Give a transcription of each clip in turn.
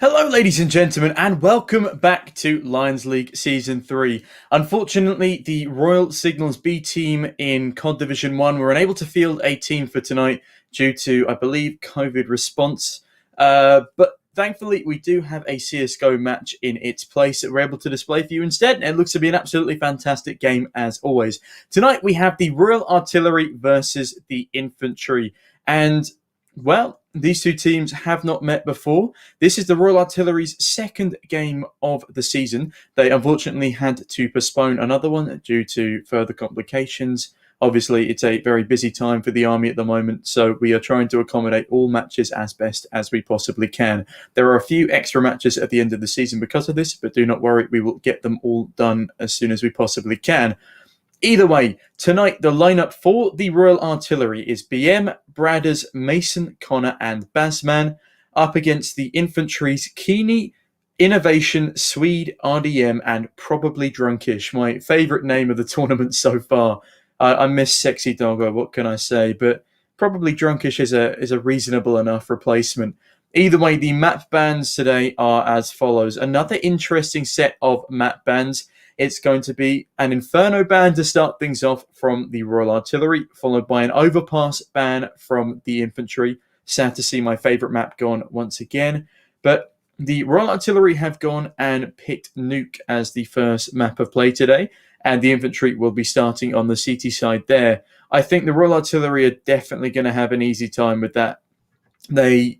Hello, ladies and gentlemen, and welcome back to Lions League Season 3. Unfortunately, the Royal Signals B team in COD Division 1 were unable to field a team for tonight due to, I believe, COVID response. But thankfully, we do have a CSGO match in its place that we're able to display for you instead, and it looks to be an absolutely fantastic game as always. Tonight, we have the Royal Artillery versus the Infantry, and well, these two teams have not met before. This is the Royal Artillery's second game of the season. They unfortunately had to postpone another one due to further complications. Obviously, it's a very busy time for the Army at the moment, so we are trying to accommodate all matches as best as we possibly can. There are a few extra matches at the end of the season because of this, but do not worry, we will get them all done as soon as we possibly can. Either way, tonight the lineup for the Royal Artillery is BM, Bradders, Mason, Connor, and Basman up against the Infantry's Keeney, Innovation, Swede, RDM, and probably Drunkish, my favourite name of the tournament so far. I miss Sexy Doggo, what can I say? But probably Drunkish is a reasonable enough replacement. Either way, the map bans today are as follows. Another interesting set of map bans. It's going to be an Inferno ban to start things off from the Royal Artillery, followed by an Overpass ban from the Infantry. Sad to see my favourite map gone once again. But the Royal Artillery have gone and picked Nuke as the first map of play today, and the Infantry will be starting on the CT side there. I think the Royal Artillery are definitely going to have an easy time with that. They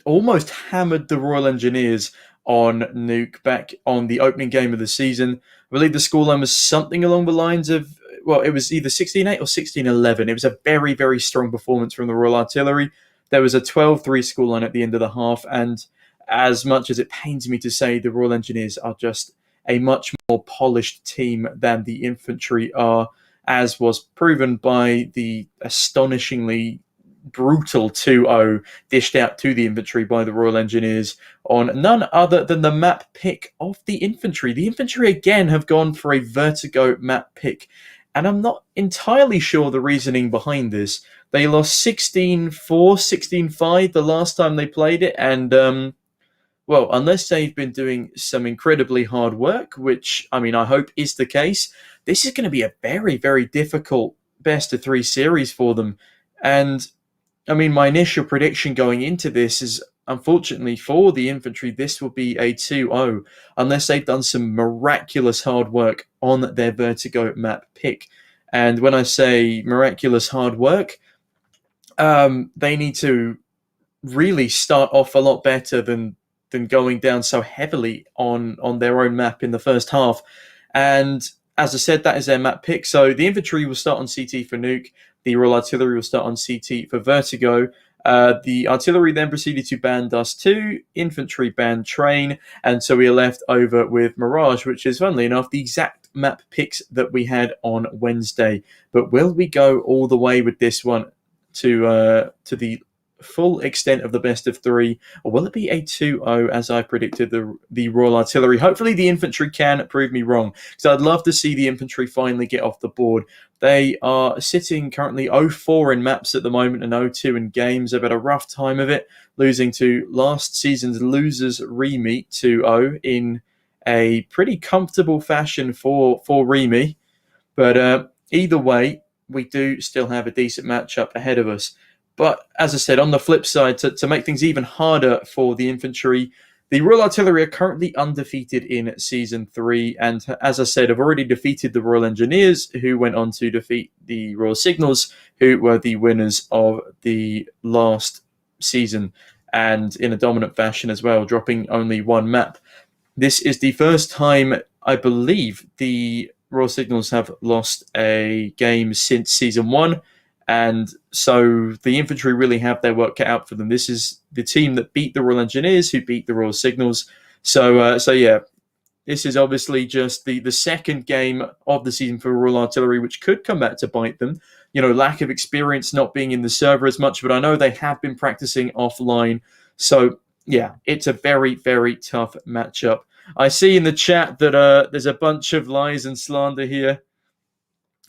almost hammered the Royal Engineers on Nuke back on the opening game of the season. I believe the scoreline was something along the lines of, well, it was either 16-8 or 16-11. It was a very, very strong performance from the Royal Artillery. There was a 12-3 scoreline at the end of the half, and as much as it pains me to say, the Royal Engineers are just a much more polished team than the Infantry are, as was proven by the astonishingly brutal 2-0 dished out to the Infantry by the Royal Engineers on none other than the map pick of the Infantry. The Infantry again have gone for a Vertigo map pick, and I'm not entirely sure the reasoning behind this. They lost 16-4, 16-5 the last time they played it, and well, unless they've been doing some incredibly hard work, which, I mean, I hope is the case, this is going to be a very, very difficult best-of-3 series for them. And I mean, my initial prediction going into this is, unfortunately for the Infantry, this will be a 2-0, unless they've done some miraculous hard work on their Vertigo map pick. And when I say miraculous hard work, they need to really start off a lot better than going down so heavily on their own map in the first half. And as I said, that is their map pick. So the Infantry will start on CT for Nuke. The Royal Artillery will start on CT for Vertigo. The Artillery then proceeded to ban Dust 2, Infantry banned Train, and so we are left over with Mirage, which is, funnily enough, the exact map picks that we had on Wednesday. But will we go all the way with this one to the full extent of the best of 3, or will it be a 2-0 as I predicted the Royal Artillery? Hopefully the Infantry can prove me wrong, because I'd love to see the Infantry finally get off the board. They are sitting currently 0-4 in maps at the moment and 0-2 in games. They've had a rough time of it, losing to last season's losers Remy 2-0 in a pretty comfortable fashion for Remy. But either way, we do still have a decent matchup ahead of us. But as I said, on the flip side, to make things even harder for the Infantry, the Royal Artillery are currently undefeated in Season 3. And as I said, have already defeated the Royal Engineers, who went on to defeat the Royal Signals, who were the winners of the last season, and in a dominant fashion as well, dropping only one map. This is the first time, I believe, the Royal Signals have lost a game since Season 1. And so the Infantry really have their work cut out for them. This is the team that beat the Royal Engineers, who beat the Royal Signals. So yeah, this is obviously just the second game of the season for Royal Artillery, which could come back to bite them. You know, lack of experience, not being in the server as much, but I know they have been practicing offline. So yeah, it's a very, very tough matchup. I see in the chat that there's a bunch of lies and slander here.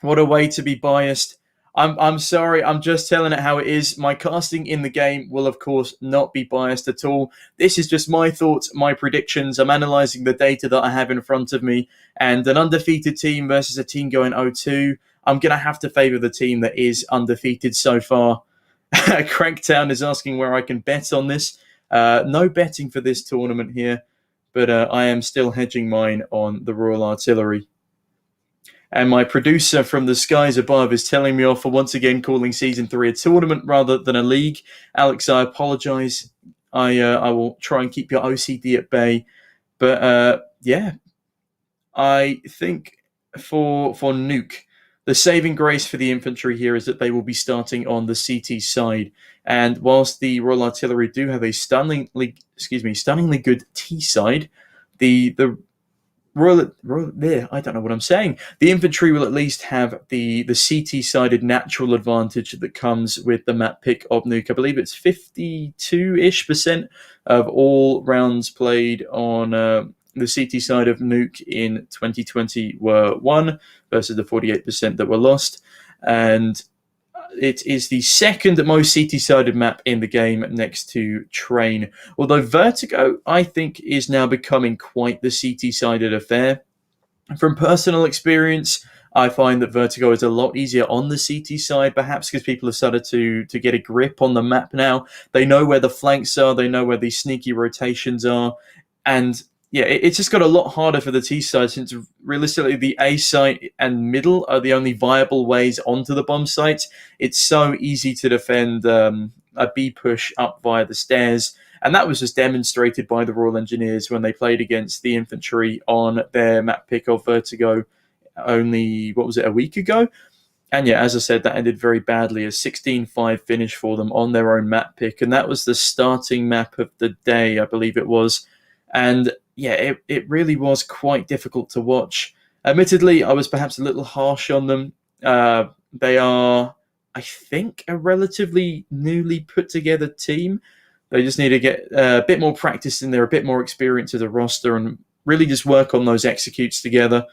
What a way to be biased. I'm sorry. I'm just telling it how it is. My casting in the game will, of course, not be biased at all. This is just my thoughts, my predictions. I'm analysing the data that I have in front of me, and an undefeated team versus a team going 0-2. I'm going to have to favour the team that is undefeated so far. Cranktown is asking where I can bet on this. No betting for this tournament here, but I am still hedging mine on the Royal Artillery. And my producer from the skies above is telling me off for once again calling Season 3 a tournament rather than a league. Alex, I apologise. I will try and keep your OCD at bay. But yeah, I think for Nuke, the saving grace for the infantry here is that they will be starting on the CT side. And whilst the Royal Artillery do have a stunningly good T side, the I don't know what I'm saying. The infantry will at least have the CT-sided natural advantage that comes with the map pick of Nuke. I believe it's 52-ish% of all rounds played on the CT side of Nuke in 2020 were won versus the 48% that were lost. And it is the second most CT-sided map in the game next to Train. Although Vertigo, I think, is now becoming quite the CT-sided affair. From personal experience, I find that Vertigo is a lot easier on the CT side, perhaps because people have started to get a grip on the map now. They know where the flanks are, they know where the sneaky rotations are, and yeah, it's just got a lot harder for the T side since realistically the A site and middle are the only viable ways onto the bomb site. It's so easy to defend a B push up via the stairs. And that was just demonstrated by the Royal Engineers when they played against the infantry on their map pick of Vertigo only, a week ago? And yeah, as I said, that ended very badly, a 16-5 finish for them on their own map pick. And that was the starting map of the day, I believe it was. And yeah, it really was quite difficult to watch. Admittedly, I was perhaps a little harsh on them. They are, I think, a relatively newly put together team. They just need to get a bit more practice in there, a bit more experience as a roster, and really just work on those executes together.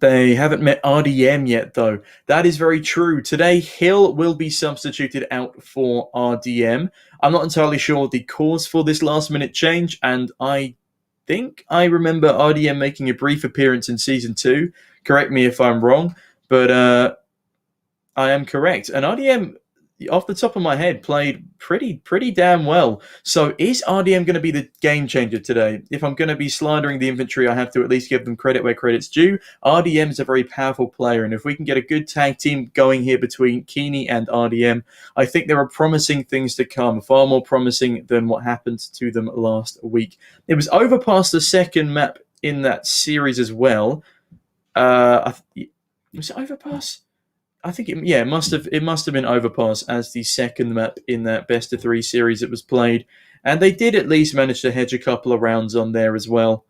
They haven't met RDM yet, though. That is very true. Today, Hill will be substituted out for RDM. I'm not entirely sure the cause for this last-minute change, and I think I remember RDM making a brief appearance in Season 2. Correct me if I'm wrong, but I am correct. And RDM, off the top of my head, played pretty damn well. So is RDM going to be the game changer today? If I'm going to be slandering the infantry, I have to at least give them credit where credit's due. RDM is a very powerful player, and if we can get a good tag team going here between Keeney and RDM, I think there are promising things to come, far more promising than what happened to them last week. It was Overpass the second map in that series as well. Was it Overpass? I think it must have been Overpass as the second map in that best of 3 series that was played, and they did at least manage to hedge a couple of rounds on there as well.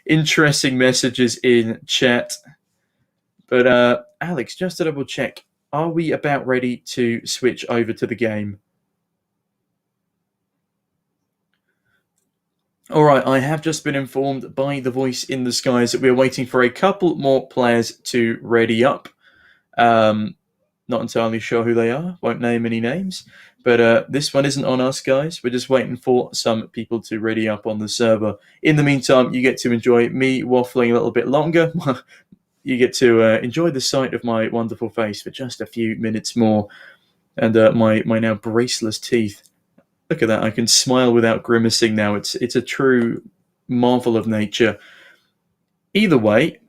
Interesting messages in chat, but Alex, just to double check, are we about ready to switch over to the game? All right, I have just been informed by the voice in the skies that we're waiting for a couple more players to ready up. Not entirely sure who they are, won't name any names, but this one isn't on us, guys. We're just waiting for some people to ready up on the server. In the meantime, you get to enjoy me waffling a little bit longer. You get to enjoy the sight of my wonderful face for just a few minutes more, and my now braceless teeth. Look at that, I can smile without grimacing now. It's a true marvel of nature. Either way,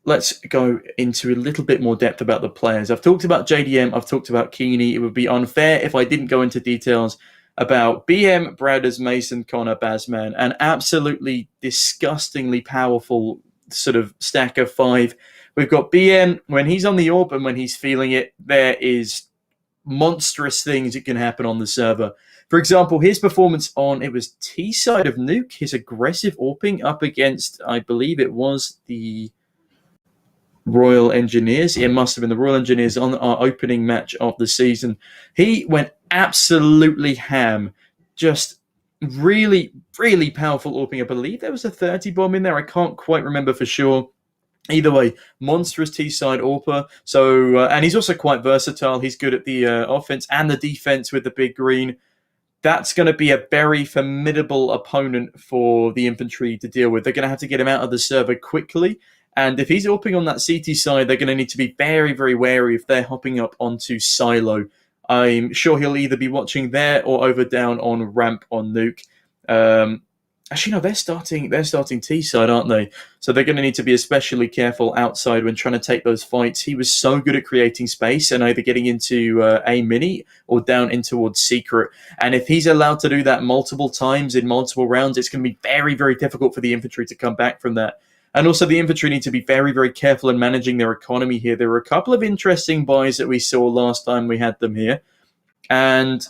let's go into a little bit more depth about the players. I've talked about JDM, I've talked about Keeney. It would be unfair if I didn't go into details about BM, Bradders, Mason, Connor, Bazman, an absolutely disgustingly powerful sort of stack of 5. We've got BM, when he's on the orb and when he's feeling it, there is monstrous things that can happen on the server. For example, his performance on, it was T side of Nuke, his aggressive AWPing up against, I believe it was the Royal Engineers. It must have been the Royal Engineers on our opening match of the season. He went absolutely ham. Just really, really powerful AWPing. I believe there was a 30 bomb in there. I can't quite remember for sure. Either way, monstrous T-side AWPer. So, and he's also quite versatile. He's good at the offense and the defense with the big green. That's going to be a very formidable opponent for the infantry to deal with. They're going to have to get him out of the server quickly. And if he's hopping on that CT side, they're going to need to be very, very wary if they're hopping up onto Silo. I'm sure he'll either be watching there or over down on ramp on Nuke. Actually, no, they're starting T side, aren't they? So they're going to need to be especially careful outside when trying to take those fights. He was so good at creating space and either getting into A mini or down in towards secret. And if he's allowed to do that multiple times in multiple rounds, it's going to be very, very difficult for the infantry to come back from that. And also the infantry need to be very, very careful in managing their economy here. There were a couple of interesting buys that we saw last time we had them here. And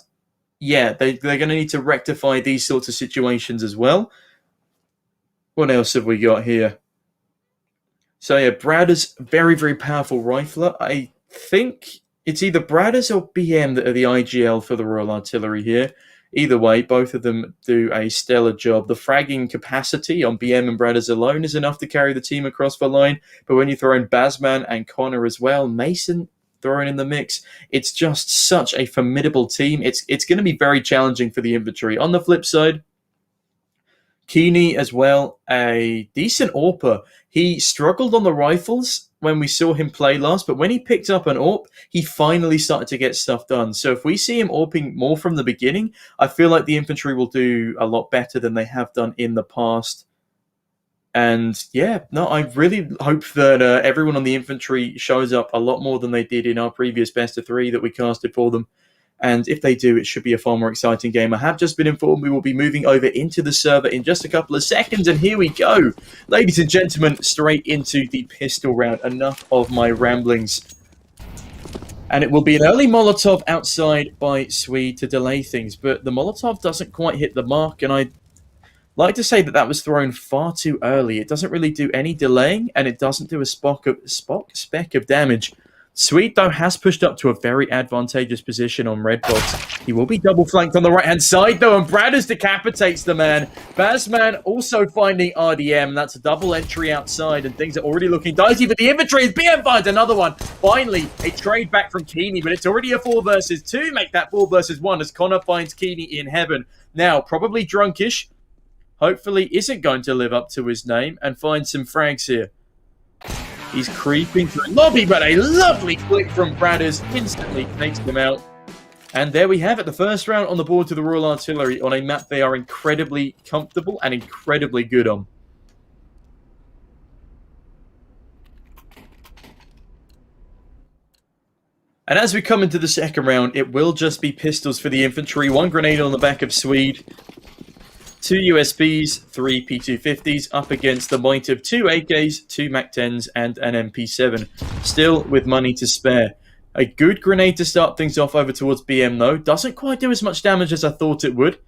yeah, they're going to need to rectify these sorts of situations as well. What else have we got here? So yeah, Brada's very, very powerful rifler. I think it's either Brada's or BM that are the IGL for the Royal Artillery here. Either way, both of them do a stellar job. The fragging capacity on BM and Brada's alone is enough to carry the team across the line. But when you throw in Bazman and Connor as well, Mason thrown in the mix, it's just such a formidable team. It's going to be very challenging for the infantry. On the flip side, Keeney as well, a decent AWPer. He struggled on the rifles when we saw him play last, but when he picked up an AWP, he finally started to get stuff done. So if we see him AWPing more from the beginning, I feel like the infantry will do a lot better than they have done in the past. And yeah, no, I really hope that everyone on the infantry shows up a lot more than they did in our previous best of 3 that we casted for them. And if they do, it should be a far more exciting game. I have just been informed we will be moving over into the server in just a couple of seconds. And here we go. Ladies and gentlemen, straight into the pistol round. Enough of my ramblings. And it will be an early Molotov outside by Swede to delay things. But the Molotov doesn't quite hit the mark. And I'd like to say that that was thrown far too early. It doesn't really do any delaying. And it doesn't do a speck of damage. Swede, though, has pushed up to a very advantageous position on red box. He will be double flanked on the right-hand side, though, and Bradders decapitates the man. Bazman also finding RDM. That's a double entry outside, and things are already looking dicey for the infantry. BM finds another one. Finally, a trade back from Keeney, but it's already a 4 versus 2. Make that 4 versus 1 as Connor finds Keeney in heaven. Now, probably drunkish. Hopefully isn't going to live up to his name and find some frags here. He's creeping through lobby, but a lovely flick from Bradders instantly takes them out. And there we have it, the first round on the board to the Royal Artillery on a map they are incredibly comfortable and incredibly good on. And as we come into the second round, it will just be pistols for the infantry. 1 grenade on the back of Swede. 2 USBs, 3 P250s, up against the might of 2 AKs, 2 MAC-10s, and an MP7. Still with money to spare. A good grenade to start things off over towards BM, though. Doesn't quite do as much damage as I thought it would.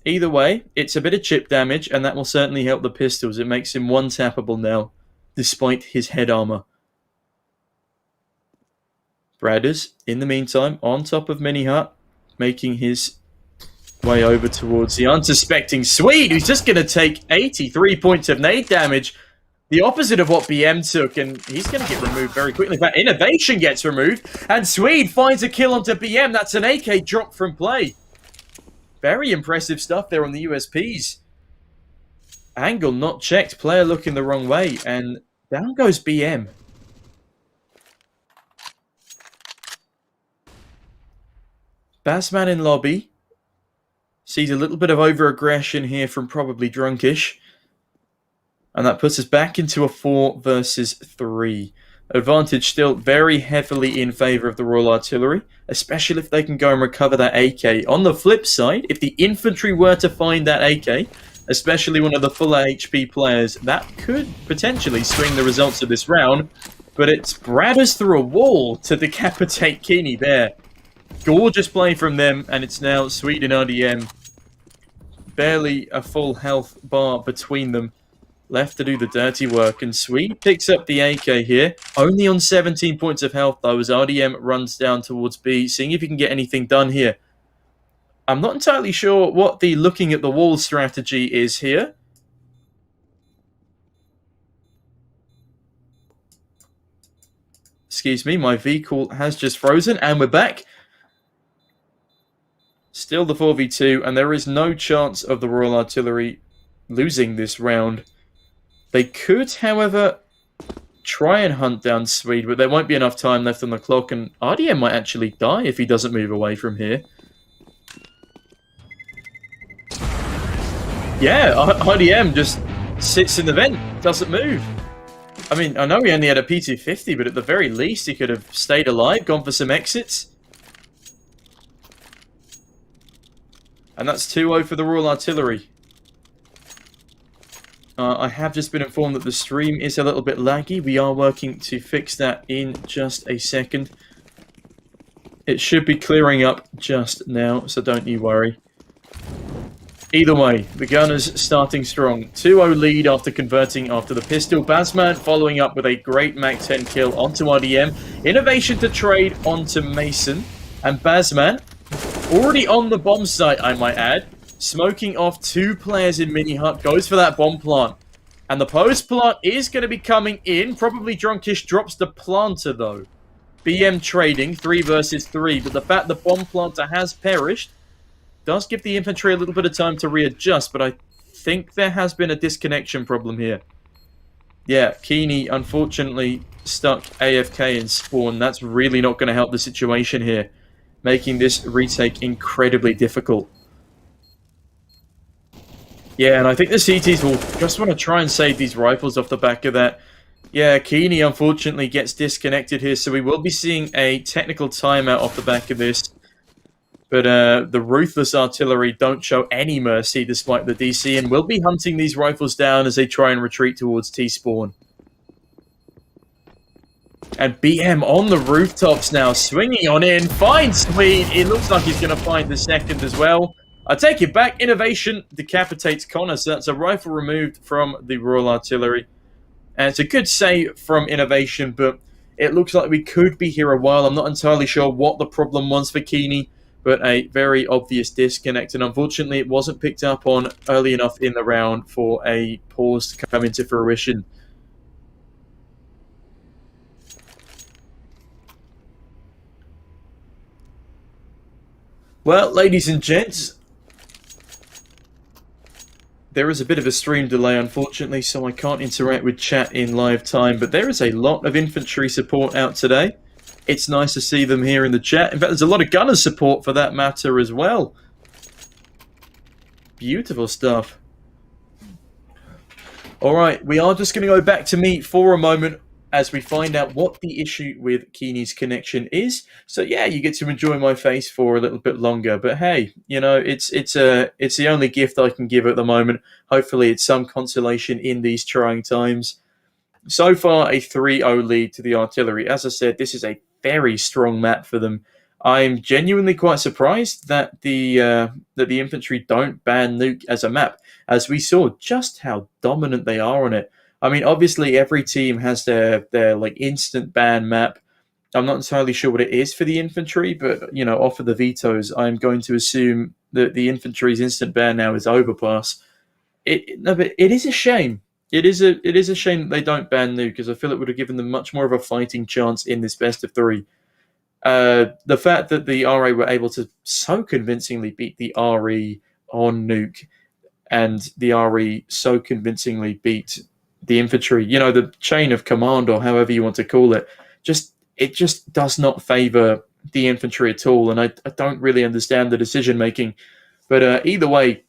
Either way, it's a bit of chip damage, and that will certainly help the pistols. It makes him one-tappable now, despite his head armor. Bradders, in the meantime, on top of Mini Hut, making his way over towards the unsuspecting Swede, who's just going to take 83 points of nade damage. The opposite of what BM took, and he's going to get removed very quickly. In fact, Innovation gets removed, and Swede finds a kill onto BM. That's an AK drop from play. Very impressive stuff there on the USPs. Angle not checked, player looking the wrong way, and down goes BM. Bassman in lobby. Sees a little bit of over-aggression here from probably drunkish. And that puts us back into a 4 versus 3. Advantage still very heavily in favour of the Royal Artillery, especially if they can go and recover that AK. On the flip side, if the infantry were to find that AK, especially one of the full HP players, that could potentially swing the results of this round. But it's Bradders through a wall to decapitate Keeney there. Gorgeous play from them, and it's now Swede and RDM. Barely a full health bar between them. Left to do the dirty work, and Swede picks up the AK here. Only on 17 points of health, though, as RDM runs down towards B, seeing if he can get anything done here. I'm not entirely sure what the looking at the wall strategy is here. Excuse me, my V-call has just frozen, and we're back. Still the 4v2, and there is no chance of the Royal Artillery losing this round. They could, however, try and hunt down Swede, but there won't be enough time left on the clock, and RDM might actually die if he doesn't move away from here. Yeah, RDM just sits in the vent, doesn't move. I mean, I know he only had a P250, but at the very least he could have stayed alive, gone for some exits. And that's 2-0 for the Royal Artillery. I have just been informed that the stream is a little bit laggy. We are working to fix that in just a second. It should be clearing up just now, so don't you worry. Either way, the Gunners starting strong. 2-0 lead after converting after the pistol. Bazman following up with a great Mag 10 kill onto RDM. Innovation to trade onto Mason. And Bazman, already on the bomb site, I might add, smoking off 2 players in Mini Hut, goes for that bomb plant. And the post plant is going to be coming in. Probably Drunkish drops the planter, though. BM trading, 3 versus 3. But the fact the bomb planter has perished does give the infantry a little bit of time to readjust, but I think there has been a disconnection problem here. Yeah, Keeney unfortunately stuck AFK in spawn. That's really not going to help the situation here, making this retake incredibly difficult. Yeah, and I think the CTs will just want to try and save these rifles off the back of that. Yeah, Keeney unfortunately gets disconnected here, so we will be seeing a technical timeout off the back of this. But the Ruthless Artillery don't show any mercy despite the DC, and will be hunting these rifles down as they try and retreat towards T-spawn. And BM on the rooftops now, swinging on in, finds Swede. It looks like he's going to find the second as well. I take it back. Innovation decapitates Connor, so that's a rifle removed from the Royal Artillery. And it's a good save from Innovation, but it looks like we could be here a while. I'm not entirely sure what the problem was for Keeney, but a very obvious disconnect. And unfortunately, it wasn't picked up on early enough in the round for a pause to come into fruition. Well, ladies and gents, there is a bit of a stream delay, unfortunately, so I can't interact with chat in live time, but there is a lot of infantry support out today. It's nice to see them here in the chat. In fact, there's a lot of gunner support for that matter as well. Beautiful stuff. All right, we are just going to go back to me for a moment as we find out what the issue with Keeney's connection is. So yeah, you get to enjoy my face for a little bit longer. But hey, you know, it's the only gift I can give at the moment. Hopefully, it's some consolation in these trying times. So far, a 3-0 lead to the Artillery. As I said, this is a very strong map for them. I'm genuinely quite surprised that the infantry don't ban Nuke as a map, as we saw just how dominant they are on it. I mean, obviously, every team has their like instant ban map. I'm not entirely sure what it is for the infantry, but you know, off of the vetoes, I'm going to assume that the infantry's instant ban now is overpass. But it is a shame. It is a shame that they don't ban Nuke, because I feel it would have given them much more of a fighting chance in this best of 3. The fact that the RA were able to so convincingly beat the RE on Nuke, and the RE so convincingly beat the infantry, you know, the chain of command, or however you want to call it, it just does not favour the infantry at all, and I don't really understand the decision making. But either way,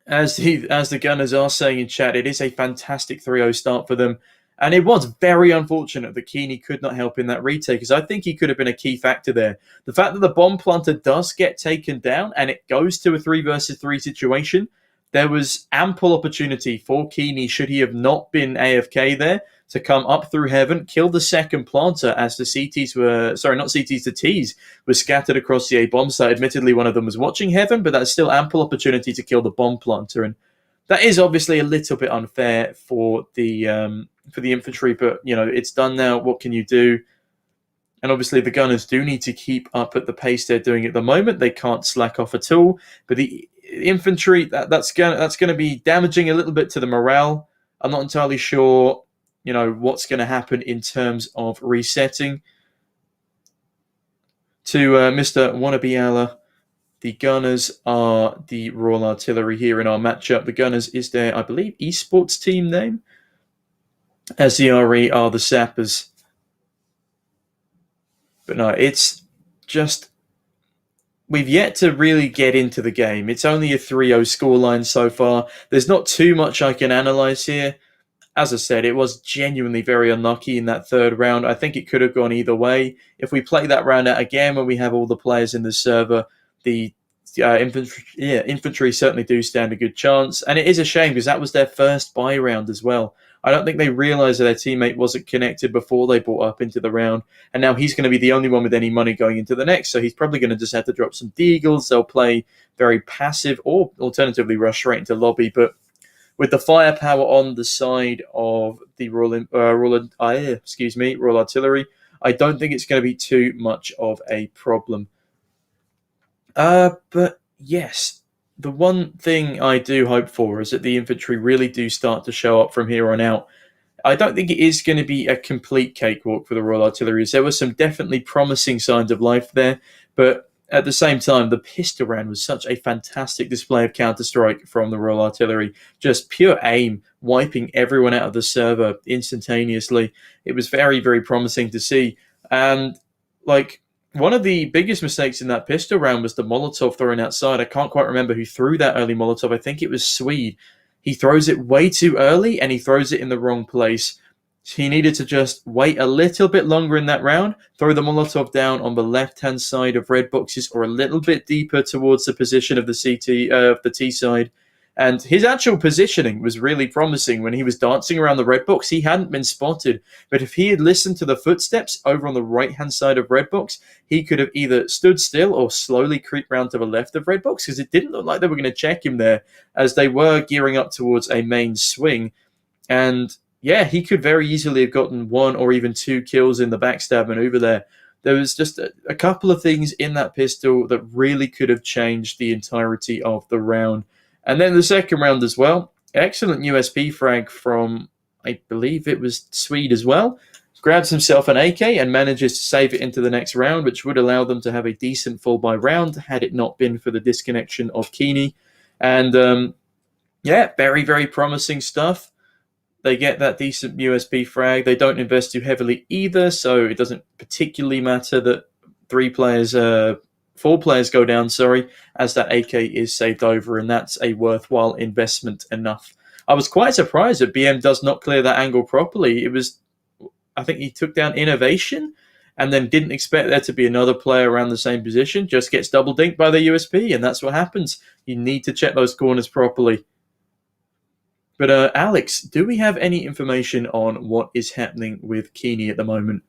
as the gunners are saying in chat, it is a fantastic 3-0 start for them. And it was very unfortunate that Keeney could not help in that retake, because I think he could have been a key factor there. The fact that the bomb planter does get taken down and it goes to a 3 versus 3 situation, there was ample opportunity for Keeney, should he have not been AFK there, to come up through heaven, kill the second planter as the CTs were, sorry, not CTs, the Ts were scattered across the A bomb site. Admittedly, one of them was watching heaven, but that's still ample opportunity to kill the bomb planter. And that is obviously a little bit unfair for the infantry, but you know, it's done now. What can you do? And obviously the gunners do need to keep up at the pace they're doing at the moment. They can't slack off at all. But the infantry, that's going to be damaging a little bit to the morale. I'm not entirely sure, what's going to happen in terms of resetting. To Mr. Wannabe the Gunners are the Royal Artillery here in our matchup. The Gunners is their, I believe, Esports team name. As the RE are the Sappers. But no, it's just... We've yet to really get into the game. It's only a 3-0 scoreline so far. There's not too much I can analyse here. As I said, it was genuinely very unlucky in that third round. I think it could have gone either way. If we play that round out again when we have all the players in the server, the infantry certainly do stand a good chance. And it is a shame because that was their first bye round as well. I don't think they realised that their teammate wasn't connected before they brought up into the round. And now he's going to be the only one with any money going into the next. So he's probably going to just have to drop some deagles. They'll play very passive or alternatively rush straight into lobby. But with the firepower on the side of the Royal Artillery, I don't think it's going to be too much of a problem. But yes, the one thing I do hope for is that the infantry really do start to show up from here on out. I don't think it is going to be a complete cakewalk for the Royal Artillery. There were some definitely promising signs of life there, but at the same time, the pistol round was such a fantastic display of counter-strike from the Royal Artillery. Just pure aim, wiping everyone out of the server instantaneously. It was very, very promising to see. And, one of the biggest mistakes in that pistol round was the Molotov thrown outside. I can't quite remember who threw that early Molotov. I think it was Swede. He throws it way too early, and he throws it in the wrong place. He needed to just wait a little bit longer in that round, throw the Molotov down on the left-hand side of red boxes or a little bit deeper towards the position of the T side. And his actual positioning was really promising. When he was dancing around the red box, he hadn't been spotted. But if he had listened to the footsteps over on the right-hand side of red box, he could have either stood still or slowly creeped round to the left of red box, because it didn't look like they were going to check him there as they were gearing up towards a main swing. And yeah, he could very easily have gotten 1 or even 2 kills in the backstab maneuver there. There was just a couple of things in that pistol that really could have changed the entirety of the round. And then the second round as well, excellent USP frag from, I believe it was Swede as well. Grabs himself an AK and manages to save it into the next round, which would allow them to have a decent full buy round had it not been for the disconnection of Keeney. And yeah, very, very promising stuff. They get that decent USP frag. They don't invest too heavily either, so it doesn't particularly matter that 4 players go down, as that AK is saved over, and that's a worthwhile investment enough. I was quite surprised that BM does not clear that angle properly. I think he took down Innovation and then didn't expect there to be another player around the same position, just gets double dinked by the USP, and that's what happens. You need to check those corners properly. But Alex, do we have any information on what is happening with Keeney at the moment?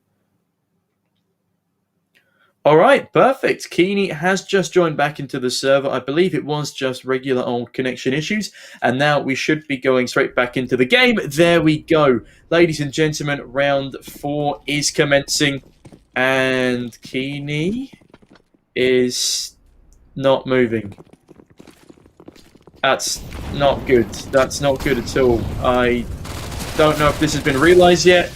All right, perfect. Keeney has just joined back into the server. I believe it was just regular old connection issues. And now we should be going straight back into the game. There we go. Ladies and gentlemen, round 4 is commencing. And Keeney is not moving. That's not good. That's not good at all. I don't know if this has been realized yet.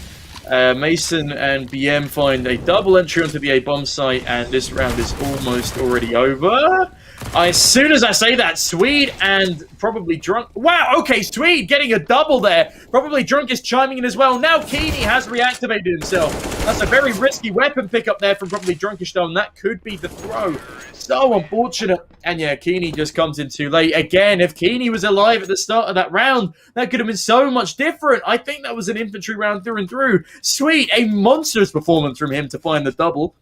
Mason and BM find a double entry onto the A bomb site, and this round is almost already over. As soon as I say that, Swede and probably Drunk... Wow, okay, Swede getting a double there. Probably Drunk is chiming in as well. Now Keeney has reactivated himself. That's a very risky weapon pickup there from probably Drunkish though, and that could be the throw. So unfortunate. And yeah, Keeney just comes in too late. Again, if Keeney was alive at the start of that round, that could have been so much different. I think that was an infantry round through and through. Sweet, a monstrous performance from him to find the double.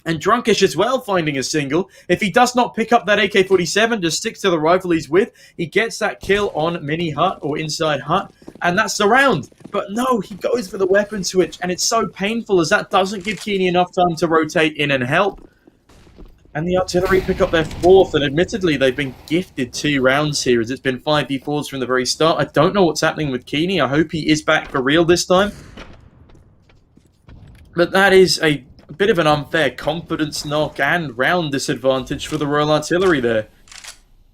And Drunkish as well, finding a single. If he does not pick up that AK-47, just sticks to the rifle he's with, he gets that kill on Mini Hut or Inside Hut, and that's the round. But no, he goes for the weapon switch, and it's so painful as that doesn't give Keeney enough time to rotate in and help. And the artillery pick up their 4th, and admittedly, they've been gifted 2 rounds here, as it's been 5v4s from the very start. I don't know what's happening with Keeney. I hope he is back for real this time. But that is a bit of an unfair confidence knock and round disadvantage for the Royal Artillery there.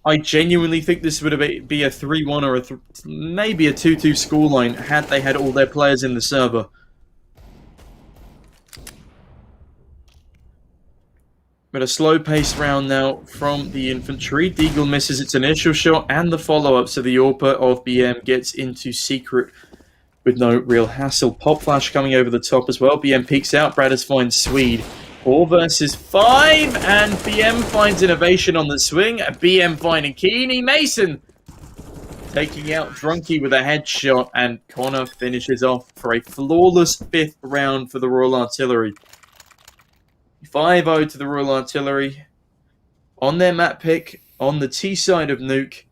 I genuinely think this would be a 3-1 or maybe a 2-2 scoreline had they had all their players in the server. But a slow-paced round now from the Infantry. Deagle misses its initial shot and the follow-up, so the AWPer of BM gets into secret with no real hassle. Pop Flash coming over the top as well. BM peeks out. Bradders finds Swede. 4 versus 5, and BM finds Innovation on the swing. BM finding Keeney. Mason taking out Drunky with a headshot, and Connor finishes off for a flawless 5th round for the Royal Artillery. 5-0 to the Royal Artillery on their map pick on the T side of Nuke,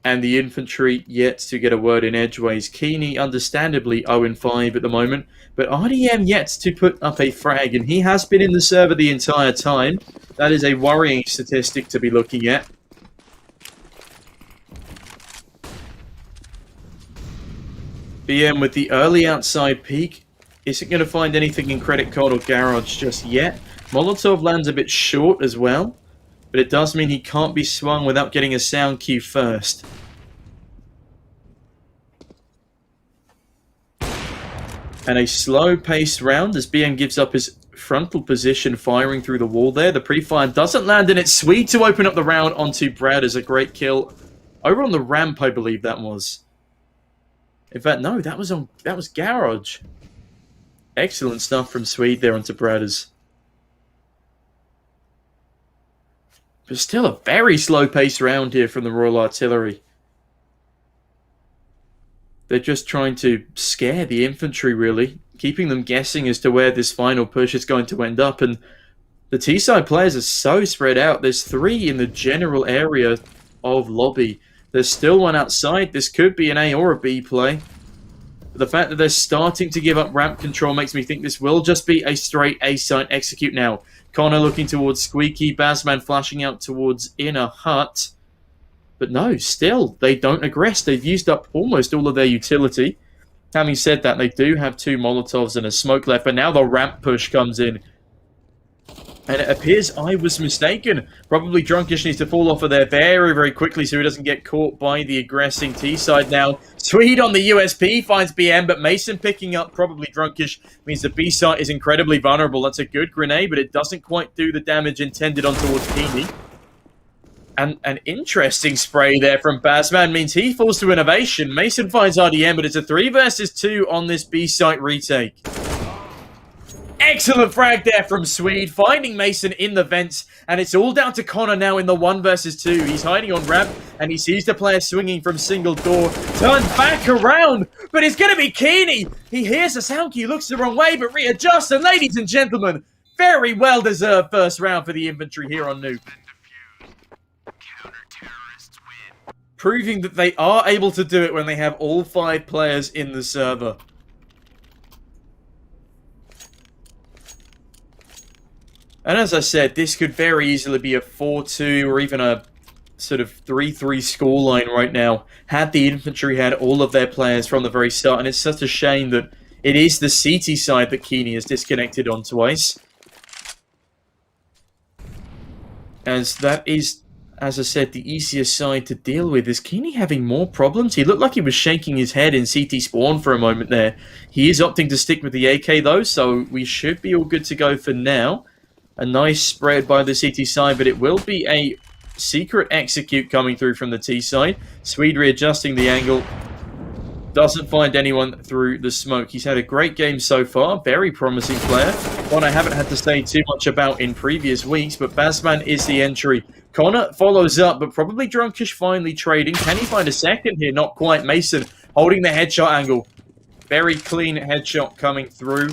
and the Infantry yet to get a word in edgeways. Keeney, understandably, 0-5 at the moment, but RDM yet to put up a frag, and he has been in the server the entire time. That is a worrying statistic to be looking at. BM with the early outside peek. Isn't going to find anything in Credit Card or Garage just yet. Molotov lands a bit short as well, but it does mean he can't be swung without getting a sound cue first. And a slow-paced round as BM gives up his frontal position, firing through the wall there. The pre-fire doesn't land, and it's Sweet to open up the round onto Brad as a great kill. Over on the ramp, I believe that was. In fact, no, that was Garage. Excellent stuff from Swede there onto Bradders. But still a very slow-paced round here from the Royal Artillery. They're just trying to scare the Infantry, really, keeping them guessing as to where this final push is going to end up. And the T-side players are so spread out. There's 3 in the general area of lobby. There's still 1 outside. This could be an A or a B play. The fact that they're starting to give up ramp control makes me think this will just be a straight A-site execute now. Connor looking towards Squeaky, Bazman flashing out towards Inner Hut. But no, still, they don't aggress. They've used up almost all of their utility. Having said that, they do have 2 Molotovs and a smoke left, but now the ramp push comes in. And it appears I was mistaken. Probably Drunkish needs to fall off of there very, very quickly so he doesn't get caught by the aggressing T-side now. Swede on the USP finds BM, but Mason picking up probably Drunkish means the B-side is incredibly vulnerable. That's a good grenade, but it doesn't quite do the damage intended on towards Keeney. And an interesting spray there from Bazman means he falls to Innovation. Mason finds RDM, but it's a 3 versus 2 on this B-site retake. Excellent frag there from Swede, finding Mason in the vents, and it's all down to Connor now in the 1 versus 2. He's hiding on ramp, and he sees the player swinging from single door, turns back around, but it's going to be Keeney. He hears the sound cue, looks the wrong way, but readjusts, and ladies and gentlemen, very well-deserved first round for the Infantry here on Nuke. Proving that they are able to do it when they have all 5 players in the server. And as I said, this could very easily be a 4-2 or even a sort of 3-3 scoreline right now, had the Infantry had all of their players from the very start. And it's such a shame that it is the CT side that Keeney has disconnected on twice. As that is, as I said, the easiest side to deal with. Is Keeney having more problems? He looked like he was shaking his head in CT spawn for a moment there. He is opting to stick with the AK though, so we should be all good to go for now. A nice spread by the CT side, but it will be a secret execute coming through from the T side. Swede readjusting the angle. Doesn't find anyone through the smoke. He's had a great game so far. Very promising player. One I haven't had to say too much about in previous weeks, but Bazman is the entry. Connor follows up, but probably Drunkish finally trading. Can he find a second here? Not quite. Mason holding the headshot angle. Very clean headshot coming through.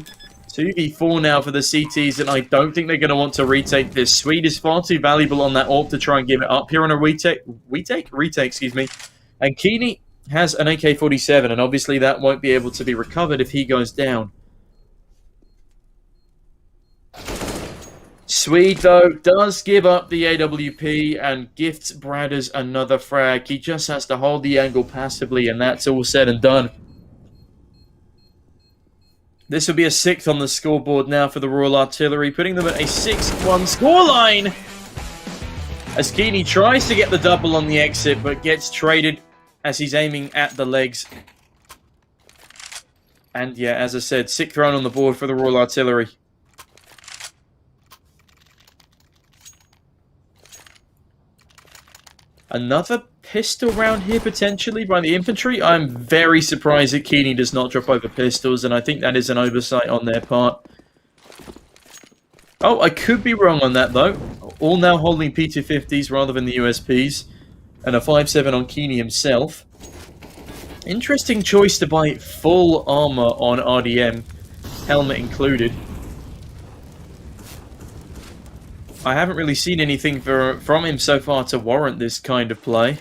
2v4 now for the CTs, and I don't think they're going to want to retake this. Swede is far too valuable on that AWP to try and give it up here on a retake, excuse me. And Keeney has an AK-47, and obviously that won't be able to be recovered if he goes down. Swede, though, does give up the AWP and gifts Bradders another frag. He just has to hold the angle passively, and that's all said and done. This will be a 6th on the scoreboard now for the Royal Artillery, putting them at a 6-1 scoreline. as Keeney tries to get the double on the exit, but gets traded as he's aiming at the legs. And yeah, as I said, 6th round on the board for the Royal Artillery. Another pistol round here, potentially, by the Infantry. I'm very surprised that Keeney does not drop over pistols, and I think that is an oversight on their part. Oh, I could be wrong on that, though. All now holding P250s rather than the USPs. And a 5.7 on Keeney himself. Interesting choice to buy full armor on RDM, helmet included. I haven't really seen anything from him so far to warrant this kind of play.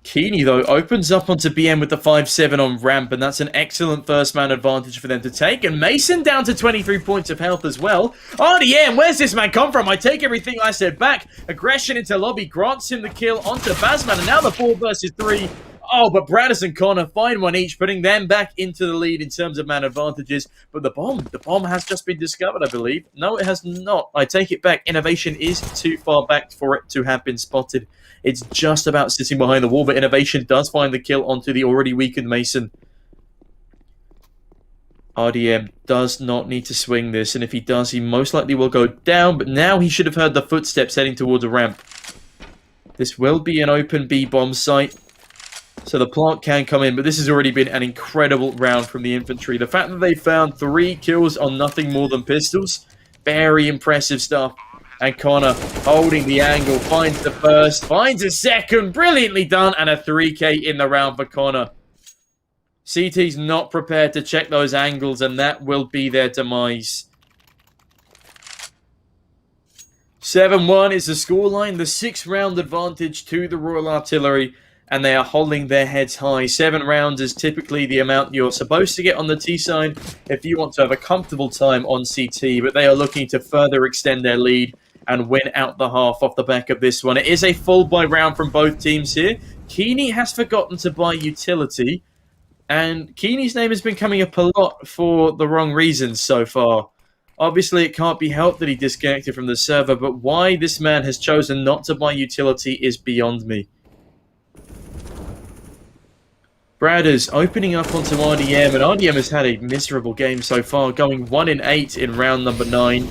Keeney, though, opens up onto BM with the 5.7 on ramp, and that's an excellent first man advantage for them to take. And Mason down to 23 points of health as well. RDM, where's this man come from? I take everything I said back. Aggression into lobby grants him the kill onto Bazman, and now the 4 versus 3. Oh, but Bradders and Connor find one each, putting them back into the lead in terms of man advantages. But the bomb has just been discovered, I believe. No, it has not. I take it back. Innovation is too far back for it to have been spotted. It's just about sitting behind the wall, but Innovation does find the kill onto the already weakened Mason. RDM does not need to swing this, and if he does, he most likely will go down, but now he should have heard the footsteps heading towards a ramp. This will be an open B bomb site, so the plant can come in, but this has already been an incredible round from the Infantry. The fact that they found 3 kills on nothing more than pistols, very impressive stuff. And Connor holding the angle, finds the first, finds a second, brilliantly done, and a 3K in the round for Connor. CT's not prepared to check those angles, and that will be their demise. 7-1 is the scoreline, the 6th round advantage to the Royal Artillery, and they are holding their heads high. 7 rounds is typically the amount you're supposed to get on the T side if you want to have a comfortable time on CT, but they are looking to further extend their lead and win out the half off the back of this one. It is a full buy round from both teams here. Keeney has forgotten to buy utility, and Keeney's name has been coming up a lot for the wrong reasons so far. Obviously, it can't be helped that he disconnected from the server, but why this man has chosen not to buy utility is beyond me. Bradders opening up onto RDM, and RDM has had a miserable game so far, going 1 in 8 in round number 9.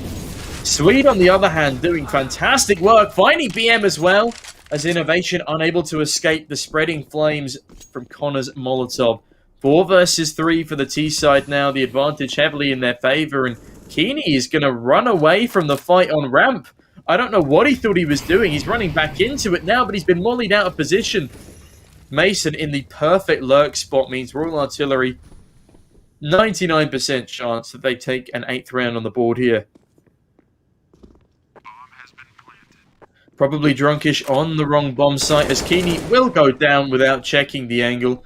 Swede, on the other hand, doing fantastic work, finding BM as well, as Innovation unable to escape the spreading flames from Connor's Molotov. 4 versus 3 for the T side now, the advantage heavily in their favor, and Keeney is going to run away from the fight on ramp. I don't know what he thought he was doing. He's running back into it now, but he's been mollied out of position. Mason in the perfect lurk spot means Royal Artillery 99% chance that they take an 8th round on the board here. Probably Drunkish on the wrong bomb site, as Keeney will go down without checking the angle.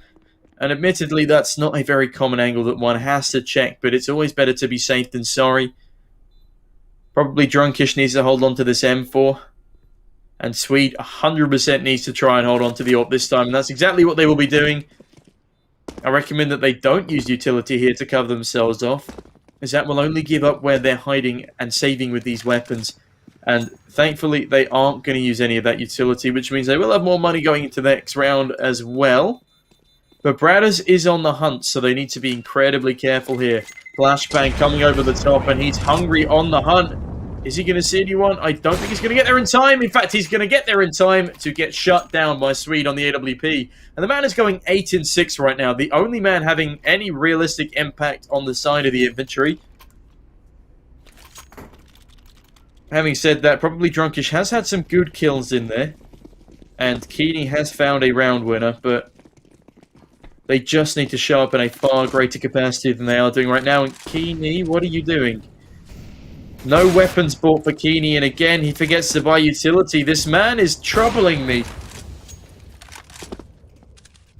And admittedly, that's not a very common angle that one has to check, but it's always better to be safe than sorry. Probably Drunkish needs to hold on to this M4. And Swede 100% needs to try and hold on to the AWP this time. And that's exactly what they will be doing. I recommend that they don't use utility here to cover themselves off, as that will only give up where they're hiding and saving with these weapons. And thankfully, they aren't going to use any of that utility, which means they will have more money going into the next round as well. But Bradders is on the hunt, so they need to be incredibly careful here. Flashbang coming over the top, and he's hungry on the hunt. Is he going to see anyone? I don't think he's going to get there in time. In fact, he's going to get there in time to get shut down by Swede on the AWP. And the man is going 8 in 6 right now. The only man having any realistic impact on the side of the Infantry. Having said that, probably Drunkish has had some good kills in there. And Keeney has found a round winner, but they just need to show up in a far greater capacity than they are doing right now. And Keeney, what are you doing? No weapons bought for Keeney, and again, he forgets to buy utility. This man is troubling me.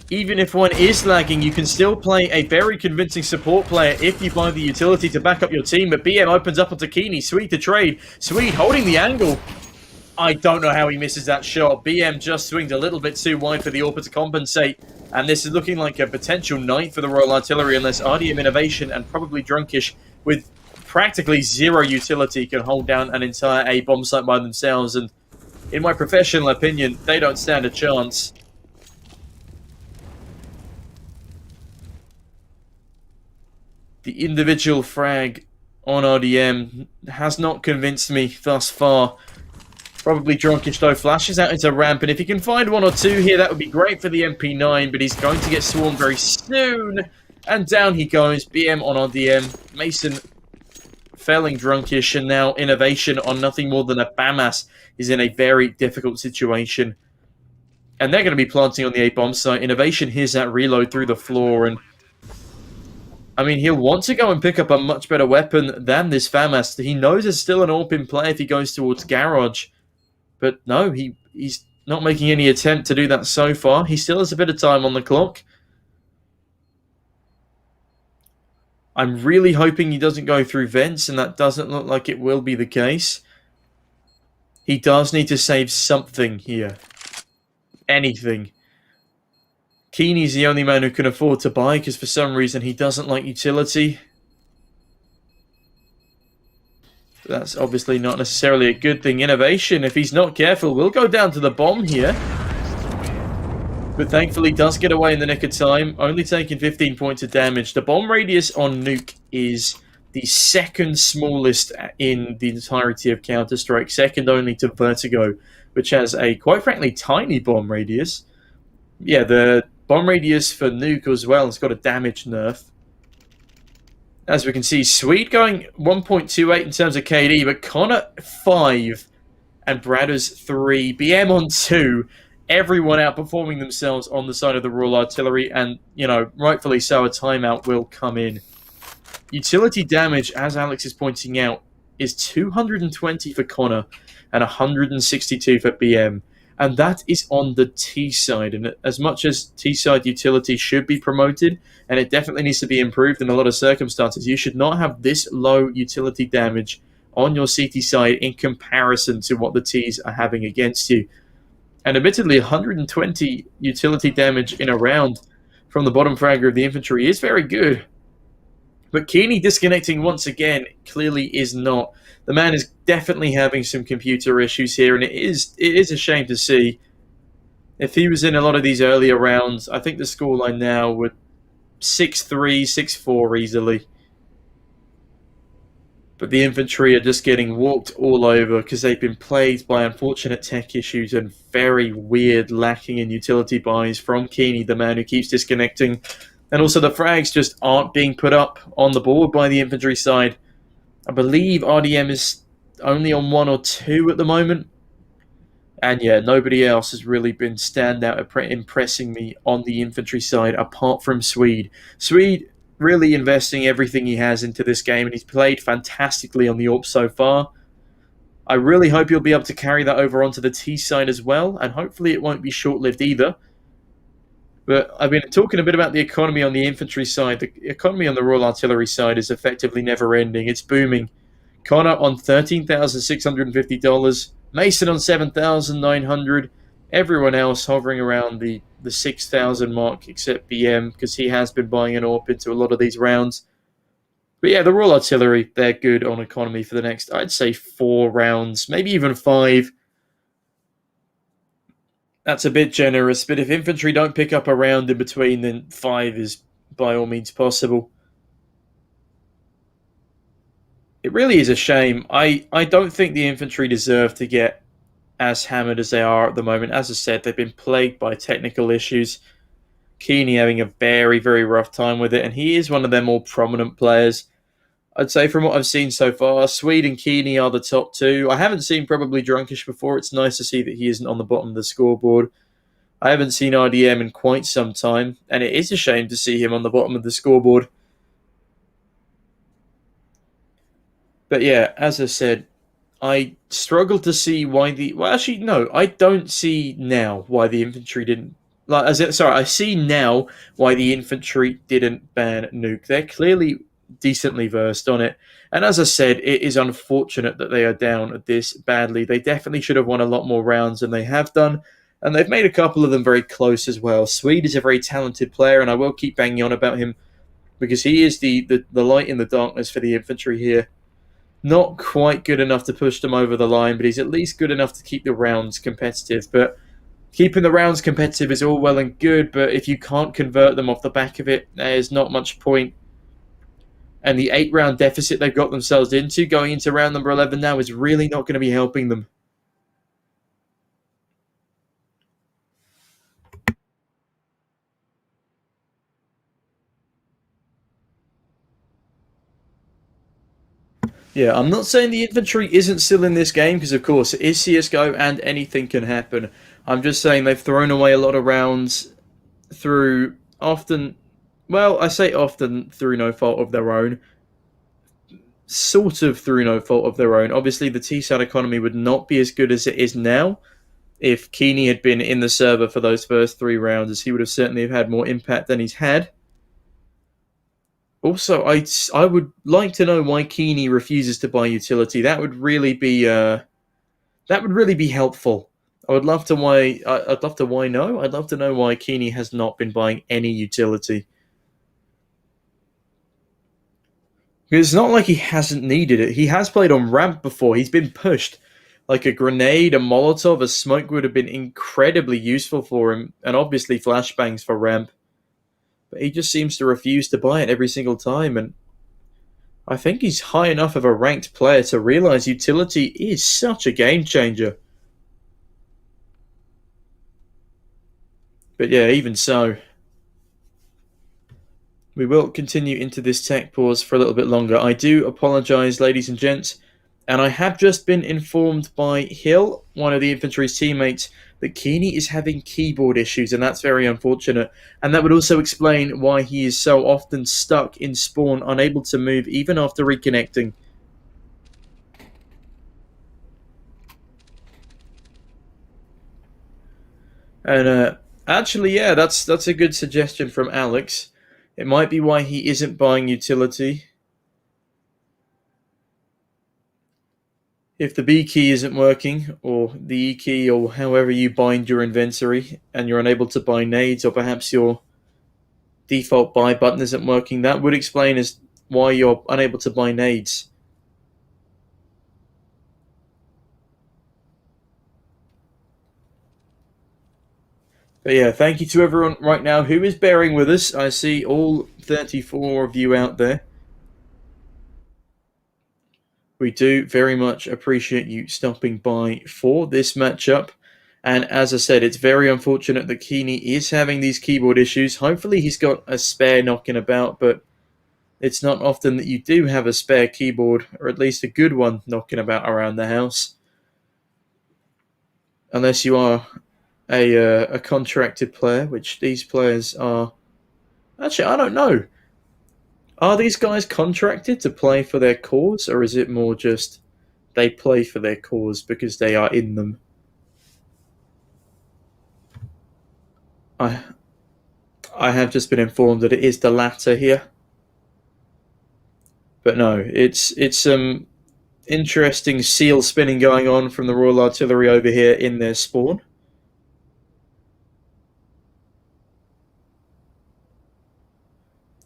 Even if one is lagging, you can still play a very convincing support player if you buy the utility to back up your team. But BM opens up onto Keeney. Swede to trade. Swede holding the angle. I don't know how he misses that shot. BM just swings a little bit too wide for the AWP to compensate. And this is looking like a potential night for the Royal Artillery unless RDM Innovation and probably Drunkish with practically zero utility can hold down an entire A bomb site by themselves. And in my professional opinion, they don't stand a chance. The individual frag on RDM has not convinced me thus far. Probably Drunkish, though, flashes out into ramp, and if he can find one or two here, that would be great for the MP9, but he's going to get swarmed very soon. And down he goes, BM on RDM, Mason felling Drunkish, and now Innovation on nothing more than a BAMAS is in a very difficult situation. And they're going to be planting on the A-bomb site. Innovation hears that reload through the floor, and I mean, he'll want to go and pick up a much better weapon than this FAMAS. He knows there's still an AWP in play if he goes towards Garage. But no, he's not making any attempt to do that so far. He still has a bit of time on the clock. I'm really hoping he doesn't go through vents, and that doesn't look like it will be the case. He does need to save something here. Anything. Keeney's the only man who can afford to buy, because for some reason he doesn't like utility. That's obviously not necessarily a good thing. Innovation, if he's not careful, will go down to the bomb here. But thankfully does get away in the nick of time, only taking 15 points of damage. The bomb radius on Nuke is the second smallest in the entirety of Counter-Strike, second only to Vertigo, which has a, quite frankly, tiny bomb radius. Yeah, the bomb radius for Nuke as well has got a damage nerf. As we can see, Swede going 1.28 in terms of KD, but Connor 5 and Bradders 3. BM on 2. Everyone outperforming themselves on the side of the Royal Artillery, and, you know, rightfully so, a timeout will come in. Utility damage, as Alex is pointing out, is 220 for Connor and 162 for BM. And that is on the T side. And as much as T side utility should be promoted, and it definitely needs to be improved in a lot of circumstances, you should not have this low utility damage on your CT side in comparison to what the Ts are having against you. And admittedly, 120 utility damage in a round from the bottom fragger of the infantry is very good. But Keeney disconnecting once again clearly is not. The man is definitely having some computer issues here, and it is a shame to see. If he was in a lot of these earlier rounds, I think the scoreline now would 6-3, 6-4 easily. But the infantry are just getting walked all over because they've been plagued by unfortunate tech issues and very weird lacking in utility buys from Keeney, the man who keeps disconnecting. And also the frags just aren't being put up on the board by the infantry side. I believe RDM is only on 1 or 2 at the moment. And yeah, nobody else has really been standout impressing me on the infantry side apart from Swede. Swede really investing everything he has into this game, and he's played fantastically on the AWP so far. I really hope you'll be able to carry that over onto the T side as well, and hopefully it won't be short-lived either. But I've been talking a bit about the economy on the infantry side. The economy on the Royal Artillery side is effectively never-ending. It's booming. Connor on $13,650. Mason on $7,900. Everyone else hovering around the 6,000 mark except BM, because he has been buying an AWP into a lot of these rounds. But yeah, the Royal Artillery, they're good on economy for the next, I'd say, 4 rounds, maybe even 5. That's a bit generous, but if infantry don't pick up a round in between, then 5 is by all means possible. It really is a shame. I don't think the infantry deserve to get as hammered as they are at the moment. As I said, they've been plagued by technical issues. Keeney having a very, very rough time with it, and he is one of their more prominent players. I'd say from what I've seen so far, Swede and Keeney are the top 2. I haven't seen probably Drunkish before. It's nice to see that he isn't on the bottom of the scoreboard. I haven't seen RDM in quite some time, and it is a shame to see him on the bottom of the scoreboard. But yeah, as I said, I struggle to see why the... Well, actually, no, I don't see now why the infantry didn't... I see now why the infantry didn't ban Nuke. They're clearly decently versed on it. And as I said, it is unfortunate that they are down this badly. They definitely should have won a lot more rounds than they have done. And they've made a couple of them very close as well. Swede is a very talented player, and I will keep banging on about him because he is the light in the darkness for the infantry here. Not quite good enough to push them over the line, but he's at least good enough to keep the rounds competitive. But keeping the rounds competitive is all well and good, but if you can't convert them off the back of it, there's not much point. And the 8 round deficit they've got themselves into going into round number 11 now is really not going to be helping them. Yeah, I'm not saying the infantry isn't still in this game because, of course, it is CSGO and anything can happen. I'm just saying they've thrown away a lot of rounds through often, well, I say often through no fault of their own, sort of through no fault of their own. Obviously, the TSAT economy would not be as good as it is now if Keeney had been in the server for those first 3 rounds, as he would have certainly have had more impact than he's had. Also, I would like to know why Keeney refuses to buy utility. That would really be helpful. I'd love to why no. I'd love to know why Keeney has not been buying any utility. Because it's not like he hasn't needed it. He has played on ramp before. He's been pushed. Like a grenade, a molotov, a smoke would have been incredibly useful for him, and obviously flashbangs for ramp. But he just seems to refuse to buy it every single time, and I think he's high enough of a ranked player to realize utility is such a game changer. But yeah, even so, we will continue into this tech pause for a little bit longer. I do apologise, ladies and gents, and I have just been informed by Hill, one of the infantry's teammates, that Keeney is having keyboard issues, and that's very unfortunate. And that would also explain why he is so often stuck in spawn, unable to move even after reconnecting. And actually, yeah, that's a good suggestion from Alex. It might be why he isn't buying utility. If the B key isn't working, or the E key, or however you bind your inventory, and you're unable to buy nades, or perhaps your default buy button isn't working, that would explain as why you're unable to buy nades. But yeah, thank you to everyone right now who is bearing with us. I see all 34 of you out there. We do very much appreciate you stopping by for this matchup. And as I said, it's very unfortunate that Keeney is having these keyboard issues. Hopefully, he's got a spare knocking about, but it's not often that you do have a spare keyboard, or at least a good one, knocking about around the house. Unless you are a contracted player, which these players are. Actually, I don't know. Are these guys contracted to play for their cause, or is it more just they play for their cause because they are in them? I I have just been informed that it is the latter here. But no, it's some interesting seal spinning going on from the Royal Artillery over here in their spawn.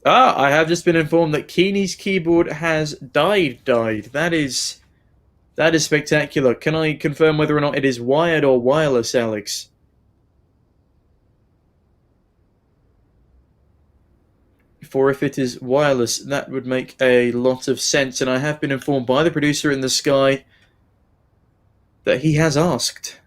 I have just been informed that Keeney's keyboard has died. That is spectacular. Can I confirm whether or not it is wired or wireless, Alex? For if it is wireless, that would make a lot of sense, and I have been informed by the producer in the sky that he has asked.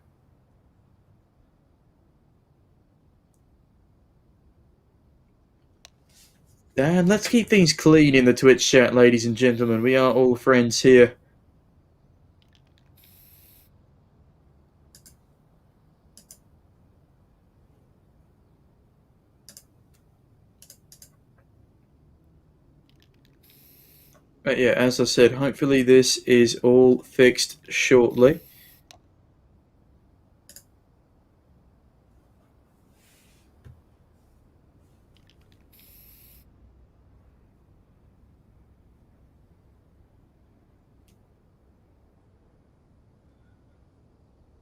And let's keep things clean in the Twitch chat, ladies and gentlemen. We are all friends here. But yeah, as I said, hopefully this is all fixed shortly.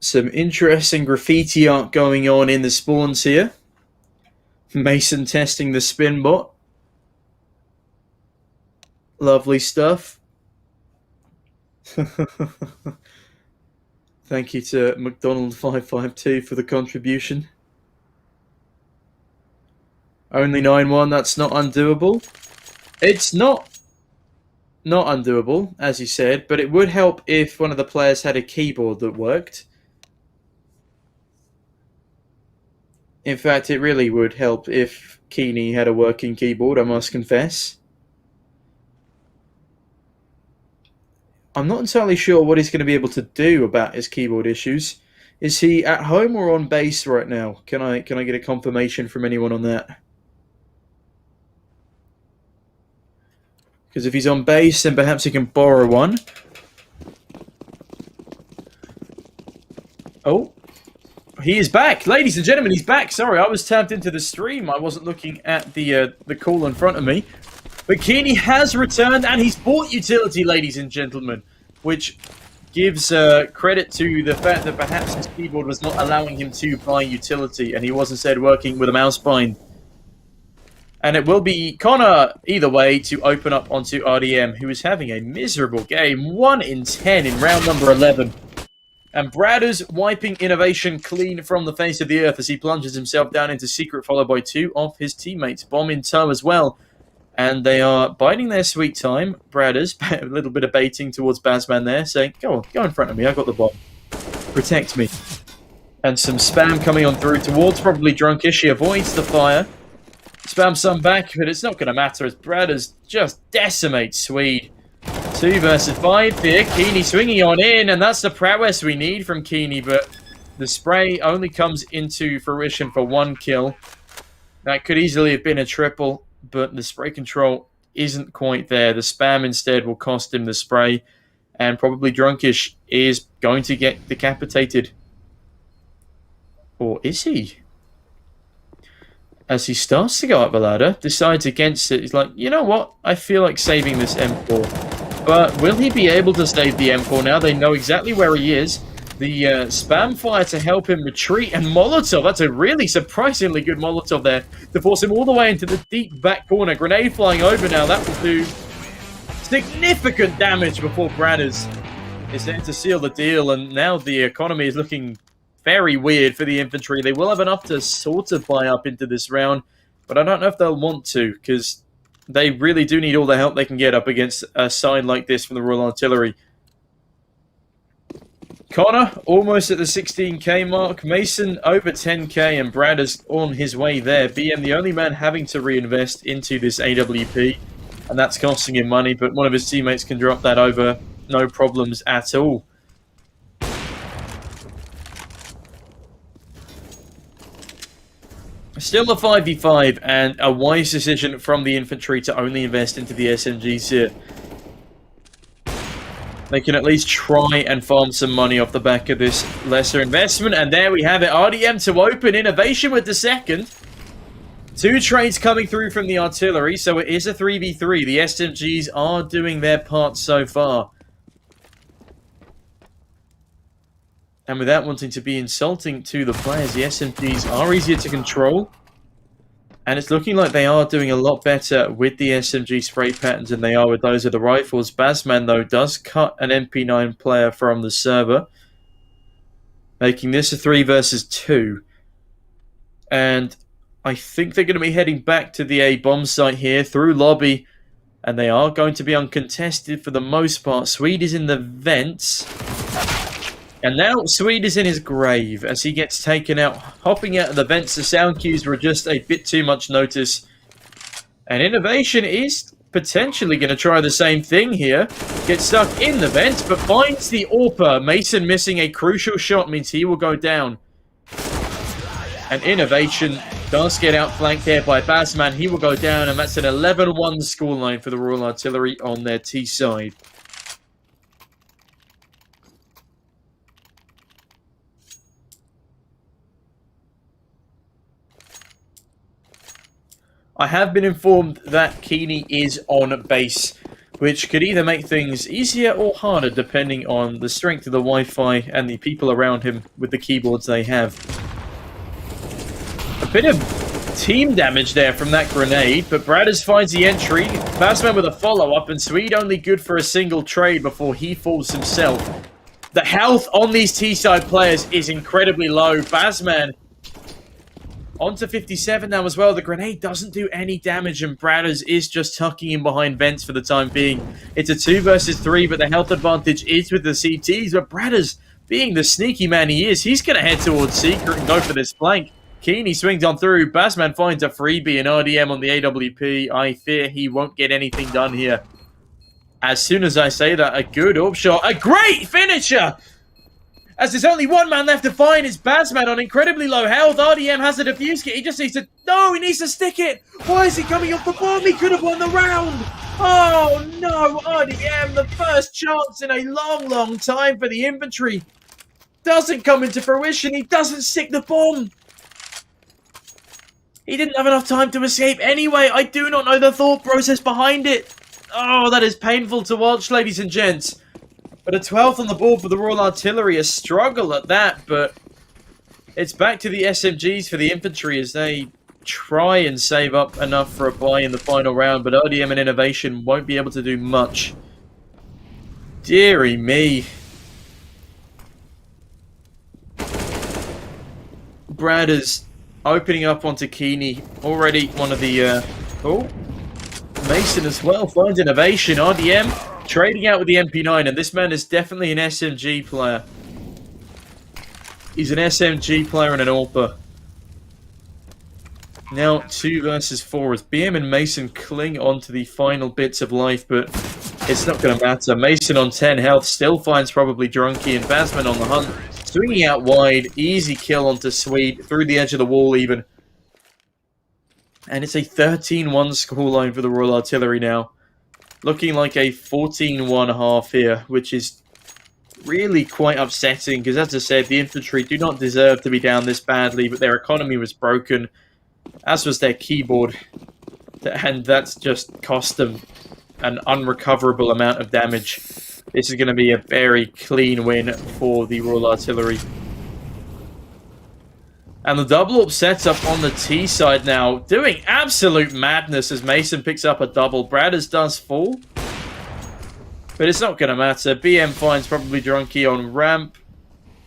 Some interesting graffiti art going on in the spawns here. Mason testing the spin bot. Lovely stuff. Thank you to McDonald552 for the contribution. Only 9-1, that's not undoable. It's not undoable, as you said, but it would help if one of the players had a keyboard that worked. In fact, it really would help if Keeney had a working keyboard, I must confess. I'm not entirely sure what he's going to be able to do about his keyboard issues. Is he at home or on base right now? Can I get a confirmation from anyone on that? Because if he's on base, then perhaps he can borrow one. Oh, he is back. Ladies and gentlemen, he's back. Sorry, I was tapped into the stream. I wasn't looking at the call in front of me. But Keeney has returned, and he's bought utility, ladies and gentlemen, which gives credit to the fact that perhaps his keyboard was not allowing him to buy utility, and he was instead working with a mouse bind. And it will be Connor, either way, to open up onto RDM, who is having a miserable game. 1 in 10 in round number 11. And Bradders wiping innovation clean from the face of the earth as he plunges himself down into secret, followed by 2 of his teammates. Bomb in tow as well. And they are biding their sweet time. Bradders, a little bit of baiting towards Bazman there, saying, go on, go in front of me, I got the bomb. Protect me. And some spam coming on through towards probably Drunkish. He avoids the fire. Spam some back, but it's not going to matter as Bradders just decimate Swede. 2 versus 5 here. Keeney swinging on in, and that's the prowess we need from Keeney, but the spray only comes into fruition for 1 kill. That could easily have been a triple, but the spray control isn't quite there. The spam instead will cost him the spray, and probably Drunkish is going to get decapitated. Or is he? As he starts to go up the ladder, decides against it. He's like, you know what? I feel like saving this M4. But will he be able to save the M4 now? They know exactly where he is. The spam fire to help him retreat, and Molotov. That's a really surprisingly good Molotov there to force him all the way into the deep back corner. Grenade flying over now. That will do significant damage before Bradders is there to seal the deal. And now the economy is looking very weird for the infantry. They will have enough to sort of buy up into this round, but I don't know if they'll want to, because they really do need all the help they can get up against a side like this from the Royal Artillery. Connor almost at the 16k mark. Mason over 10k, and Brad is on his way there. BM the only man having to reinvest into this AWP, and that's costing him money, but one of his teammates can drop that over no problems at all. Still a 5v5, and a wise decision from the infantry to only invest into the SMGs here. They can at least try and farm some money off the back of this lesser investment, and there we have it. RDM to open innovation with the second. 2 trades coming through from the artillery, so it is a 3v3. The SMGs are doing their part so far. And without wanting to be insulting to the players, the SMGs are easier to control. And it's looking like they are doing a lot better with the SMG spray patterns than they are with those of the rifles. Bazman, though, does cut an MP9 player from the server, making this a 3 versus 2. And I think they're going to be heading back to the A bomb site here through lobby. And they are going to be uncontested for the most part. Swede is in the vents. And now Swede is in his grave as he gets taken out, hopping out of the vents. The sound cues were just a bit too much notice. And Innovation is potentially going to try the same thing here. Gets stuck in the vents, but finds the AWPer. Mason missing a crucial shot means he will go down. And Innovation does get outflanked there by Bazman. He will go down, and that's an 11-1 scoreline for the Royal Artillery on their T side. I have been informed that Keeney is on base which could either make things easier or harder depending on the strength of the Wi-Fi and the people around him with the keyboards they have. A bit of team damage there from that grenade, but Bradders finds the entry. Bazman with a follow-up, and Swede only good for a single trade before he falls himself. The health on these T-side players is incredibly low. Bazman onto 57 now as well. The grenade doesn't do any damage, and Bradders is just tucking in behind vents for the time being. It's a 2 versus 3, but the health advantage is with the CTs. But Bradders, being the sneaky man he is, he's going to head towards Secret and go for this flank. Keeney swings on through. Bazman finds a freebie and RDM on the AWP. I fear he won't get anything done here. As soon as I say that, a good up shot. A great finisher! As there's only one man left to find, it's Bazman on incredibly low health. RDM has a defuse kit. He just needs to... No, he needs to stick it! Why is he coming off the bomb? He could have won the round! Oh, no! RDM, the first chance in a long, long time for the Infantry. Doesn't come into fruition. He doesn't stick the bomb. He didn't have enough time to escape anyway. I do not know the thought process behind it. Oh, that is painful to watch, ladies and gents. But a 12th on the board for the Royal Artillery, a struggle at that, but it's back to the SMGs for the Infantry as they try and save up enough for a buy in the final round, but ODM and Innovation won't be able to do much. Deary me. Bradders opening up onto Keeney. Already one of the... Oh, Mason as well finds Innovation. RDM trading out with the MP9, and this man is definitely an SMG player. He's an SMG player and an AWPer. Now 2 versus 4 as BM and Mason cling on to the final bits of life, but it's not going to matter. Mason on 10 health still finds probably Drunky, and Bazman on the hunt. Swinging out wide, easy kill onto Swede, through the edge of the wall even. And it's a 13-1 scoreline for the Royal Artillery now. Looking like a 14-1 half here, which is really quite upsetting, because as I said, the Infantry do not deserve to be down this badly, but their economy was broken, as was their keyboard, and that's just cost them an unrecoverable amount of damage. This is going to be a very clean win for the Royal Artillery. And the double up sets up on the T side now, doing absolute madness as Mason picks up a double. Bradders does fall, but it's not going to matter. BM finds probably Drunky on ramp,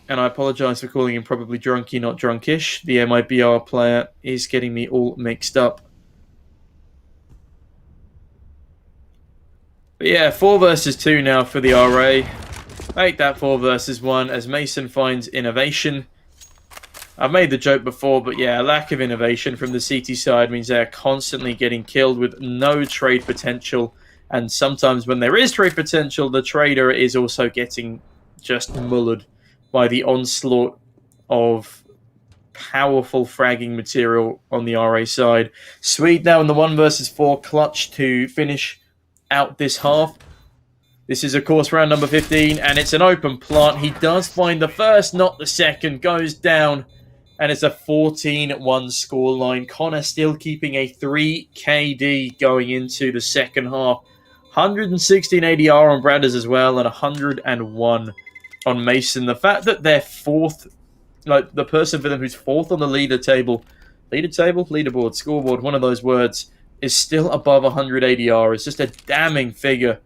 and I apologize for calling him probably Drunky, not Drunkish. The MIBR player is getting me all mixed up. But yeah, 4 versus 2 now for the RA. Make that 4 versus 1 as Mason finds Innovation. I've made the joke before, but yeah, lack of innovation from the CT side means they're constantly getting killed with no trade potential. And sometimes when there is trade potential, the trader is also getting just mullered by the onslaught of powerful fragging material on the RA side. Swede now in the 1 versus 4 clutch to finish out this half. This is, of course, round number 15, and it's an open plant. He does find the first, not the second, goes down. And it's a 14-1 scoreline. Connor still keeping a 3 KD going into the second half. 116 ADR on Bradders as well, and 101 on Mason. The fact that they're 4th, like the person for them who's 4th on the leaderboard, scoreboard, one of those words, is still above 100 ADR. It's just a damning figure.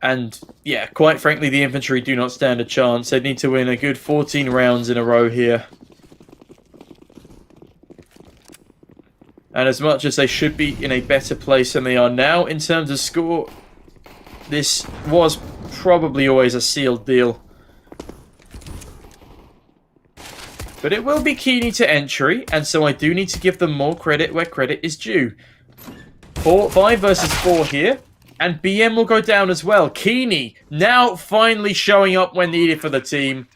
And, yeah, quite frankly, the Infantry do not stand a chance. They need to win a good 14 rounds in a row here. And as much as they should be in a better place than they are now in terms of score, this was probably always a sealed deal. But it will be Keeney to entry, and so I do need to give them more credit where credit is due. 5 versus 4 here. And BM will go down as well. Keeney now finally showing up when needed for the team.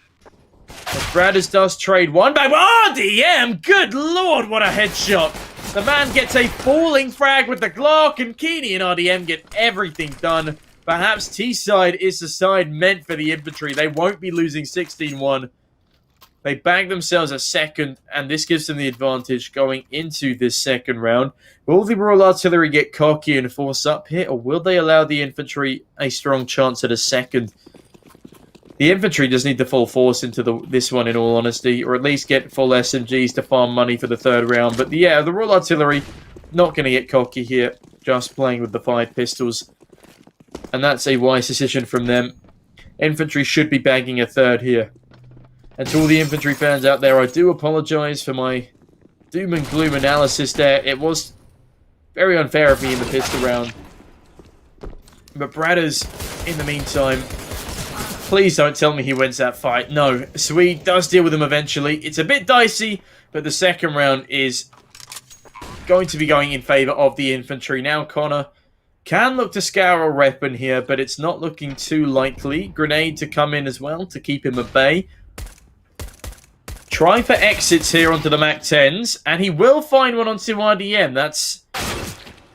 Bradders does trade one back. RDM! Good lord, what a headshot. The man gets a falling frag with the Glock, and Keeney and RDM get everything done. Perhaps T-side is the side meant for the Infantry. They won't be losing 16-1. They bag themselves a second, and this gives them the advantage going into this second round. Will the Royal Artillery get cocky and force up here, or will they allow the Infantry a strong chance at a second? The Infantry just need to full force into this one, in all honesty, or at least get full SMGs to farm money for the third round. But yeah, the Royal Artillery not going to get cocky here, just playing with the 5 pistols. And that's a wise decision from them. Infantry should be bagging a third here. And to all the Infantry fans out there, I do apologise for my doom and gloom analysis there. It was very unfair of me in the pistol round. But Bradders, in the meantime, please don't tell me he wins that fight. No, Swede does deal with him eventually. It's a bit dicey, but the second round is going to be going in favour of the Infantry. Now Connor can look to scour a weapon here, but it's not looking too likely. Grenade to come in as well to keep him at bay. Try for exits here onto the MAC-10s, and he will find one onto RDM. That's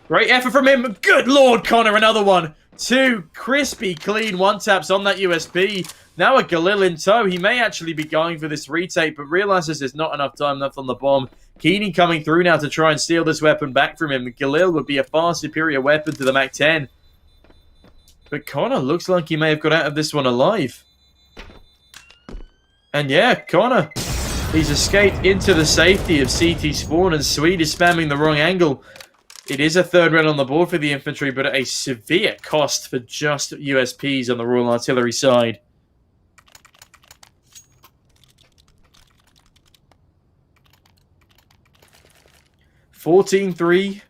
great effort from him. Good Lord, Connor, another one. 2 crispy, clean one-taps on that USP. Now a Galil in tow. He may actually be going for this retake, but realizes there's not enough time left on the bomb. Keeney coming through now to try and steal this weapon back from him. Galil would be a far superior weapon to the MAC-10. But Connor looks like he may have got out of this one alive. And yeah, Connor, he's escaped into the safety of CT spawn, and Swede is spamming the wrong angle. It is a third round on the board for the Infantry, but at a severe cost for just USPs on the Royal Artillery side. (14-3),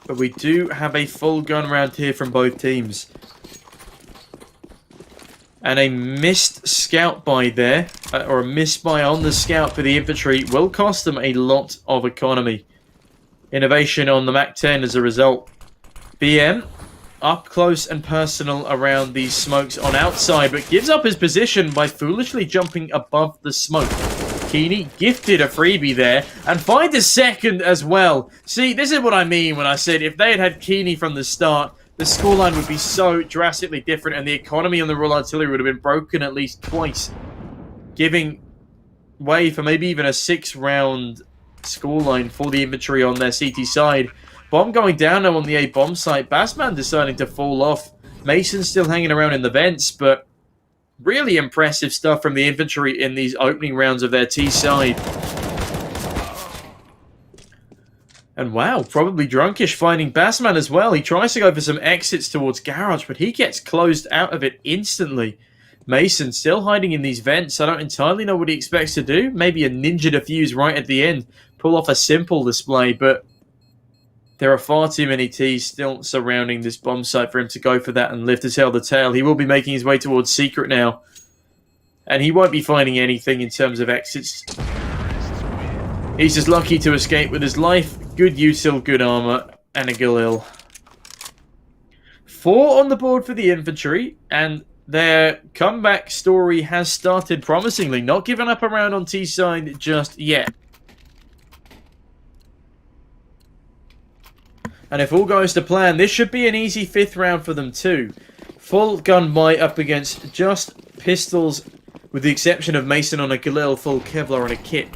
but we do have a full gun round here from both teams. And a missed scout buy there, or a missed buy on the scout for the Infantry, will cost them a lot of economy. Innovation on the MAC-10 as a result. BM up close and personal around these smokes on outside, but gives up his position by foolishly jumping above the smoke. Keeney gifted a freebie there, and finds a second as well. See, this is what I mean when I said if they had had Keeney from the start, the scoreline would be so drastically different, and the economy on the Royal Artillery would have been broken at least twice, giving way for maybe even a 6-round scoreline for the Infantry on their CT side. Bomb going down now on the A bomb site. Bassman deciding to fall off. Mason still hanging around in the vents, but really impressive stuff from the Infantry in these opening rounds of their T side. And wow, probably drunkish finding Bassman as well. He tries to go for some exits towards Garage, but he gets closed out of it instantly. Mason still hiding in these vents. I don't entirely know what he expects to do. Maybe a ninja defuse right at the end. Pull off a simple display, but there are far too many T's still surrounding this bomb site for him to go for that and lift his hell the tail. He will be making his way towards Secret now. And he won't be finding anything in terms of exits. He's just lucky to escape with his life. Good util, good armor, and a Galil. 4 on the board for the Infantry, and their comeback story has started promisingly. Not giving up a round on T side just yet. And if all goes to plan, this should be an easy 5th round for them too. Full gun buy up against just pistols, with the exception of Mason on a Galil, full Kevlar and a kit.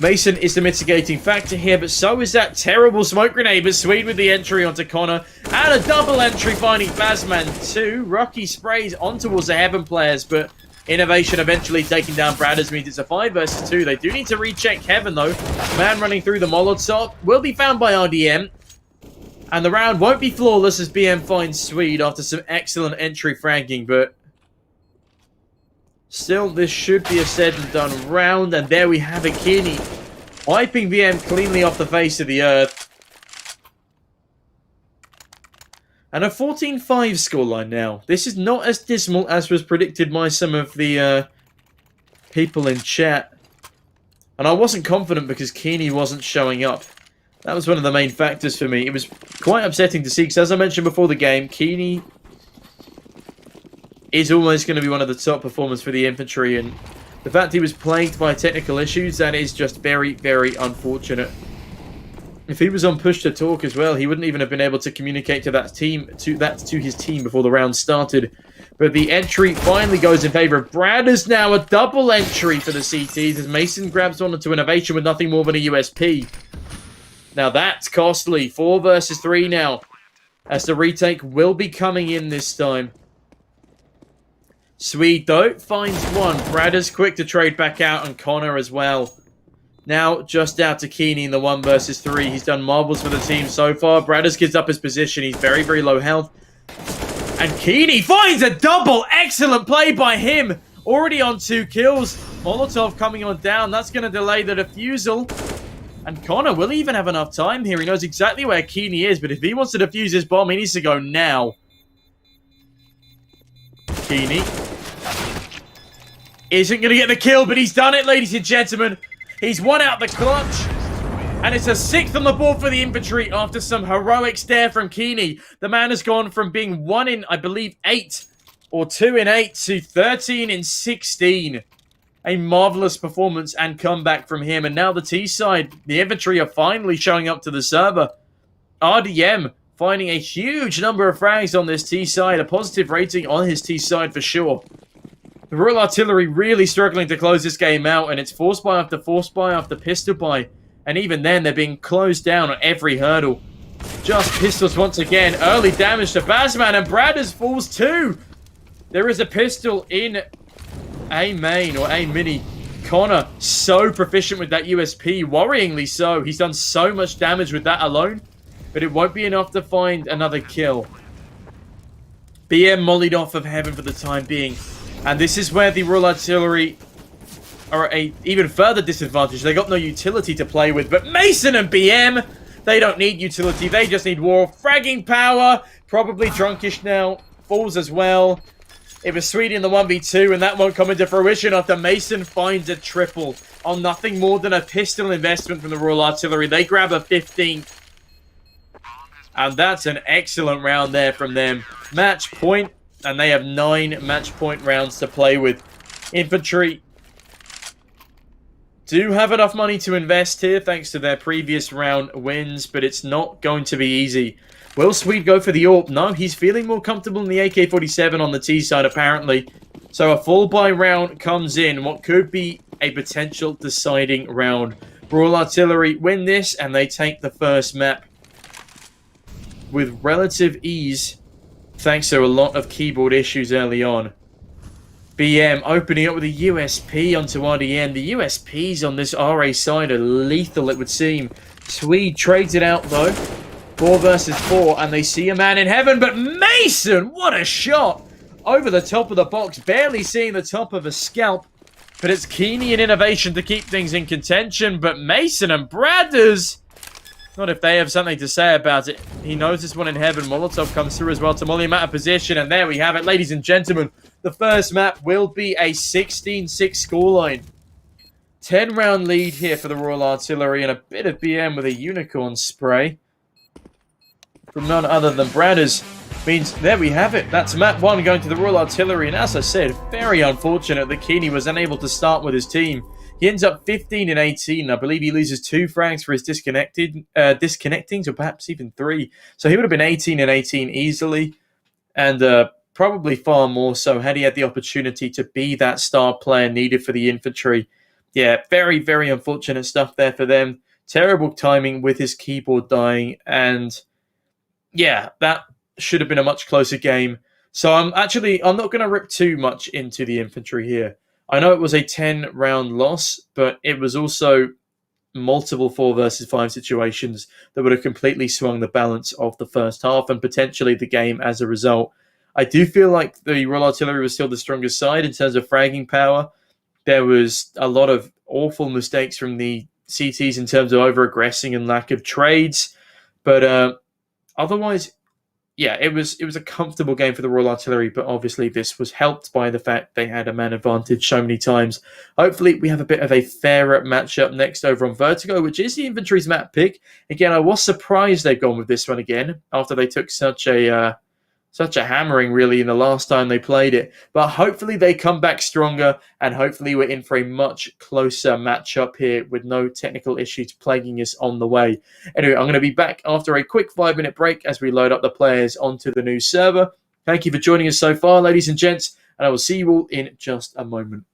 Mason is the mitigating factor here, but so is that terrible smoke grenade. But Swede with the entry onto Connor. And a double entry finding Bazman too. Rocky sprays on towards the Heaven players, but Innovation eventually taking down Bradders means it's a 5 versus 2. They do need to recheck Heaven though. Man running through the Molotov will be found by RDM. And the round won't be flawless as BM finds Swede after some excellent entry fragging, but still, this should be a said and done round, and there we have it, Kearney wiping VM cleanly off the face of the earth. And a 14-5 scoreline now. This is not as dismal as was predicted by some of the people in chat. And I wasn't confident because Kearney wasn't showing up. That was one of the main factors for me. It was quite upsetting to see, because as I mentioned before the game, Kearney is almost going to be one of the top performers for the Infantry, and the fact he was plagued by technical issues, that is just very, very unfortunate. If he was on push to talk as well, he wouldn't even have been able to communicate to that team, to his team before the round started. But the entry finally goes in favor of Bradders now. A double entry for the CTs as Mason grabs on into Innovation with nothing more than a USP. Now that's costly. 4 versus 3 now, as the retake will be coming in this time. Swede, though, finds one. Bradders quick to trade back out, and Connor as well. Now just out to Keeney in the 1 versus 3. He's done marvels for the team so far. Bradders gives up his position. He's very, very low health. And Keeney finds a double. Excellent play by him. Already on 2 kills. Molotov coming on down. That's going to delay the defusal. And Connor will even have enough time here. He knows exactly where Keeney is, but if he wants to defuse his bomb, he needs to go now. Keeney isn't going to get the kill, but he's done it, ladies and gentlemen. He's won out the clutch. And it's a 6th on the board for the Infantry after some heroic stare from Keeney. The man has gone from being 1 in, I believe, 8 or 2 in 8 to 13 in 16. A marvelous performance and comeback from him. And now the T-side, the Infantry are finally showing up to the server. RDM finding a huge number of frags on this T-side. A positive rating on his T-side for sure. The Royal Artillery really struggling to close this game out. And it's force buy after pistol buy. And even then, they're being closed down on every hurdle. Just pistols once again. Early damage to Bazman. And Bradders falls too. There is a pistol in A main or A mini. Connor, so proficient with that USP. Worryingly so. He's done so much damage with that alone. But it won't be enough to find another kill. BM mollied off of heaven for the time being. And this is where the Royal Artillery are at an even further disadvantage. They got no utility to play with. But Mason and BM, they don't need utility. They just need war. Fragging power. Probably drunkish now. Falls as well. It was Swede in the 1v2, and that won't come into fruition after Mason finds a triple on nothing more than a pistol investment from the Royal Artillery. They grab a 15th. And that's an excellent round there from them. Match point, and they have 9 match point rounds to play with. Infantry do have enough money to invest here thanks to their previous round wins, but it's not going to be easy. Will Swede go for the AWP? No, he's feeling more comfortable in the AK-47 on the T side, apparently. So a full buy round comes in. What could be a potential deciding round. Royal Artillery win this, and they take the first map with relative ease, thanks to a lot of keyboard issues early on. BM opening up with a USP onto RDN. The USPs on this RA side are lethal, it would seem. Swede trades it out, though. 4 versus 4, and they see a man in heaven, but Mason, what a shot! Over the top of the box, barely seeing the top of a scalp, but it's Keeney and Innovation to keep things in contention, but Mason and Bradders, not if they have something to say about it. He knows this one in heaven. Molotov comes through as well to molly him out of position, and there we have it, ladies and gentlemen. The first map will be a 16-6 scoreline. 10-round lead here for the Royal Artillery, and a bit of BM with a unicorn spray from none other than Bradders. Means there we have it. That's map 1 going to the Royal Artillery. And as I said, very unfortunate that Keeney was unable to start with his team. He ends up 15 and 18. I believe he loses 2 frags for his disconnectings, or perhaps even 3. So he would have been 18 and 18 easily. And probably far more so had he had the opportunity to be that star player needed for the Infantry. Yeah, very, very unfortunate stuff there for them. Terrible timing with his keyboard dying. And yeah, that should have been a much closer game. So I'm not going to rip too much into the Infantry here. I know it was a 10-round loss, but it was also multiple 4 versus 5 situations that would have completely swung the balance of the first half and potentially the game as a result. I do feel like the Royal Artillery was still the strongest side in terms of fragging power. There was a lot of awful mistakes from the CTs in terms of over-aggressing and lack of trades. But otherwise, yeah, it was a comfortable game for the Royal Artillery, but obviously this was helped by the fact they had a man advantage so many times. Hopefully we have a bit of a fairer matchup next over on Vertigo, which is the Infantry's map pick. Again, I was surprised they've gone with this one again after they took such a hammering, really, in the last time they played it. But hopefully they come back stronger, and hopefully we're in for a much closer matchup here with no technical issues plaguing us on the way. Anyway, I'm going to be back after a quick 5-minute break as we load up the players onto the new server. Thank you for joining us so far, ladies and gents, and I will see you all in just a moment.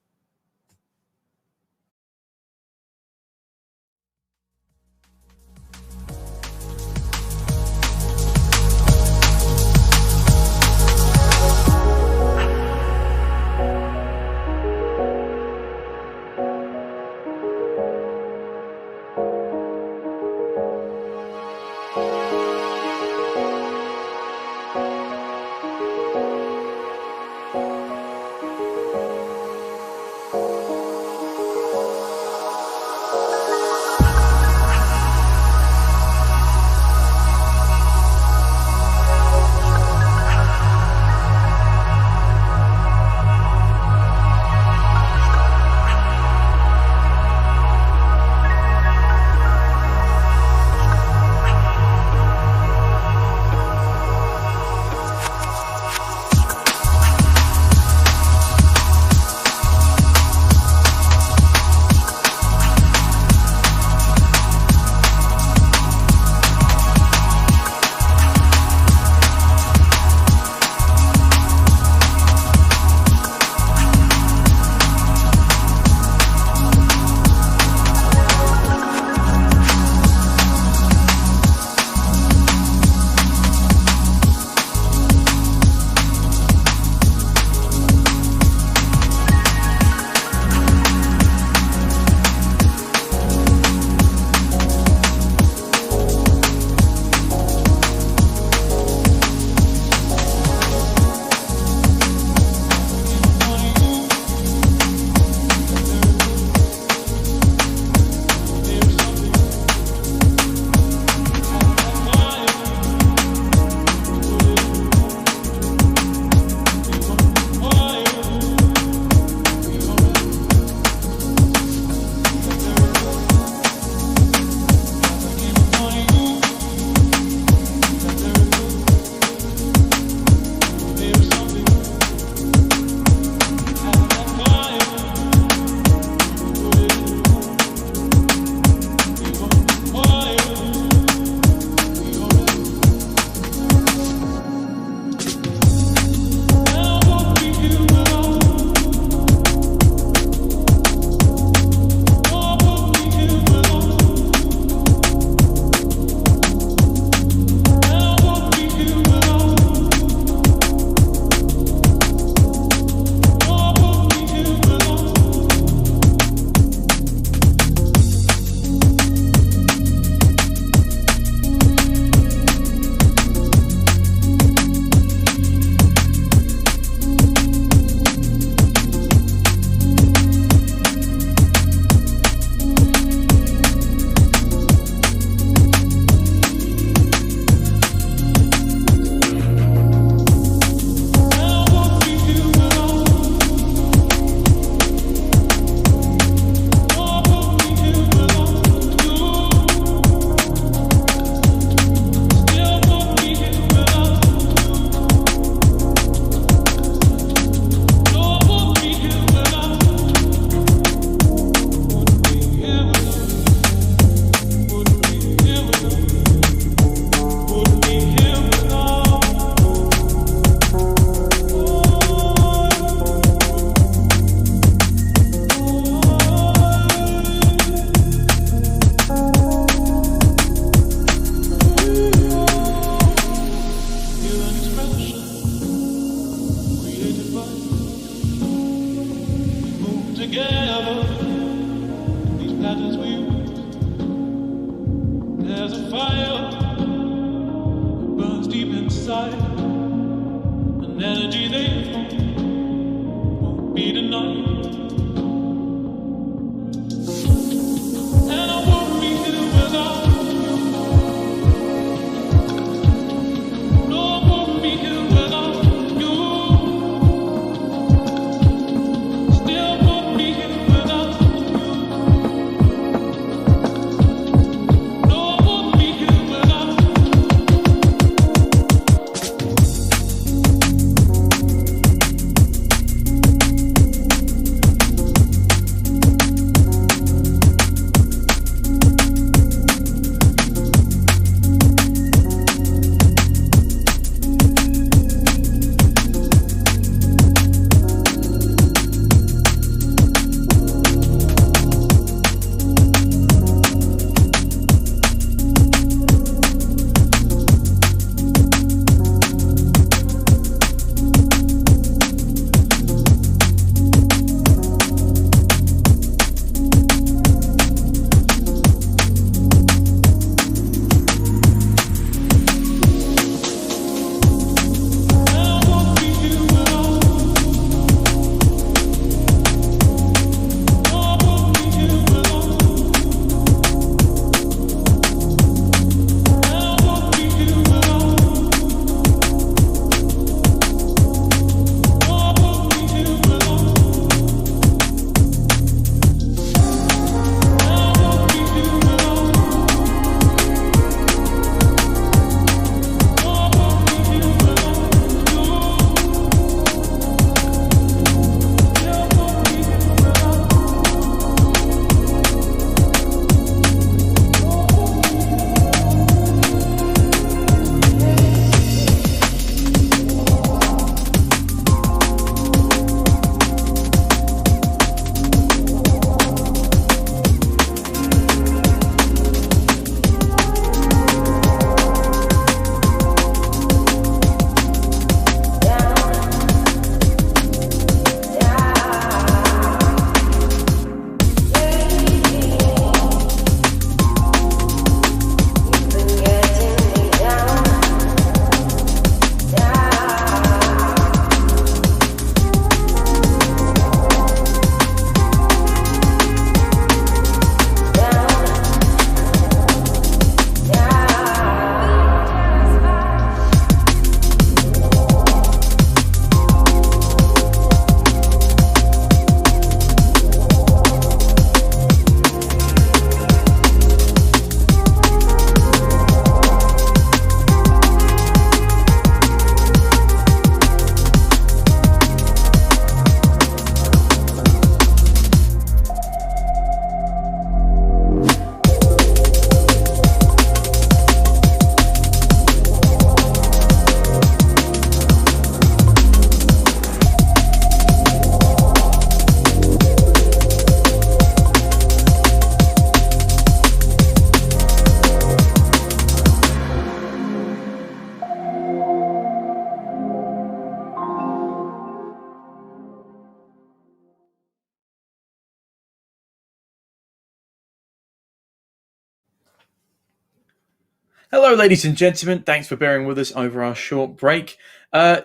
Hello, ladies and gentlemen. Thanks for bearing with us over our short break.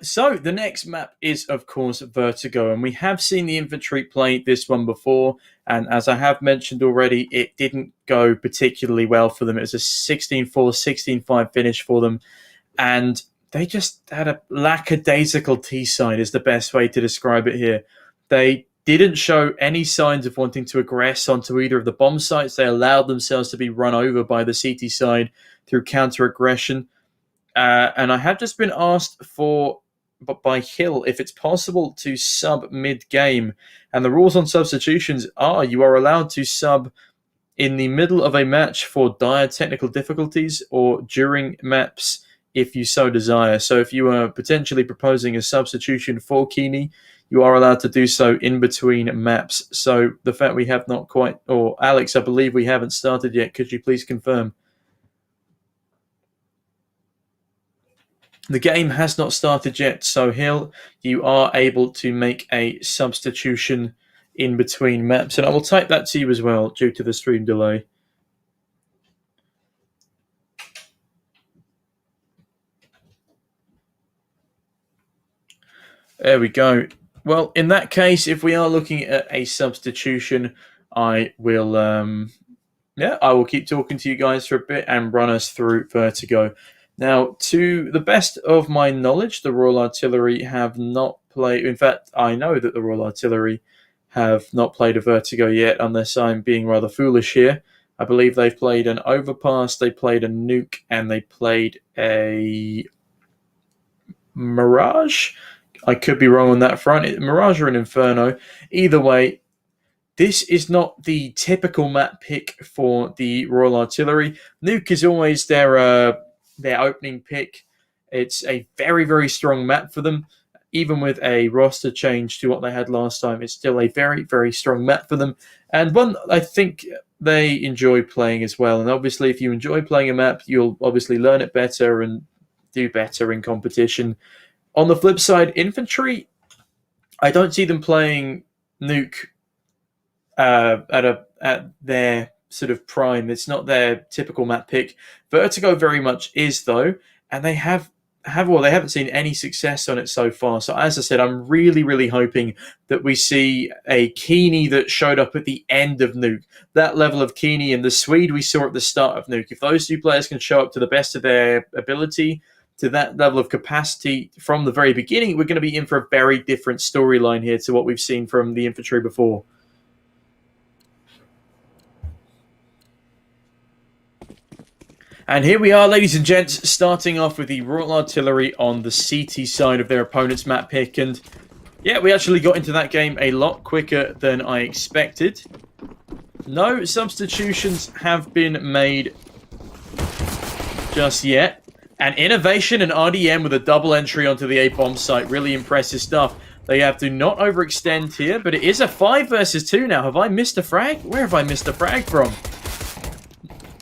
So, the next map is, of course, Vertigo, and we have seen the Infantry play this one before. And as I have mentioned already, it didn't go particularly well for them. It was a 16-4, 16-5 finish for them, and they just had a lackadaisical T side, is the best way to describe it here. They didn't show any signs of wanting to aggress onto either of the bomb sites. They allowed themselves to be run over by the CT side through counter aggression. And I have just been asked by Hill if it's possible to sub mid game. And the rules on substitutions are you are allowed to sub in the middle of a match for dire technical difficulties or during maps if you so desire. So if you are potentially proposing a substitution for Keeney, you are allowed to do so in between maps. So the fact we have not quite, or Alex, I believe we haven't started yet. Could you please confirm? The game has not started yet, so Hill, you are able to make a substitution in between maps, and I will type that to you as well due to the stream delay. There we go. Well, in that case, if we are looking at a substitution, I will I will keep talking to you guys for a bit and run us through Vertigo. Now, to the best of my knowledge, the Royal Artillery have not played. In fact, I know that the Royal Artillery have not played a Vertigo yet, unless I'm being rather foolish here. I believe they've played an Overpass, they played a Nuke, and they played a Mirage. I could be wrong on that front. Mirage or an Inferno. Either way, this is not the typical map pick for the Royal Artillery. Nuke is always their opening pick. It's a very, very strong map for them. Even with a roster change to what they had last time, it's still a very, very strong map for them. And one I think they enjoy playing as well. And obviously, if you enjoy playing a map, you'll obviously learn it better and do better in competition. On the flip side, Infantry, I don't see them playing Nuke at their sort of prime. It's not their typical map pick. Vertigo very much is though, and they haven't seen any success on it so far. So as I said, I'm really, really hoping that we see a Keeney that showed up at the end of Nuke. That level of Keeney and the Swede we saw at the start of Nuke. If those two players can show up to the best of their ability, to that level of capacity from the very beginning, we're going to be in for a very different storyline here to what we've seen from the Infantry before. And here we are, ladies and gents, starting off with the Royal Artillery on the CT side of their opponent's map pick. And yeah, we actually got into that game a lot quicker than I expected. No substitutions have been made just yet. And Innovation and RDM with a double entry onto the A bomb site. Really impressive stuff. They have to not overextend here, but it is a 5 versus 2 now. Have I missed a frag? Where have I missed a frag from?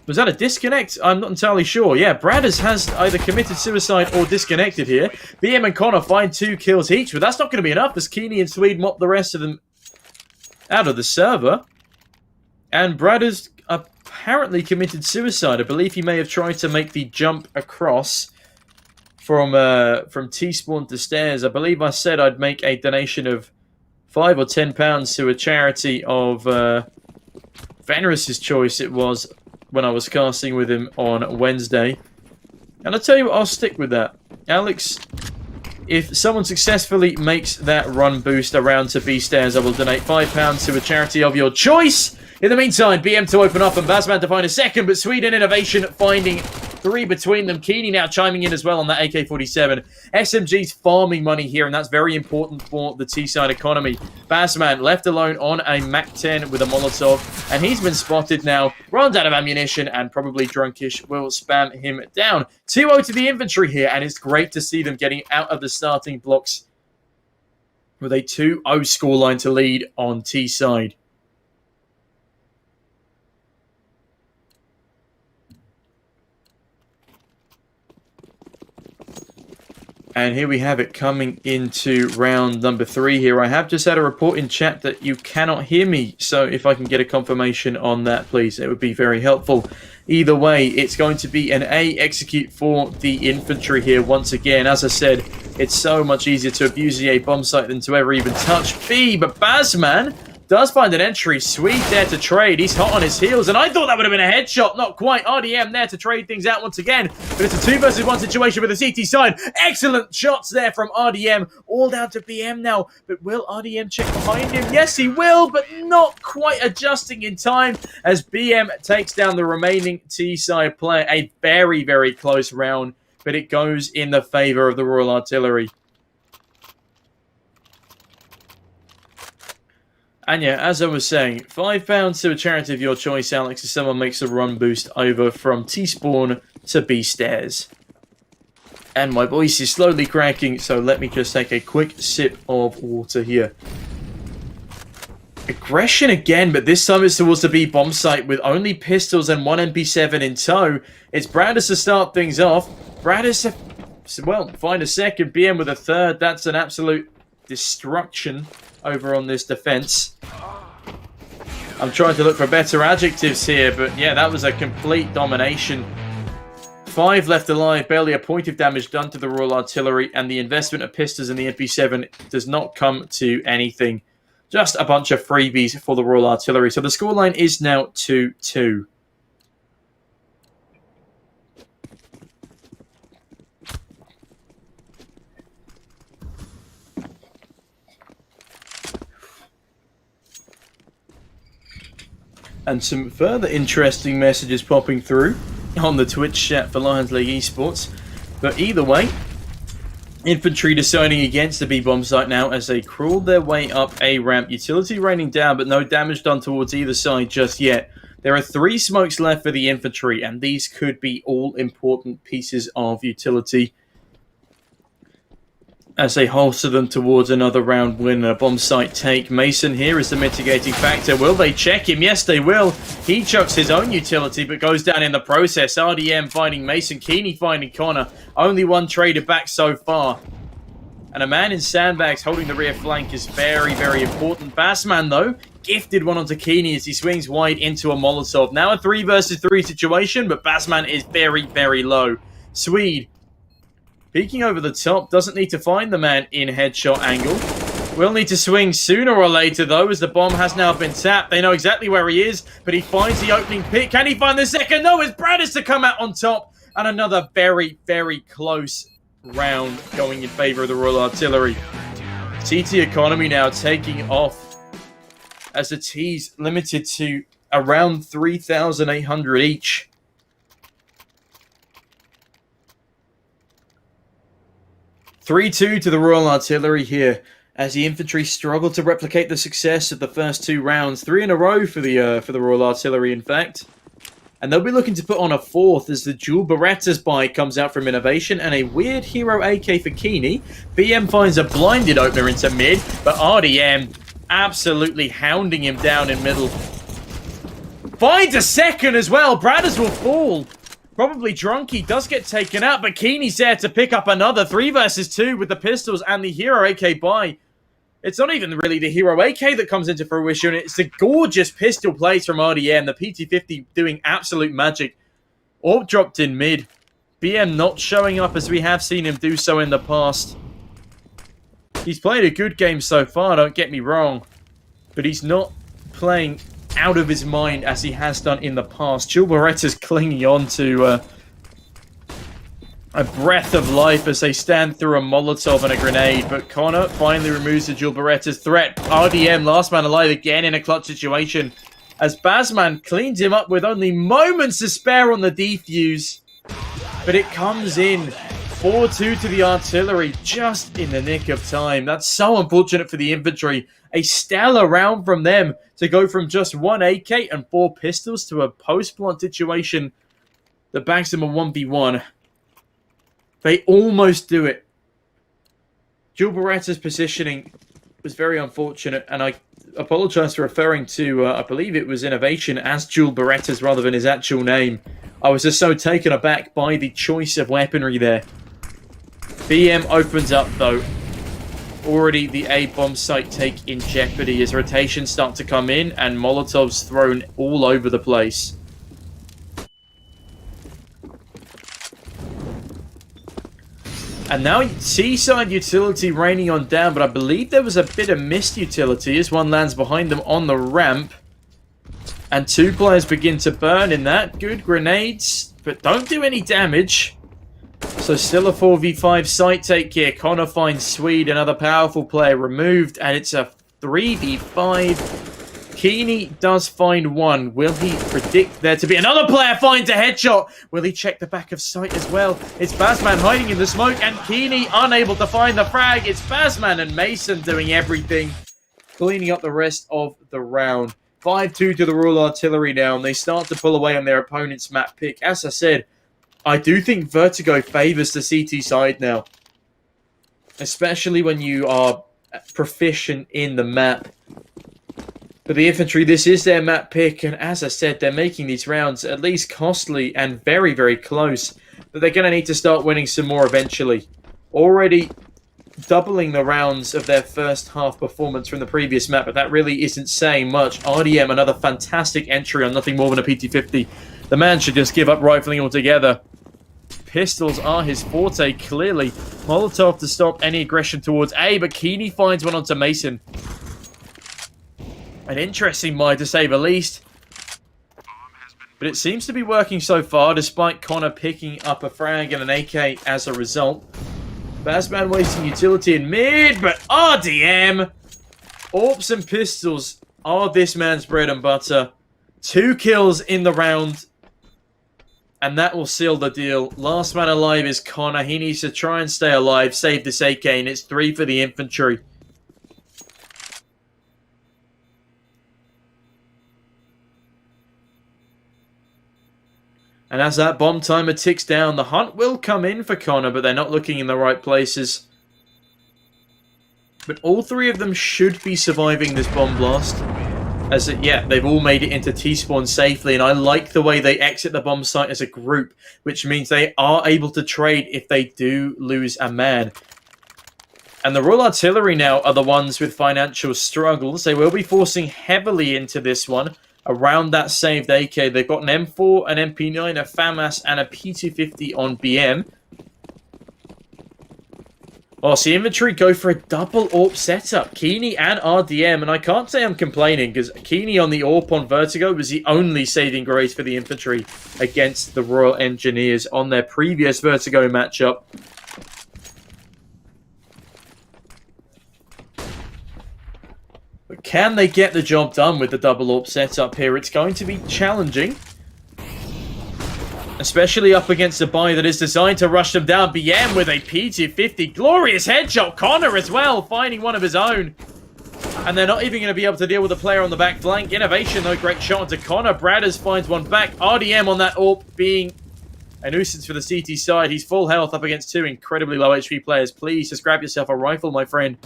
Was that a disconnect? I'm not entirely sure. Yeah, Bradders has either committed suicide or disconnected here. BM and Connor find 2 kills each, but that's not going to be enough as Keeney and Swede mop the rest of them out of the server. And Bradders apparently committed suicide. I believe he may have tried to make the jump across from T-spawn to stairs. I believe I said I'd make a donation of £5 or £10 to a charity of Fenris's choice it was when I was casting with him on Wednesday. And I'll tell you what, I'll stick with that. Alex, if someone successfully makes that run boost around to B stairs, I will donate £5 to a charity of your choice. In the meantime, BM to open up and Bazman to find a second, but Sweden Innovation finding 3 between them. Keeney now chiming in as well on that AK-47. SMG's farming money here, and that's very important for the T-side economy. Bazman left alone on a MAC-10 with a Molotov, and he's been spotted now. Runs out of ammunition, and probably Drunkish will spam him down. 2-0 to the Infantry here, and it's great to see them getting out of the starting blocks with a 2-0 scoreline to lead on T-side. And here we have it coming into round number 3 here. I have just had a report in chat that you cannot hear me. So if I can get a confirmation on that, please, it would be very helpful. Either way, it's going to be an A execute for the infantry here once again. As I said, it's so much easier to abuse the A bomb site than to ever even touch B. But Bazman does find an entry. Sweet there to trade. He's hot on his heels, and I thought that would have been a headshot. Not quite. RDM there to trade things out once again, but it's a 2 versus 1 situation with the CT side. Excellent shots there from RDM. All down to BM now, but will RDM check behind him? Yes, he will, but not quite adjusting in time as BM takes down the remaining T-side player. A very, very close round, but it goes in the favor of the Royal Artillery. And yeah, as I was saying, £5 to a charity of your choice, Alex, if someone makes a run boost over from T-spawn to B-stairs. And my voice is slowly cracking, so let me just take a quick sip of water here. Aggression again, but this time it's towards the B bomb site with only pistols and 1 MP7 in tow. It's Bradis to start things off. Bradis, well, find a second, BM with a third. That's an absolute destruction over on this defense. I'm trying to look for better adjectives here, but yeah, that was a complete domination. 5 left alive, barely a point of damage done to the Royal Artillery, and the investment of pistols in the MP7 does not come to anything. Just a bunch of freebies for the Royal Artillery. So the scoreline is now 2-2. And some further interesting messages popping through on the Twitch chat for Lions League Esports. But either way, Infantry deciding against the B-bomb site now as they crawl their way up a ramp. Utility raining down, but no damage done towards either side just yet. There are 3 smokes left for the infantry, and these could be all important pieces of utility as they holster them towards another round win. A bomb site take. Mason here is the mitigating factor. Will they check him? Yes, they will. He chucks his own utility, but goes down in the process. RDM finding Mason. Keeney finding Connor. Only one traded back so far. And a man in sandbags holding the rear flank is very, very important. Bassman, though, gifted one onto Keeney as he swings wide into a Molotov. Now a 3 versus 3 situation, but Bassman is very, very low. Swede peeking over the top, doesn't need to find the man in headshot angle. Will need to swing sooner or later, though, as the bomb has now been tapped. They know exactly where he is, but he finds the opening pick. Can he find the second? No, it's Bradis to come out on top. And another very, very close round going in favor of the Royal Artillery. TT economy now taking off as the T's limited to around 3,800 each. (3-2) to the Royal Artillery here, as the infantry struggle to replicate the success of the first 2 rounds. 3 in a row for the Royal Artillery, in fact. And they'll be looking to put on a 4th as the dual Berettas buy comes out from Innovation and a weird hero AK for Keeney. BM finds a blinded opener into mid, but RDM absolutely hounding him down in middle. Finds a second as well. Bradders will fall. Probably drunk, he does get taken out, but Keeney's there to pick up another 3 versus 2 with the pistols and the hero AK buy. It's not even really the hero AK that comes into fruition, it's the gorgeous pistol plays from RDM, the PT-50 doing absolute magic. Orb dropped in mid. BM not showing up as we have seen him do so in the past. He's played a good game so far, don't get me wrong, but he's not playing out of his mind as he has done in the past. Jewel Beretta's clinging on to a breath of life as they stand through a Molotov and a grenade, but Connor finally removes the Jewel Beretta's threat. RDM, last man alive again in a clutch situation, as Bazman cleans him up with only moments to spare on the defuse, but it comes in 4-2 to the artillery just in the nick of time. That's so unfortunate for the infantry. A stellar round from them to go from just 1 AK and 4 pistols to a post-plant situation that backs them a 1v1. They almost do it. Jewel Beretta's positioning was very unfortunate, and I apologize for referring to, I believe it was Innovation, as Jewel Beretta's rather than his actual name. I was just so taken aback by the choice of weaponry there. BM opens up, though. Already the A bomb site take in jeopardy as rotations start to come in and Molotovs thrown all over the place. And now Seaside utility raining on down, but I believe there was a bit of missed utility as one lands behind them on the ramp. And two players begin to burn in that. Good grenades, but don't do any damage. So still a 4v5 site take here. Connor finds Swede, another powerful player removed, and it's a 3v5. Keeney does find one. Will he predict there to be another player finds a headshot? Will he check the back of sight as well? It's Bazman hiding in the smoke, and Keeney unable to find the frag. It's Bazman and Mason doing everything, cleaning up the rest of the round. 5-2 to the Royal Artillery now, and they start to pull away on their opponent's map pick. As I said, I do think Vertigo favours the CT side now. Especially when you are proficient in the map. For the Infantry, this is their map pick, and as I said, they're making these rounds at least costly and very, very close. But they're going to need to start winning some more eventually. Already doubling the rounds of their first half performance from the previous map, but that really isn't saying much. RDM, another fantastic entry on nothing more than a PT-50. The man should just give up rifling altogether. Pistols are his forte, clearly. Molotov to stop any aggression towards A, but Keeney finds one onto Mason. An interesting mine, to say the least. But it seems to be working so far, despite Connor picking up a frag and an AK as a result. Bazman wasting utility in mid, but RDM! AWPs and pistols are this man's bread and butter. 2 kills in the round. And that will seal the deal. Last man alive is Connor. He needs to try and stay alive, save this AK, and it's 3 for the Infantry. And as that bomb timer ticks down, the hunt will come in for Connor, but they're not looking in the right places. But all 3 of them should be surviving this bomb blast. As yeah, they've all made it into T-spawn safely, and I like the way they exit the bomb site as a group, which means they are able to trade if they do lose a man. And the Royal Artillery now are the ones with financial struggles. They will be forcing heavily into this one around that saved AK. They've got an M4, an MP9, a FAMAS, and a P250 on BM. Whilst the Infantry go for a double AWP setup. Keeney and RDM, and I can't say I'm complaining, because Keeney on the AWP on Vertigo was the only saving grace for the Infantry against the Royal Engineers on their previous Vertigo matchup. But can they get the job done with the double AWP setup here? It's going to be challenging. Especially up against a buy that is designed to rush them down. BM with a P250. Glorious headshot. Connor as well, finding one of his own. And they're not even going to be able to deal with the player on the back flank. Innovation, though, great shot onto Connor. Bradders finds one back. RDM on that AWP being a nuisance for the CT side. He's full health up against 2 incredibly low HP players. Please, just grab yourself a rifle, my friend.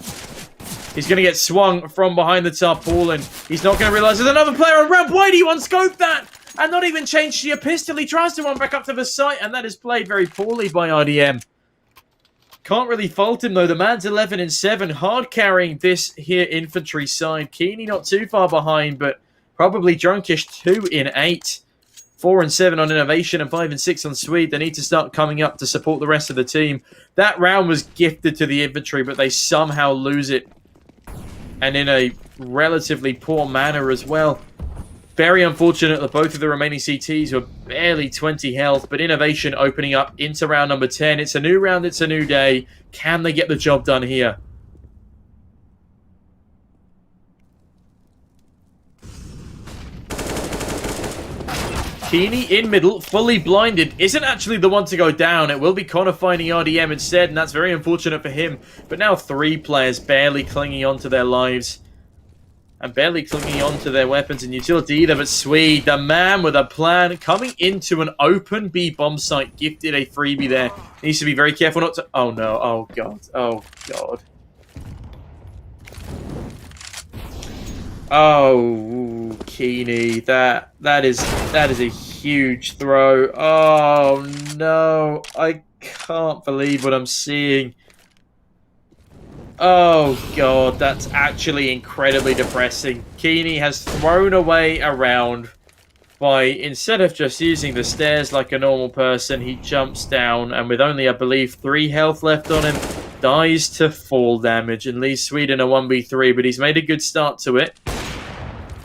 He's going to get swung from behind the tarpaulin. He's not going to realize there's another player on ramp. Why do you unscope that? And not even change to your pistol. He tries to run back up to the site, and that is played very poorly by RDM. Can't really fault him, though. The man's 11-7. Hard carrying this here Infantry side. Keeney not too far behind, but probably drunkish 2-8. 4-7 on Innovation and 5-6 on Swede. They need to start coming up to support the rest of the team. That round was gifted to the Infantry, but they somehow lose it. And in a relatively poor manner as well. Very unfortunate that both of the remaining CTs were barely 20 health, but Innovation opening up into round number 10. It's a new round, it's a new day. Can they get the job done here? Keeney in middle, fully blinded, isn't actually the one to go down. It will be Connor finding RDM instead, and that's very unfortunate for him. But now 3 players barely clinging on to their lives. And barely clinging on to their weapons and utility either, but Swede, the man with a plan, coming into an open B bomb site, gifted a freebie there. Needs to be very careful not to... Oh no, oh god, oh god. Oh, Keeney, that is a huge throw. Oh no, I can't believe what I'm seeing. Oh god, that's actually incredibly depressing. Keeney has thrown away a round by, instead of just using the stairs like a normal person, he jumps down and with only, I believe, 3 health left on him, dies to fall damage and leaves Sweden a 1v3, but he's made a good start to it.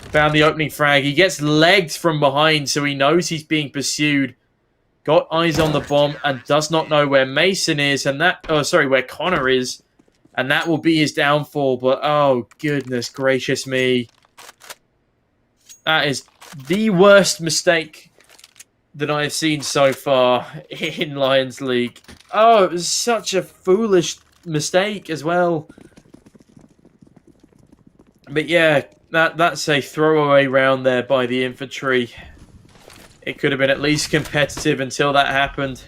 Found the opening frag. He gets legged from behind, so he knows he's being pursued. Got eyes on the bomb and does not know where Mason is, and that... Oh, sorry, where Connor is. And that will be his downfall, but oh, goodness gracious me. That is the worst mistake that I have seen so far in Lions League. Oh, it was such a foolish mistake as well. But yeah, that's a throwaway round there by the Infantry. It could have been at least competitive until that happened.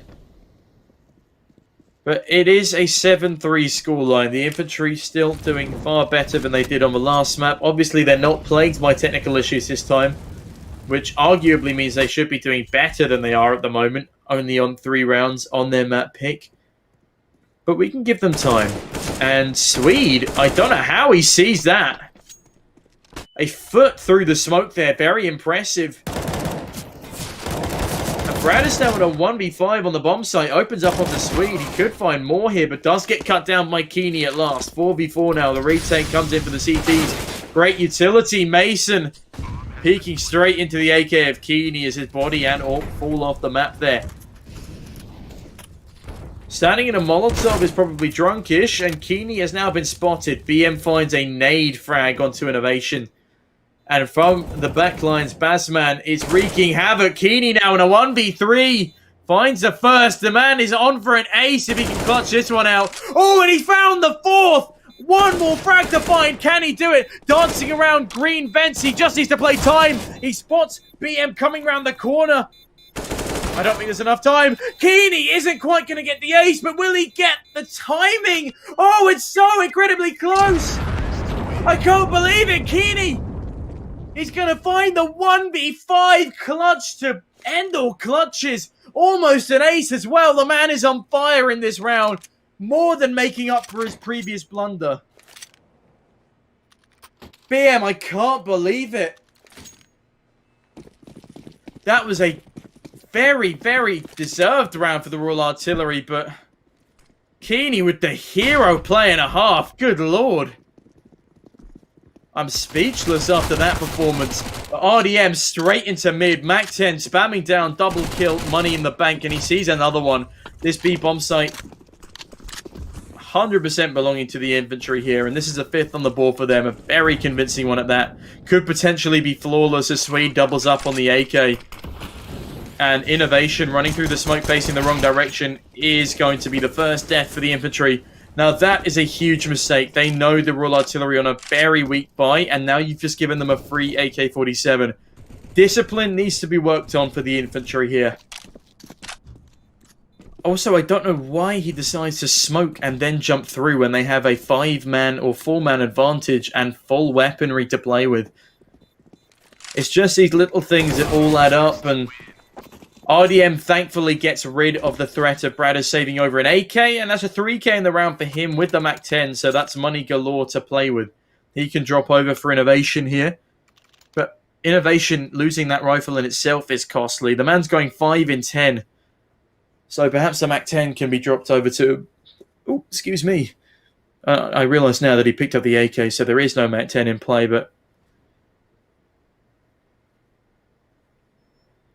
But it is a 7-3 scoreline. The Infantry still doing far better than they did on the last map. Obviously, they're not plagued by technical issues this time, which arguably means they should be doing better than they are at the moment, only on 3 rounds on their map pick. But we can give them time. And Swede, I don't know how he sees that. A foot through the smoke there, very impressive. Brad is now at a 1v5 on the bomb site. Opens up onto Swede. He could find more here, but does get cut down by Keeney at last. 4v4 now. The retake comes in for the CTs. Great utility. Mason peeking straight into the AK of Keeney as his body and AWP fall off the map there. Standing in a Molotov is probably drunkish, and Keeney has now been spotted. BM finds a nade frag onto Innovation. And from the backlines, Basman is wreaking havoc. Keeney now in a 1v3. Finds the first. The man is on for an ace if he can clutch this one out. Oh, and he found the 4th. One more frag to find. Can he do it? Dancing around green vents. He just needs to play time. He spots BM coming around the corner. I don't think there's enough time. Keeney isn't quite going to get the ace, but will he get the timing? Oh, it's so incredibly close. I can't believe it. Keeney. He's going to find the 1v5 clutch to end all clutches. Almost an ace as well. The man is on fire in this round. More than making up for his previous blunder. BM, I can't believe it. That was a very, very deserved round for the Royal Artillery, but Keeney with the hero play and a half. Good lord. I'm speechless after that performance. RDM straight into mid. Mac 10 spamming down, double kill, money in the bank, and he sees another one. This B bomb site, 100% belonging to the Infantry here, and this is a 5th on the board for them. A very convincing one at that. Could potentially be flawless as Swede doubles up on the AK. And Innovation running through the smoke facing the wrong direction is going to be the first death for the Infantry. Now, that is a huge mistake. They know the Royal Artillery on a very weak buy, and now you've just given them a free AK-47. Discipline needs to be worked on for the Infantry here. Also, I don't know why he decides to smoke and then jump through when they have a 5-man or 4-man advantage and full weaponry to play with. It's just these little things that all add up, and RDM thankfully gets rid of the threat of Bradders saving over an AK, and that's a 3k in the round for him with the Mac 10, so that's money galore to play with. He can drop over for Innovation here, but Innovation losing that rifle in itself is costly. The man's going 5 in 10, so perhaps the Mac 10 can be dropped over to... Oh, excuse me. I realise now that he picked up the AK, so there is no Mac 10 in play, but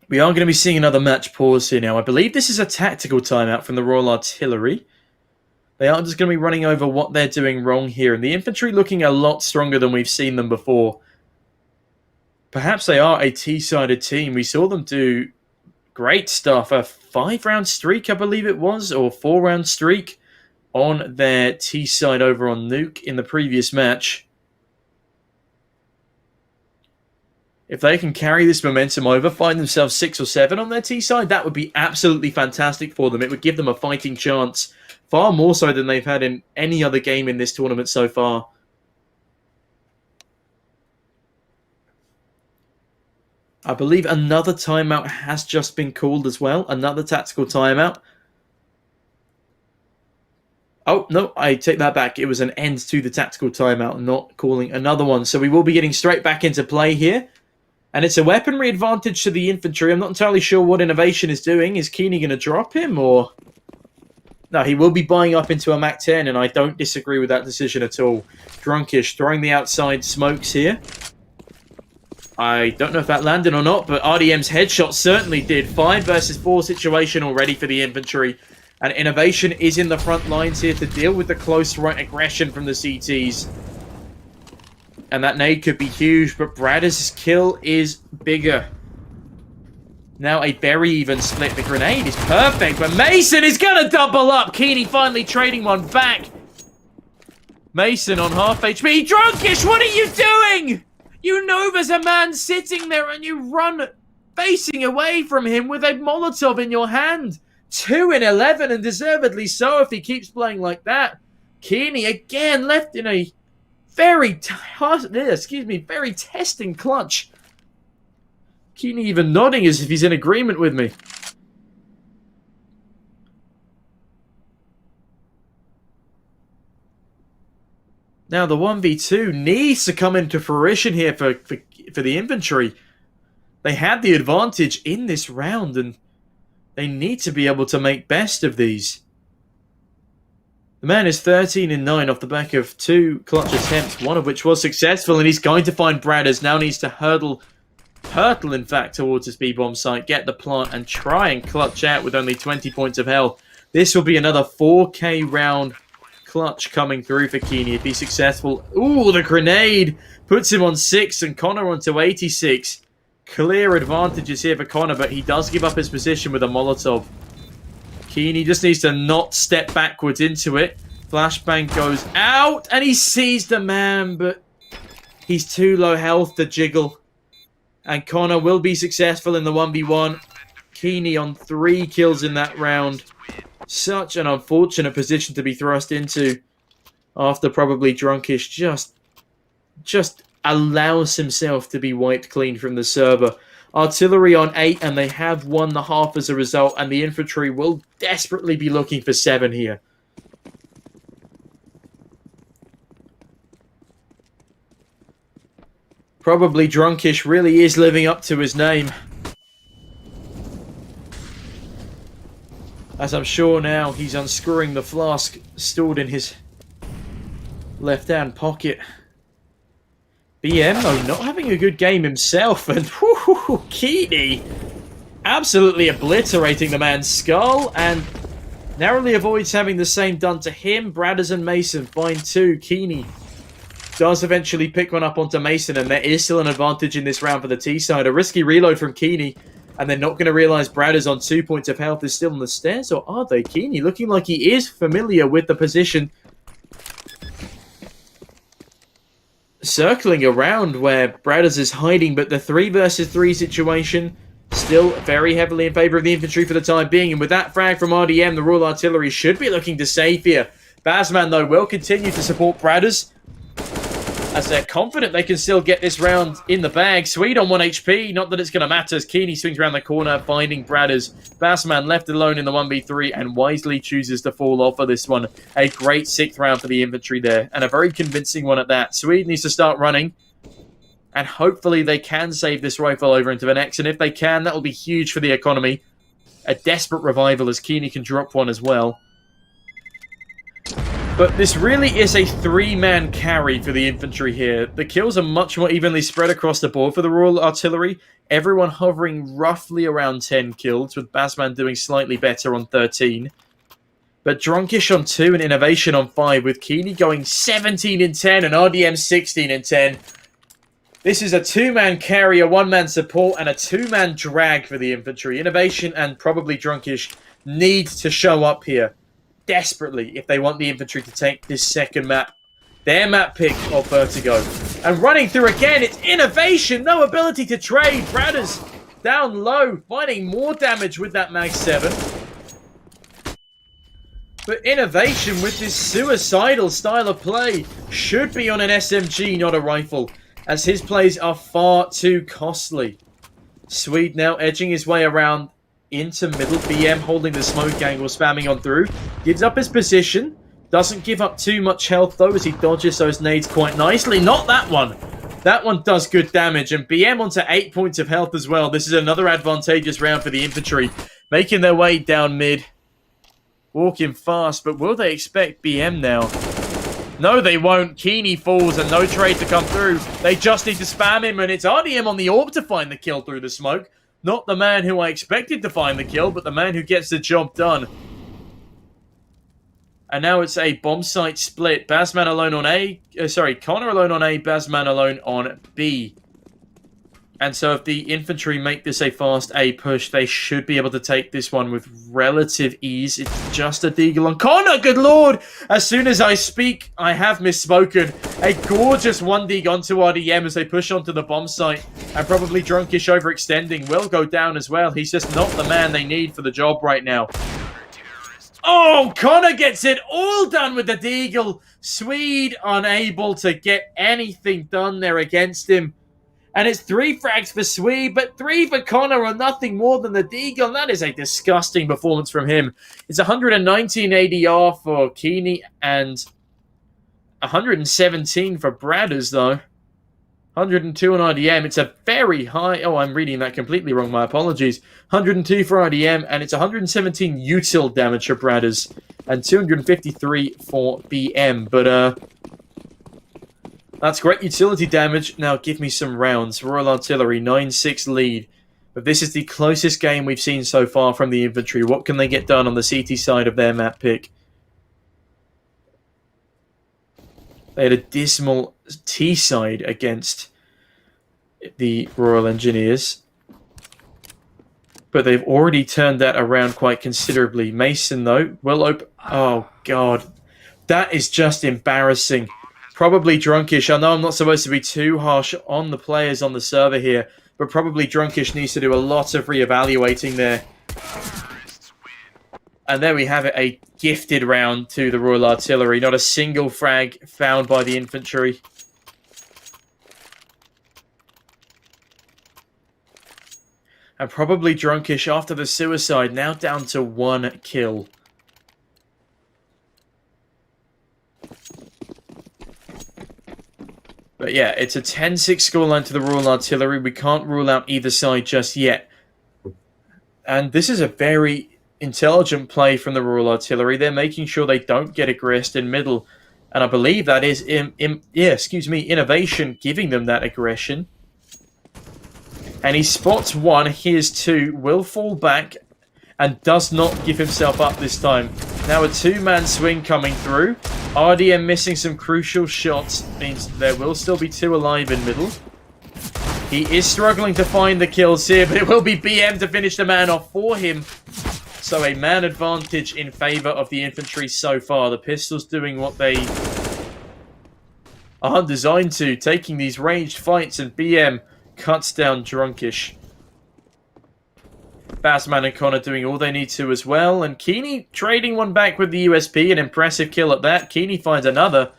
we are going to be seeing another match pause here now. I believe this is a tactical timeout from the Royal Artillery. They are just going to be running over what they're doing wrong here. And the Infantry looking a lot stronger than we've seen them before. Perhaps they are a T-sided team. We saw them do great stuff. A 5-round streak, I believe it was, or 4-round streak on their T-side over on Nuke in the previous match. If they can carry this momentum over, find themselves 6 or 7 on their T-side, that would be absolutely fantastic for them. It would give them a fighting chance, far more so than they've had in any other game in this tournament so far. I believe another timeout has just been called as well, another tactical timeout. Oh, no, I take that back. It was an end to the tactical timeout, not calling another one. So we will be getting straight back into play here. And it's a weaponry advantage to the infantry. I'm not entirely sure what Innovation is doing. Is Keeney going to drop him, or... No, he will be buying up into a Mac 10, and I don't disagree with that decision at all. Drunkish throwing the outside smokes here. I don't know if that landed or not, but RDM's headshot certainly did. 5 versus 4 situation already for the infantry. And Innovation is in the front lines here to deal with the close right aggression from the CTs. And that nade could be huge, but Bradders' kill is bigger. Now a very even split. The grenade is perfect, but Mason is going to double up. Keeney finally trading one back. Mason on half HP. Drunkish, what are you doing? You know there's a man sitting there and you run facing away from him with a Molotov in your hand. 2 in 11, and deservedly so if he keeps playing like that. Keeney again left in a very testing clutch. Keeney even nodding as if he's in agreement with me. Now the 1v2 needs to come into fruition here for the infantry. They had the advantage in this round, and they need to be able to make best of these. The man is 13 and 9 off the back of 2 clutch attempts, one of which was successful, and he's going to find Bradders. Now needs to hurtle in fact towards the speed bomb site, get the plant, and try and clutch out with only 20 points of health. This will be another 4k round clutch coming through for Keeney if he's successful. Ooh, the grenade puts him on 6 and Connor onto 86. Clear advantages here for Connor, but he does give up his position with a Molotov. Keeney just needs to not step backwards into it. Flashbang goes out, and he sees the man, but he's too low health to jiggle. And Connor will be successful in the 1v1. Keeney on 3 kills in that round. Such an unfortunate position to be thrust into after probably Drunkish just allows himself to be wiped clean from the server. Artillery on 8, and they have won the half as a result, and the infantry will desperately be looking for 7 here. Probably Drunkish really is living up to his name. As I'm sure now he's unscrewing the flask stored in his left-hand pocket. BM, though, not having a good game himself, and whoo, Keeney absolutely obliterating the man's skull, and narrowly avoids having the same done to him. Bradders and Mason find 2. Keeney does eventually pick one up onto Mason, and there is still an advantage in this round for the T-side. A risky reload from Keeney, and they're not going to realise Bradders on 2 points of health is still on the stairs, or are they? Keeney looking like he is familiar with the position. Circling around where Bradders is hiding, but the 3 versus 3 situation still very heavily in favour of the infantry for the time being. And with that frag from RDM, the Royal Artillery should be looking to save here. Bazman, though, will continue to support Bradders, as they're confident they can still get this round in the bag. Swede on 1 HP, not that it's going to matter, as Keeney swings around the corner, finding Bradders. Bassman left alone in the 1v3 and wisely chooses to fall off for this one. A great 6th round for the infantry there, and a very convincing one at that. Swede needs to start running, and hopefully they can save this rifle over into the next, and if they can, that will be huge for the economy. A desperate revival as Keeney can drop one as well. But this really is a 3-man carry for the infantry here. The kills are much more evenly spread across the board for the Royal Artillery. Everyone hovering roughly around 10 kills, with Bassman doing slightly better on 13. But Drunkish on 2 and Innovation on 5, with Keeney going 17 and 10 and RDM 16 and 10. This is a 2-man carry, a 1-man support, and a 2-man drag for the infantry. Innovation and probably Drunkish need to show up here desperately if they want the infantry to take this second map. Their map pick of Vertigo. And running through again, it's Innovation. No ability to trade. Bradders down low, finding more damage with that Mag 7. But Innovation with this suicidal style of play should be on an SMG, not a rifle, as his plays are far too costly. Swede now edging his way around into middle. BM holding the smoke angle, spamming on through. Gives up his position. Doesn't give up too much health, though, as he dodges those nades quite nicely. Not that one. That one does good damage. And BM onto 8 points of health as well. This is another advantageous round for the infantry. Making their way down mid. Walking fast, but will they expect BM now? No, they won't. Keeney falls and no trade to come through. They just need to spam him, and it's RDM on the orb to find the kill through the smoke. Not the man who I expected to find the kill, but the man who gets the job done. And now it's a bomb site split. Bazman alone on A. Connor alone on A. Bazman alone on B. And so if the infantry make this a fast A push, they should be able to take this one with relative ease. It's just a deagle on Connor, good lord! As soon as I speak, I have misspoken. A gorgeous 1D onto RDM as they push onto the bomb site. And probably Drunkish overextending will go down as well. He's just not the man they need for the job right now. Oh, Connor gets it all done with the deagle. Swede unable to get anything done there against him. And it's 3 frags for Swede, but 3 for Connor are nothing more than the deagle. That is a disgusting performance from him. It's 119 ADR for Keeney and 117 for Bradders, though. 102 on RDM. It's a very high... Oh, I'm reading that completely wrong. My apologies. 102 for RDM, and it's 117 util damage for Bradders. And 253 for BM. But, that's great utility damage. Now give me some rounds. Royal Artillery, 9-6 lead. But this is the closest game we've seen so far from the infantry. What can they get done on the CT side of their map pick? They had a dismal T side against the Royal Engineers. But they've already turned that around quite considerably. Mason, though, will open... Oh, God. That is just embarrassing. Probably Drunkish. I know I'm not supposed to be too harsh on the players on the server here, but probably Drunkish needs to do a lot of reevaluating there. And there we have it, a gifted round to the Royal Artillery. Not a single frag found by the infantry. And probably Drunkish after the suicide, now down to 1 kill. But yeah, it's a 10-6 scoreline to the Royal Artillery. We can't rule out either side just yet. And this is a very intelligent play from the Royal Artillery. They're making sure they don't get aggressed in middle. And I believe that is, Innovation giving them that aggression. And he spots 1, here's 2, will fall back, and does not give himself up this time. Now a 2-man swing coming through. RDM missing some crucial shots means there will still be 2 alive in middle. He is struggling to find the kills here, but it will be BM to finish the man off for him. So a man advantage in favour of the infantry so far. The pistols doing what they are designed to, taking these ranged fights, and BM cuts down Drunkish. Bazman and Connor doing all they need to as well. And Keeney trading one back with the USP. An impressive kill at that. Keeney finds another.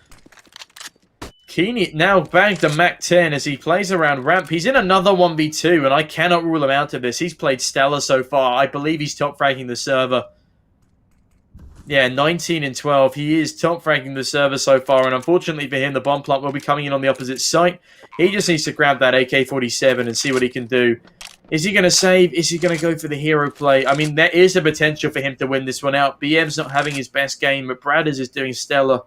Keeney now bagged a MAC-10 as he plays around ramp. He's in another 1v2, and I cannot rule him out of this. He's played stellar so far. I believe he's top-fragging the server. Yeah, 19 and 12. He is top-fragging the server so far, and unfortunately for him, the bomb plant will be coming in on the opposite site. He just needs to grab that AK-47 and see what he can do. Is he going to save? Is he going to go for the hero play? I mean, there is a potential for him to win this one out. BM's not having his best game, but Bradders is doing stellar.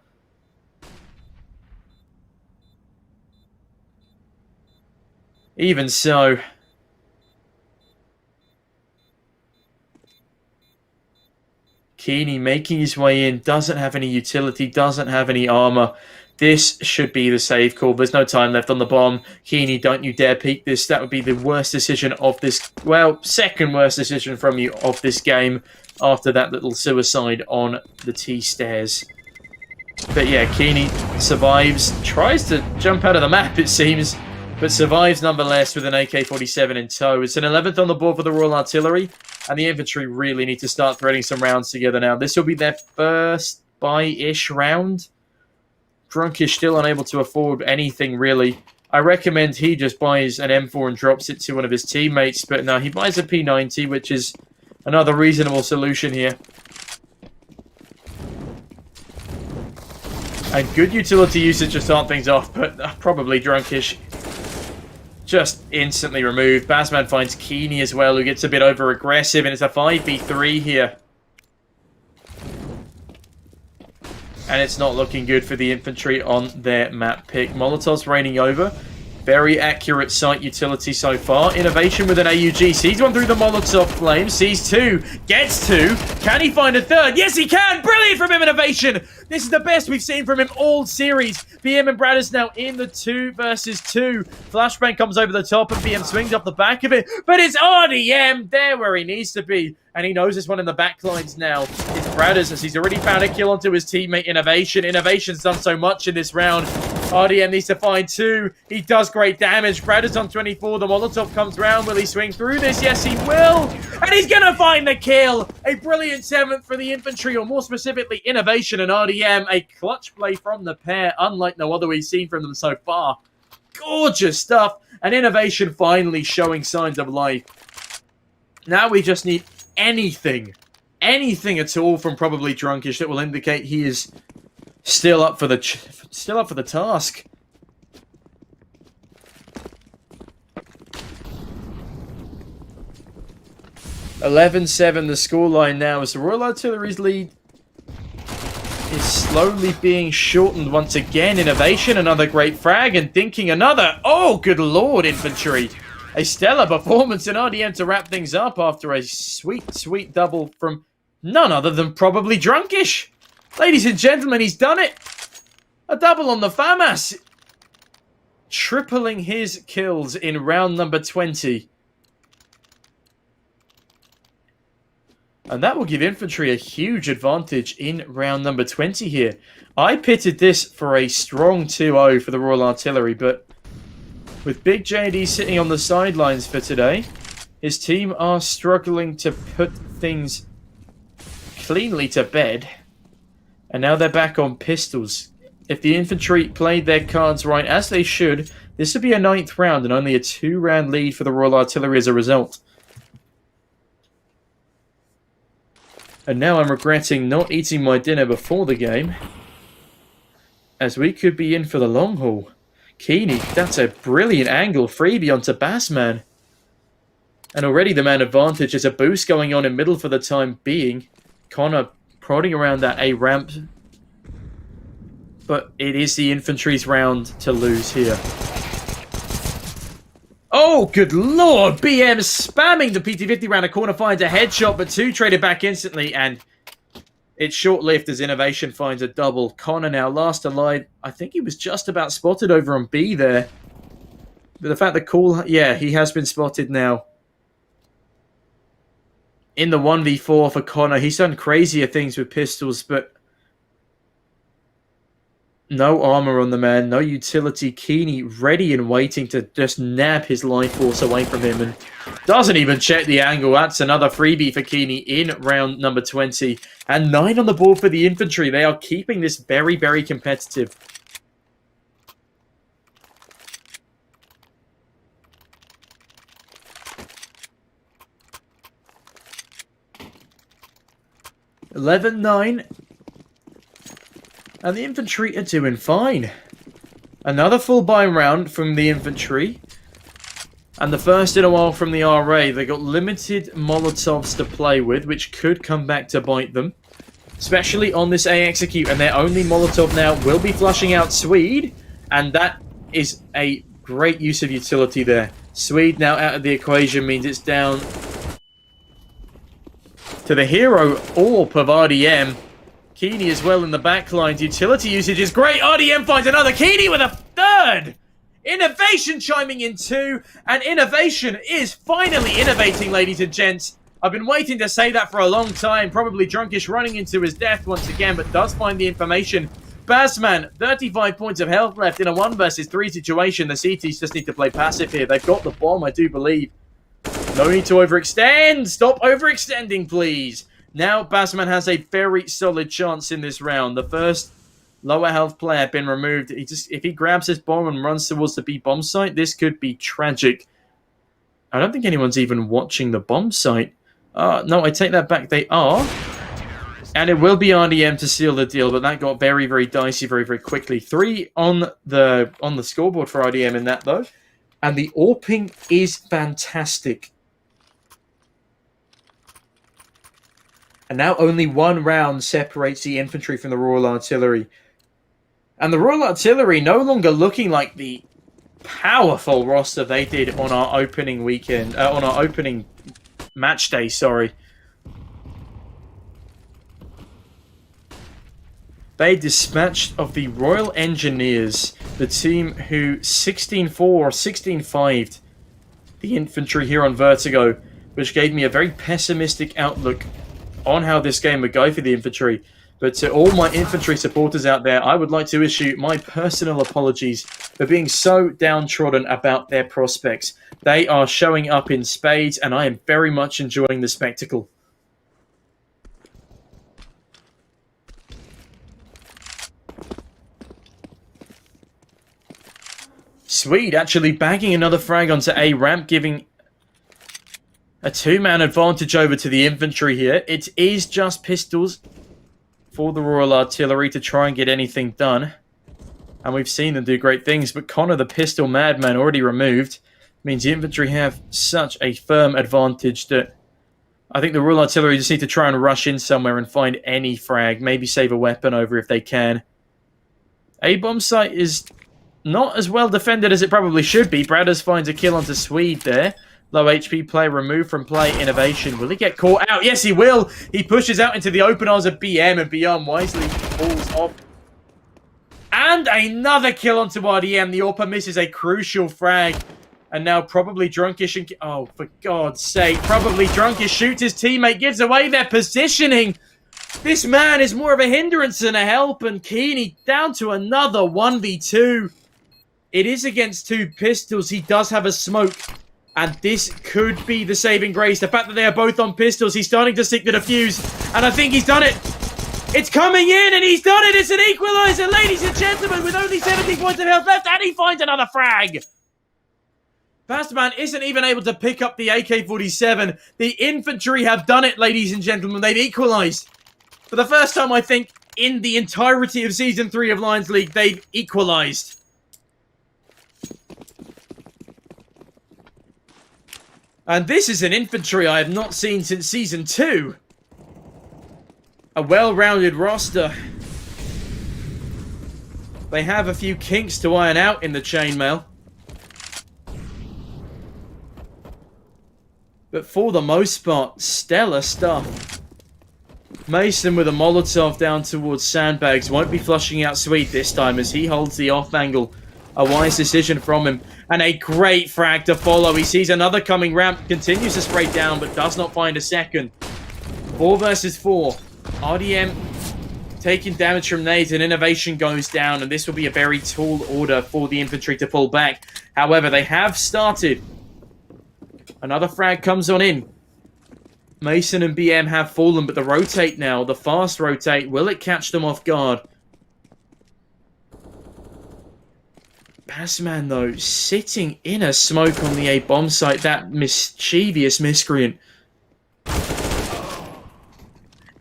Even so. Keeney making his way in, doesn't have any utility, doesn't have any armor. This should be the save call. There's no time left on the bomb. Keeney, don't you dare peek this. That would be the worst decision of this, well, second worst decision from you of this game after that little suicide on the T-stairs. But yeah, Keeney survives, tries to jump out of the map, it seems, but survives nonetheless with an AK-47 in tow. It's an 11th on the board for the Royal Artillery, and the infantry really need to start threading some rounds together now. This will be their first buy-ish round. Drunkish still unable to afford anything, really. I recommend he just buys an M4 and drops it to one of his teammates, but no, he buys a P90, which is another reasonable solution here. And good utility usage to start things off, but probably Drunkish just instantly removed. Bazman finds Keeney as well, who gets a bit over-aggressive, and it's a 5v3 here. And it's not looking good for the Infantry on their map pick. Molotov's raining over. Very accurate site utility so far. Innovation with an AUG. Sees one through the Molotov flame. Sees two. Gets two. Can he find a third? Yes, he can! Brilliant from him, Innovation! This is the best we've seen from him all series. BM and Brad is now in the 2 versus 2. Flashbang comes over the top and BM swings off the back of it. But it's RDM there where he needs to be. And he knows this one in the backlines now. It's Bradders as he's already found a kill onto his teammate Innovation. Innovation's done so much in this round. RDM needs to find 2. He does great damage. Bradders on 24. The Molotov comes round. Will he swing through this? Yes, he will. And he's going to find the kill. A brilliant 7th for the Infantry, or more specifically, Innovation and RDM. A clutch play from the pair, unlike no other we've seen from them so far. Gorgeous stuff. And Innovation finally showing signs of life. Now we just need anything at all from probably Drunkish that will indicate he is still up for the task. (11-7) the scoreline now as the Royal Artillery's lead is slowly being shortened once again. Innovation, another great frag, and thinking another. Oh, good lord, Infantry. A stellar performance in RDM to wrap things up after a sweet, sweet double from none other than probably Drunkish. Ladies and gentlemen, he's done it. A double on the FAMAS. Tripling his kills in round number 20. And that will give Infantry a huge advantage in round number 20 here. I pitted this for a strong 2-0 for the Royal Artillery, but with Big JD sitting on the sidelines for today, his team are struggling to put things cleanly to bed. And now they're back on pistols. If the Infantry played their cards right, as they should, this would be a 9th round and only a 2-round lead for the Royal Artillery as a result. And now I'm regretting not eating my dinner before the game, as we could be in for the long haul. Keeney, that's a brilliant angle. Freebie onto Bassman. And already the man advantage. There's a boost going on in middle for the time being. Connor prodding around that A ramp. But it is the Infantry's round to lose here. Oh, good lord! BM spamming the PT-50 round a corner, finds a headshot, but 2 traded back instantly, and it's short-lived as Innovation finds a double. Connor now last alive. I think he was just about spotted over on B there. But the fact that Cool... Yeah, he has been spotted now. In the 1v4 for Connor. He's done crazier things with pistols, but no armor on the man. No utility. Keeney ready and waiting to just nab his life force away from him. And doesn't even check the angle. That's another freebie for Keeney in round number 20. And 9 on the board for the Infantry. They are keeping this very, very competitive. (11-9). And the Infantry are doing fine. Another full buy round from the Infantry. And the first in a while from the RA. They got limited Molotovs to play with, which could come back to bite them. Especially on this A execute. And their only Molotov now will be flushing out Swede. And that is a great use of utility there. Swede now out of the equation means it's down to the hero AWP of RDM. Keeney as well in the backlines. Utility usage is great. RDM finds another. Keeney with a third. Innovation chiming in 2. And Innovation is finally innovating, ladies and gents. I've been waiting to say that for a long time. Probably Drunkish running into his death once again, but does find the information. Bazman, 35 points of health left in a 1 versus 3 situation. The CTs just need to play passive here. They've got the bomb, I do believe. No need to overextend. Stop overextending, please. Now, Bazman has a very solid chance in this round. The first lower health player been removed. If he grabs his bomb and runs towards the B bomb site, this could be tragic. I don't think anyone's even watching the bomb site. No, I take that back. They are. And it will be RDM to seal the deal, but that got very, very dicey very, very quickly. 3 on the scoreboard for RDM in that, though. And the AWPing is fantastic. And now only 1 round separates the Infantry from the Royal Artillery. And the Royal Artillery no longer looking like the powerful roster they did on our opening weekend, on our opening match day, sorry. They dispatched of the Royal Engineers, the team who 16-4 or 16-5'd the Infantry here on Vertigo, which gave me a very pessimistic outlook on how this game would go for the Infantry. But to all my Infantry supporters out there, I would like to issue my personal apologies for being so downtrodden about their prospects. They are showing up in spades, and I am very much enjoying the spectacle. Swede actually bagging another frag onto A ramp, giving a 2-man advantage over to the Infantry here. It is just pistols for the Royal Artillery to try and get anything done. And we've seen them do great things, but Connor, the pistol madman, already removed. Means the Infantry have such a firm advantage that I think the Royal Artillery just need to try and rush in somewhere and find any frag. Maybe save a weapon over if they can. A bomb site is not as well defended as it probably should be. Bradders finds a kill onto Swede there. Low HP player removed from play. Innovation. Will he get caught out? Yes, he will. He pushes out into the open arms of BM, and BM wisely falls off. And another kill onto RDM. The AWPer misses a crucial frag. And now probably Drunkish and... Oh, for God's sake. Probably Drunkish shoots his teammate. Gives away their positioning. This man is more of a hindrance than a help. And Keeney down to another 1v2. It is against 2 pistols. He does have a smoke. And this could be the saving grace. The fact that they are both on pistols. He's starting to stick the defuse. And I think he's done it. It's coming in and he's done it. It's an equalizer, ladies and gentlemen, with only 70 points of health left. And he finds another frag. Fastman isn't even able to pick up the AK-47. The Infantry have done it, ladies and gentlemen. They've equalized. For the first time, I think, in the entirety of Season 3 of Lions League, they've equalized. And this is an Infantry I have not seen since Season 2. A well-rounded roster. They have a few kinks to iron out in the chainmail. But for the most part, stellar stuff. Mason with a Molotov down towards Sandbags. Won't be flushing out Sweet this time as he holds the off angle. A wise decision from him. And a great frag to follow. He sees another coming ramp. Continues to spray down, but does not find a second. 4 versus 4. RDM taking damage from nades, and Innovation goes down. And this will be a very tall order for the Infantry to pull back. However, they have started. Another frag comes on in. Mason and BM have fallen, but the rotate now. The fast rotate. Will it catch them off guard? Bassman, though, sitting in a smoke on the A bomb site. That mischievous miscreant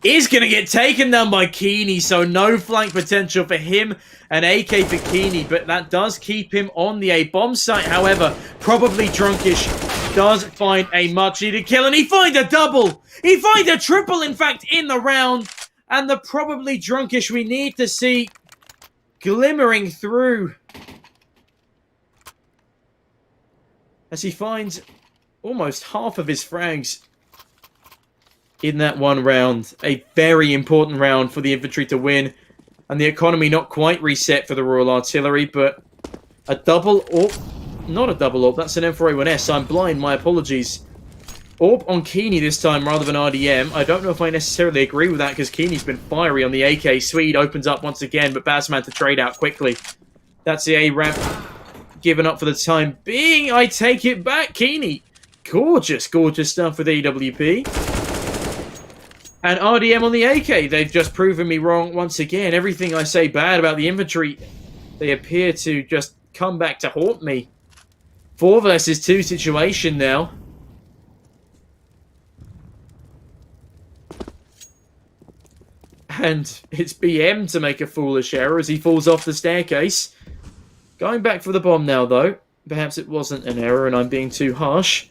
is going to get taken down by Keeney, so no flank potential for him. An AK for Keeney, but that does keep him on the A bomb site. However, probably Drunkish does find a much-needed kill, and he finds a double! He finds a triple, in fact, in the round. And the probably Drunkish we need to see glimmering through as he finds almost half of his frags in that one round. A very important round for the Infantry to win. And the economy not quite reset for the Royal Artillery, but a double AWP. Not a double AWP, that's an M4A1S. I'm blind, my apologies. AWP on Keeney this time rather than RDM. I don't know if I necessarily agree with that because Keeney's been fiery on the AK. Swede opens up once again, but Bazman to trade out quickly. That's the A-ramp given up for the time being. I take it back, Keeney. Gorgeous, gorgeous stuff with EWP. And RDM on the AK. They've just proven me wrong once again. Everything I say bad about the Infantry, they appear to just come back to haunt me. 4 versus 2 situation now. And it's BM to make a foolish error as he falls off the staircase. Going back for the bomb now, though. Perhaps it wasn't an error and I'm being too harsh.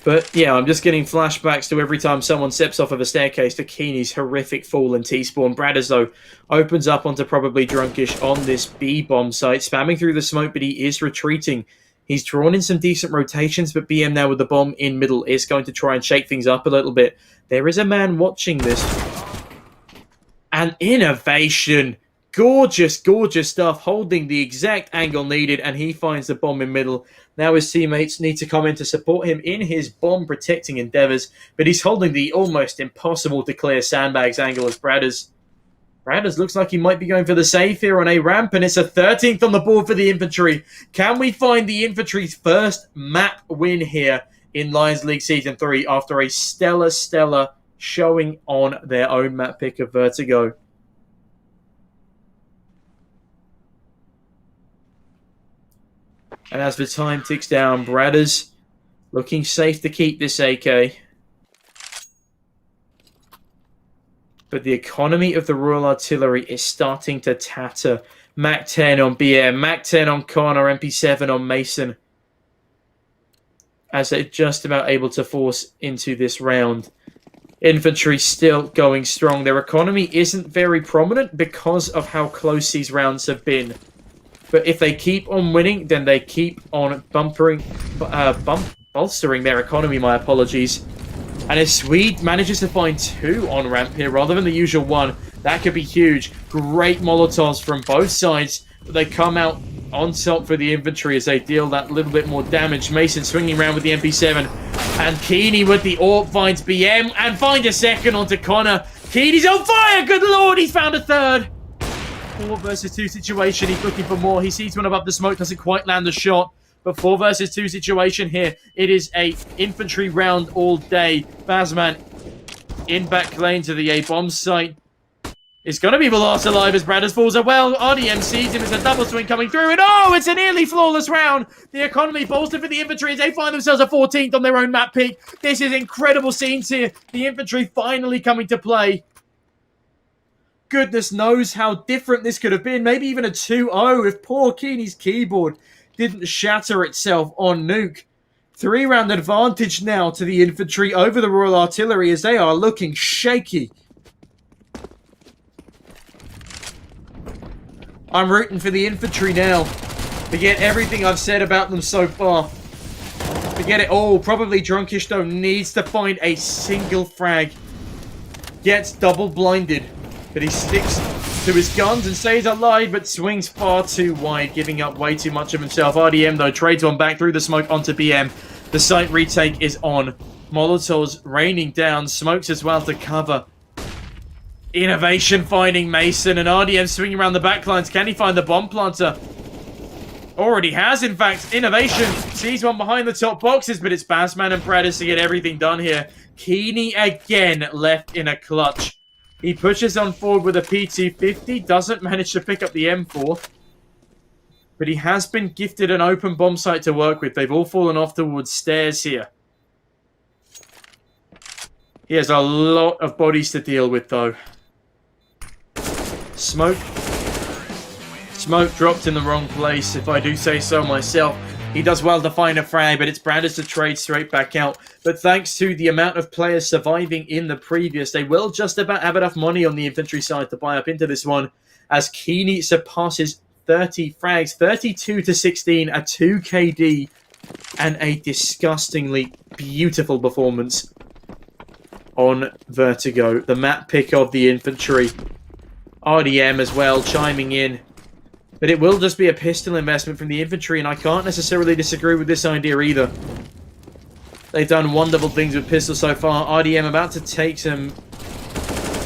But yeah, I'm just getting flashbacks to every time someone steps off of a staircase to Keeney's horrific fall in T-spawn. Bradders, though, opens up onto probably Drunkish on this B-bomb site, spamming through the smoke, but he is retreating. He's drawn in some decent rotations, but BM now with the bomb in middle is going to try and shake things up a little bit. There is a man watching this. An innovation. Gorgeous, gorgeous stuff, holding the exact angle needed, and he finds the bomb in middle. Now his teammates need to come in to support him in his bomb-protecting endeavours, but he's holding the almost impossible to clear sandbags angle as Bradders. Bradders looks like he might be going for the save here on a ramp, and it's a 13th on the board for the Infantry. Can we find the Infantry's first map win here in Lions League Season 3 after a stellar showing on their own map pick of Vertigo? And as the time ticks down, Bradders looking safe to keep this AK. But the economy of the Royal Artillery is starting to tatter. Mac 10 on BM, Mac 10 on Connor, MP7 on Mason. As they're just about able to force into this round. Infantry still going strong. Their economy isn't very prominent because of how close these rounds have been. But if they keep on winning, then they keep on bolstering their economy, my apologies. And if Swede manages to find 2 on ramp here rather than the usual 1, that could be huge. Great Molotovs from both sides, but they come out on top for the Infantry as they deal that little bit more damage. Mason swinging around with the MP7, and Keeney with the AWP finds BM and find a second onto Connor. Keeney's on fire! Good lord, he's found a third! 4 versus 2 situation. He's looking for more. He sees one above the smoke, doesn't quite land the shot. But 4 versus 2 situation here. It is a Infantry round all day. Bazman in back lane to the A-bomb site. It's going to be the last alive as Bradders falls a well. RDM sees him. It's a double swing coming through. And oh, it's a nearly flawless round. The economy bolstered for the Infantry as they find themselves a 14th on their own map pick. This is incredible scenes here. The Infantry finally coming to play. Goodness knows how different this could have been. Maybe even a 2-0 if poor Keeney's keyboard didn't shatter itself on Nuke. 3-round advantage now to the Infantry over the Royal Artillery as they are looking shaky. I'm rooting for the Infantry now. Forget everything I've said about them so far. Forget it all. Probably Drunkish though needs to find a single frag. Gets double blinded. But he sticks to his guns and stays alive, but swings far too wide, giving up way too much of himself. RDM, though, trades one back through the smoke onto BM. The site retake is on. Molotovs raining down. Smokes as well to cover. Innovation finding Mason, and RDM swinging around the backlines. Can he find the bomb planter? Already has, in fact. Innovation sees one behind the top boxes, but it's Bassman and Bradders to get everything done here. Keeney again left in a clutch. He pushes on forward with a P250, doesn't manage to pick up the M4. But he has been gifted an open bomb site to work with. They've all fallen off towards stairs here. He has a lot of bodies to deal with, though. Smoke dropped in the wrong place, if I do say so myself. He does well to find a frag, but it's Bradders to trade straight back out. But thanks to the amount of players surviving in the previous, they will just about have enough money on the Infantry side to buy up into this one, as Keeney surpasses 30 frags, 32-16, a 2 KD, and a disgustingly beautiful performance on Vertigo. The map pick of the Infantry. RDM as well, chiming in. But it will just be a pistol investment from the Infantry, and I can't necessarily disagree with this idea either. They've done wonderful things with pistols so far. RDM about to take some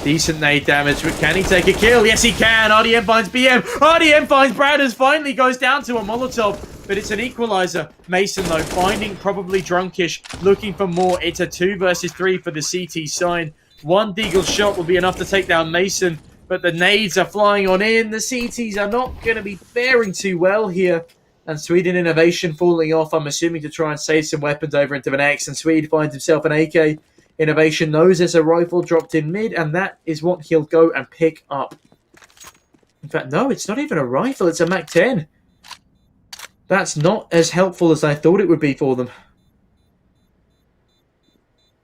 decent nade damage, but can he take a kill? Yes, he can. RDM finds BM. RDM finds Bradders. Finally goes down to a Molotov, but it's an equalizer. Mason, though, finding probably Drunkish, looking for more. It's a 2 versus 3 for the CT sign. One deagle shot will be enough to take down Mason. But the nades are flying on in. The CTs are not going to be faring too well here. And Sweden Innovation falling off, I'm assuming, to try and save some weapons over into an X. And Swede finds himself an AK Innovation knows there's a rifle dropped in mid, and that is what he'll go and pick up. In fact, no, it's not even a rifle, it's a MAC-10. That's not as helpful as I thought it would be for them.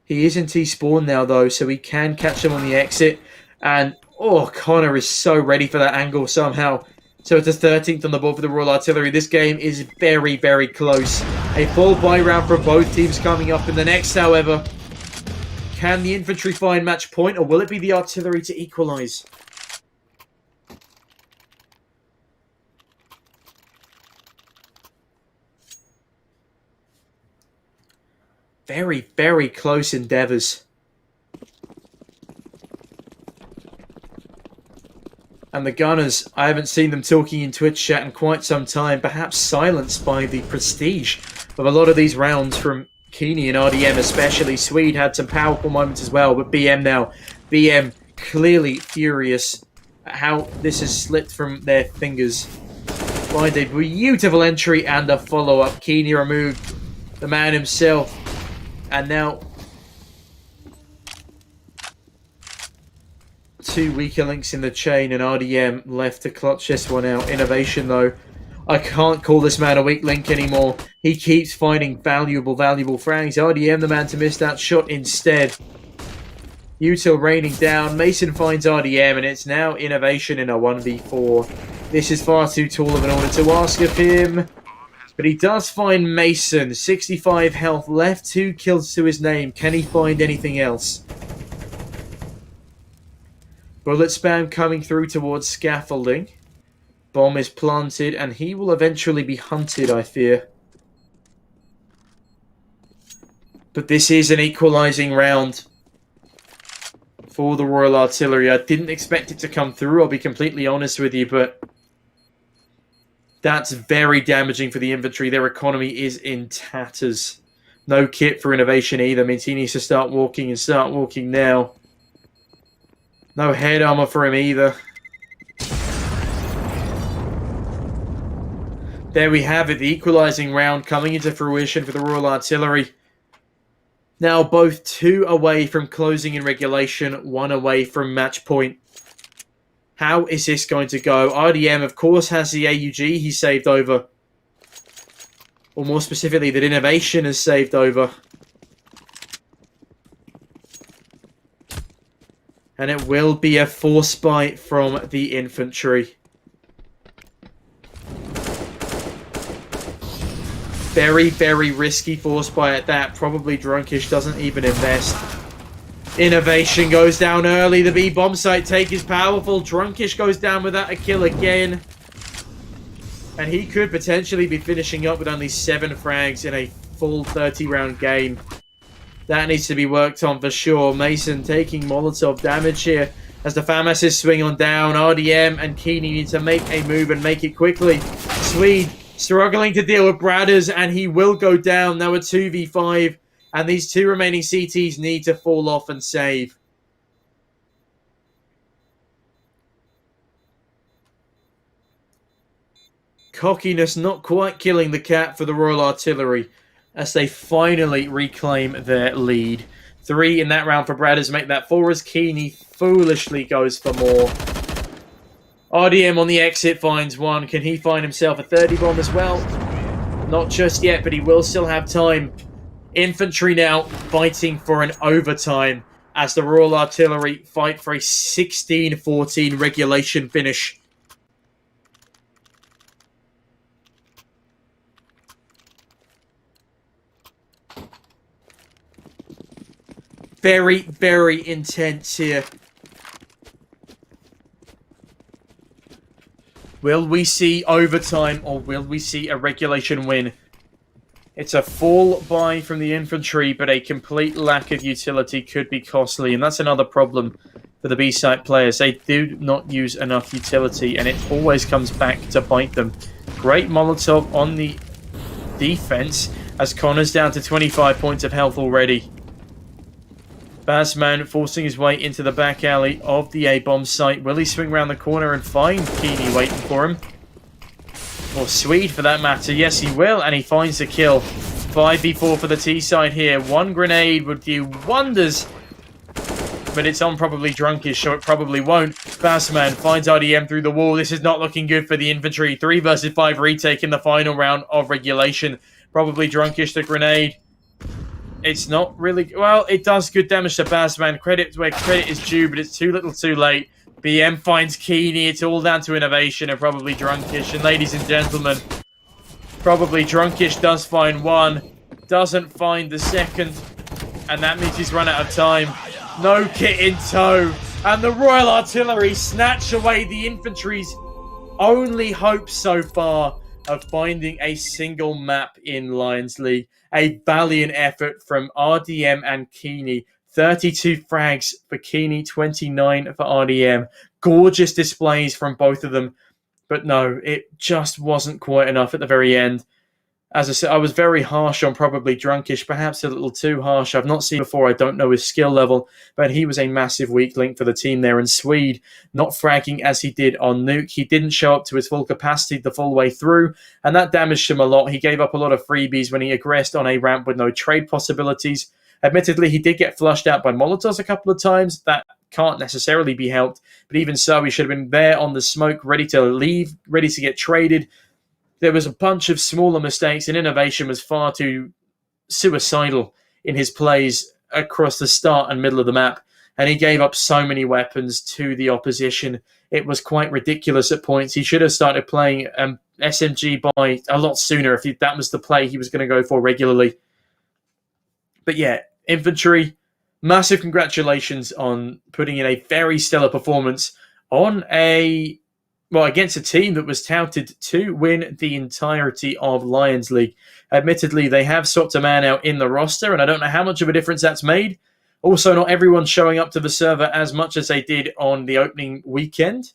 He is in T-spawn now, though, so he can catch them on the exit. And, oh, Connor is so ready for that angle somehow. So it's the 13th on the board for the Royal Artillery. This game is very, very close. A full buy round from both teams coming up in the next, however. Can the Infantry find match point, or will it be the Artillery to equalise? Very, very close endeavours. And the Gunners, I haven't seen them talking in Twitch chat in quite some time, perhaps silenced by the prestige of a lot of these rounds from Keeney and RDM especially. Swede had some powerful moments as well, but BM now. BM clearly furious at how this has slipped from their fingers. Find a beautiful entry and a follow-up. Keeney removed the man himself. And now, two weaker links in the chain, and RDM left to clutch this one out. Innovation, though. I can't call this man a weak link anymore. He keeps finding valuable frags. RDM, the man to miss that shot instead. Util raining down. Mason finds RDM, and it's now Innovation in a 1v4. This is far too tall of an order to ask of him. But he does find Mason. 65 health left. 2 kills to his name. Can he find anything else? Bullet spam coming through towards scaffolding. Bomb is planted, and he will eventually be hunted, I fear. But this is an equalising round for the Royal Artillery. I didn't expect it to come through, I'll be completely honest with you, but that's very damaging for the Infantry. Their economy is in tatters. No kit for Innovation either. Means he needs to start walking and start walking now. No head armor for him either. There we have it. The equalising round coming into fruition for the Royal Artillery. Now both 2 away from closing in regulation, 1 away from match point. How is this going to go? RDM, of course, has the AUG he saved over. Or more specifically, that Innovation has saved over. And it will be a force buy from the Infantry. Very, very risky force buy at that. Probably Drunkish doesn't even invest. Innovation goes down early. The B bomb site take is powerful. Drunkish goes down without a kill again. And he could potentially be finishing up with only 7 frags in a full 30-round game. That needs to be worked on for sure. Mason taking Molotov damage here as the FAMASs swing on down. RDM and Keeney need to make a move and make it quickly. Swede struggling to deal with Bradders, and he will go down. Now a 2v5. And these 2 remaining CTs need to fall off and save. Cockiness not quite killing the cat for the Royal Artillery as they finally reclaim their lead. 3 in that round for Bradders, make that 4 as Keeney foolishly goes for more. RDM on the exit finds 1. Can he find himself a 30 bomb as well? Not just yet, but he will still have time. Infantry now fighting for an overtime as the Royal Artillery fight for a 16-14 regulation finish. Very, very intense here. Will we see overtime or will we see a regulation win? It's a full buy from the Infantry, but a complete lack of utility could be costly, and that's another problem for the B-site players. They do not use enough utility, and it always comes back to bite them. Great Molotov on the defense, as Connor's down to 25 points of health already. Bazman forcing his way into the back alley of the A-bomb site. Will he swing around the corner and find Keeney waiting for him? Or Swede, for that matter. Yes, he will, and he finds the kill. 5v4 for the T side here. One grenade would do wonders, but it's on probably Drunkish, so it probably won't. Bassman finds RDM through the wall. This is not looking good for the Infantry. 3 versus 5 retake in the final round of regulation. Probably Drunkish the grenade. It's not really... Well, it does good damage to Bassman. Credit where credit is due, but it's too little too late. BM finds Keeney. It's all down to innovation and probably Drunkish. And ladies and gentlemen, probably Drunkish does find one. Doesn't find the second. And that means he's run out of time. No kit in tow. And the Royal Artillery snatch away the Infantry's only hope so far of finding a single map in Lions League. A valiant effort from RDM and Keeney. 32 frags for Keeney, 29 for RDM. Gorgeous displays from both of them. But no, it just wasn't quite enough at the very end. As I said, I was very harsh on probably Drunkish, perhaps a little too harsh. I've not seen before, I don't know his skill level, but he was a massive weak link for the team there. And Swede, not fragging as he did on Nuke, he didn't show up to his full capacity the full way through, and that damaged him a lot. He gave up a lot of freebies when he aggressed on a ramp with no trade possibilities. Admittedly, he did get flushed out by Molotovs a couple of times. That can't necessarily be helped, but even so, he should have been there on the smoke, ready to leave, ready to get traded. There was a bunch of smaller mistakes, and innovation was far too suicidal in his plays across the start and middle of the map. And he gave up so many weapons to the opposition. It was quite ridiculous at points. He should have started playing SMG by a lot sooner if that was the play he was going to go for regularly. But yeah, Infantry, massive congratulations on putting in a very stellar performance on against a team that was touted to win the entirety of Lions League. Admittedly, they have swapped a man out in the roster, and I don't know how much of a difference that's made. Also, not everyone's showing up to the server as much as they did on the opening weekend.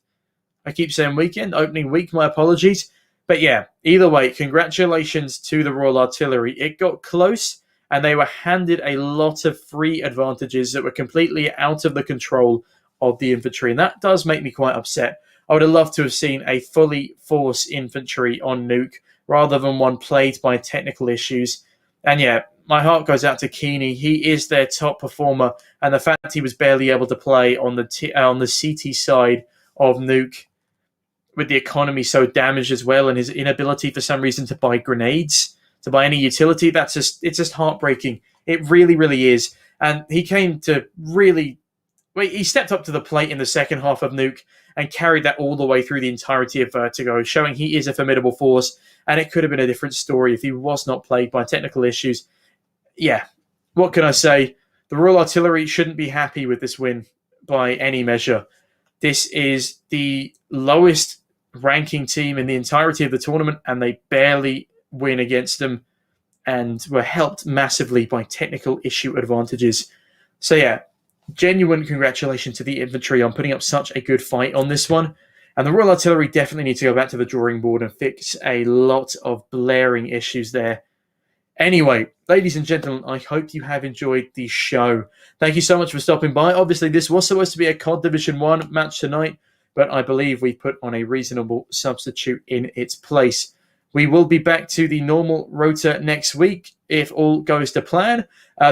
I keep saying weekend, opening week, my apologies. But yeah, either way, congratulations to the Royal Artillery. It got close, and they were handed a lot of free advantages that were completely out of the control of the Infantry, and that does make me quite upset. I would have loved to have seen a fully force Infantry on Nuke rather than one plagued by technical issues. And yeah, my heart goes out to Keeney. He is their top performer, and the fact he was barely able to play on the CT side of Nuke with the economy so damaged as well, and his inability for some reason to buy grenades, to buy any utility, it's just heartbreaking. It really, really is. And he came to really... he stepped up to the plate in the second half of Nuke and carried that all the way through the entirety of Vertigo, showing he is a formidable force, and it could have been a different story if he was not plagued by technical issues. Yeah, what can I say? The Royal Artillery shouldn't be happy with this win by any measure. This is the lowest ranking team in the entirety of the tournament, and they barely win against them and were helped massively by technical issue advantages. So yeah, genuine congratulations to the Infantry on putting up such a good fight on this one. And the Royal Artillery definitely need to go back to the drawing board and fix a lot of blaring issues there. Anyway, ladies and gentlemen, I hope you have enjoyed the show. Thank you so much for stopping by. Obviously, this was supposed to be a COD Division 1 match tonight, but I believe we put on a reasonable substitute in its place. We will be back to the normal rota next week if all goes to plan.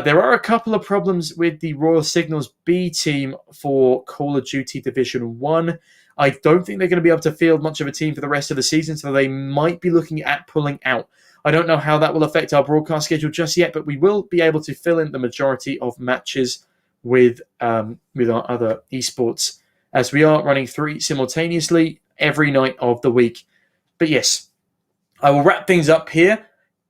There are a couple of problems with the Royal Signals B team for Call of Duty Division 1. I don't think they're going to be able to field much of a team for the rest of the season, so they might be looking at pulling out. I don't know how that will affect our broadcast schedule just yet, but we will be able to fill in the majority of matches with our other esports, as we are running 3 simultaneously every night of the week. But yes, I will wrap things up here.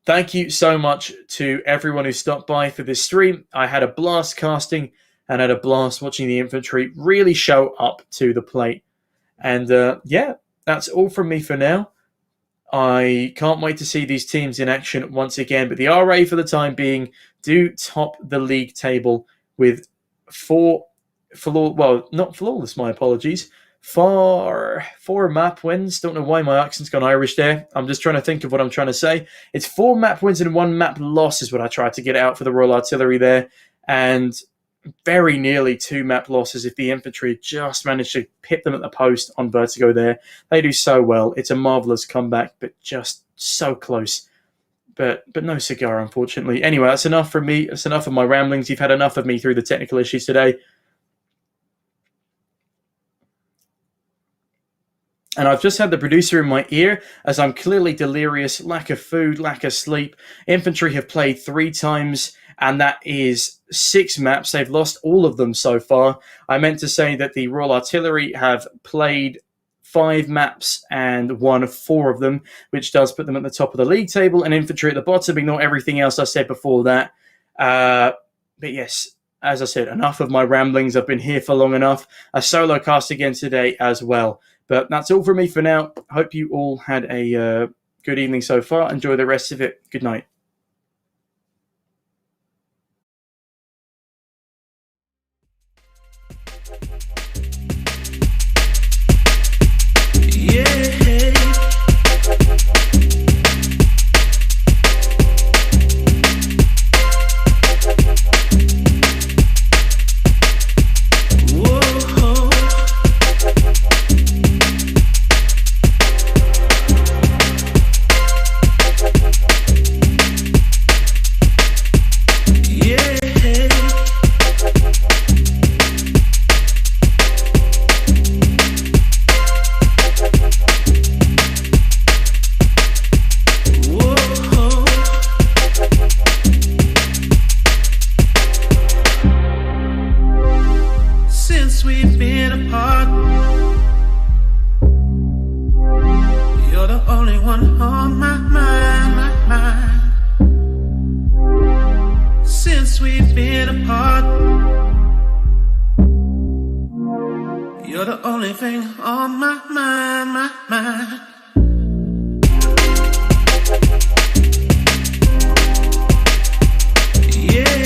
Thank you so much to everyone who stopped by for this stream. I had a blast casting and had a blast watching the Infantry really show up to the plate. And yeah, that's all from me for now. I can't wait to see these teams in action once again. But the RA, for the time being, do top the league table with 4 not flawless, my apologies. 4 map wins. Don't know why my accent's gone Irish there. I'm just trying to think of what I'm trying to say. It's 4 map wins and 1 map loss is what I tried to get out for the Royal Artillery there. And very nearly 2 map losses if the Infantry just managed to hit them at the post on Vertigo there. They do so well. It's a marvellous comeback, but just so close. but no cigar, unfortunately. Anyway, that's enough from me. That's enough of my ramblings. You've had enough of me through the technical issues today. And I've just had the producer in my ear as I'm clearly delirious, lack of food, lack of sleep. Infantry have played 3 times, and that is 6 maps. They've lost all of them so far. I meant to say that the Royal Artillery have played 5 maps and won 4 of them, which does put them at the top of the league table, and Infantry at the bottom. Ignore everything else I said before that. But yes, as I said, enough of my ramblings. I've been here for long enough. A solo cast again today as well. But that's all from me for now. Hope you all had a good evening so far. Enjoy the rest of it. Good night. You're the only thing on my mind. Yeah.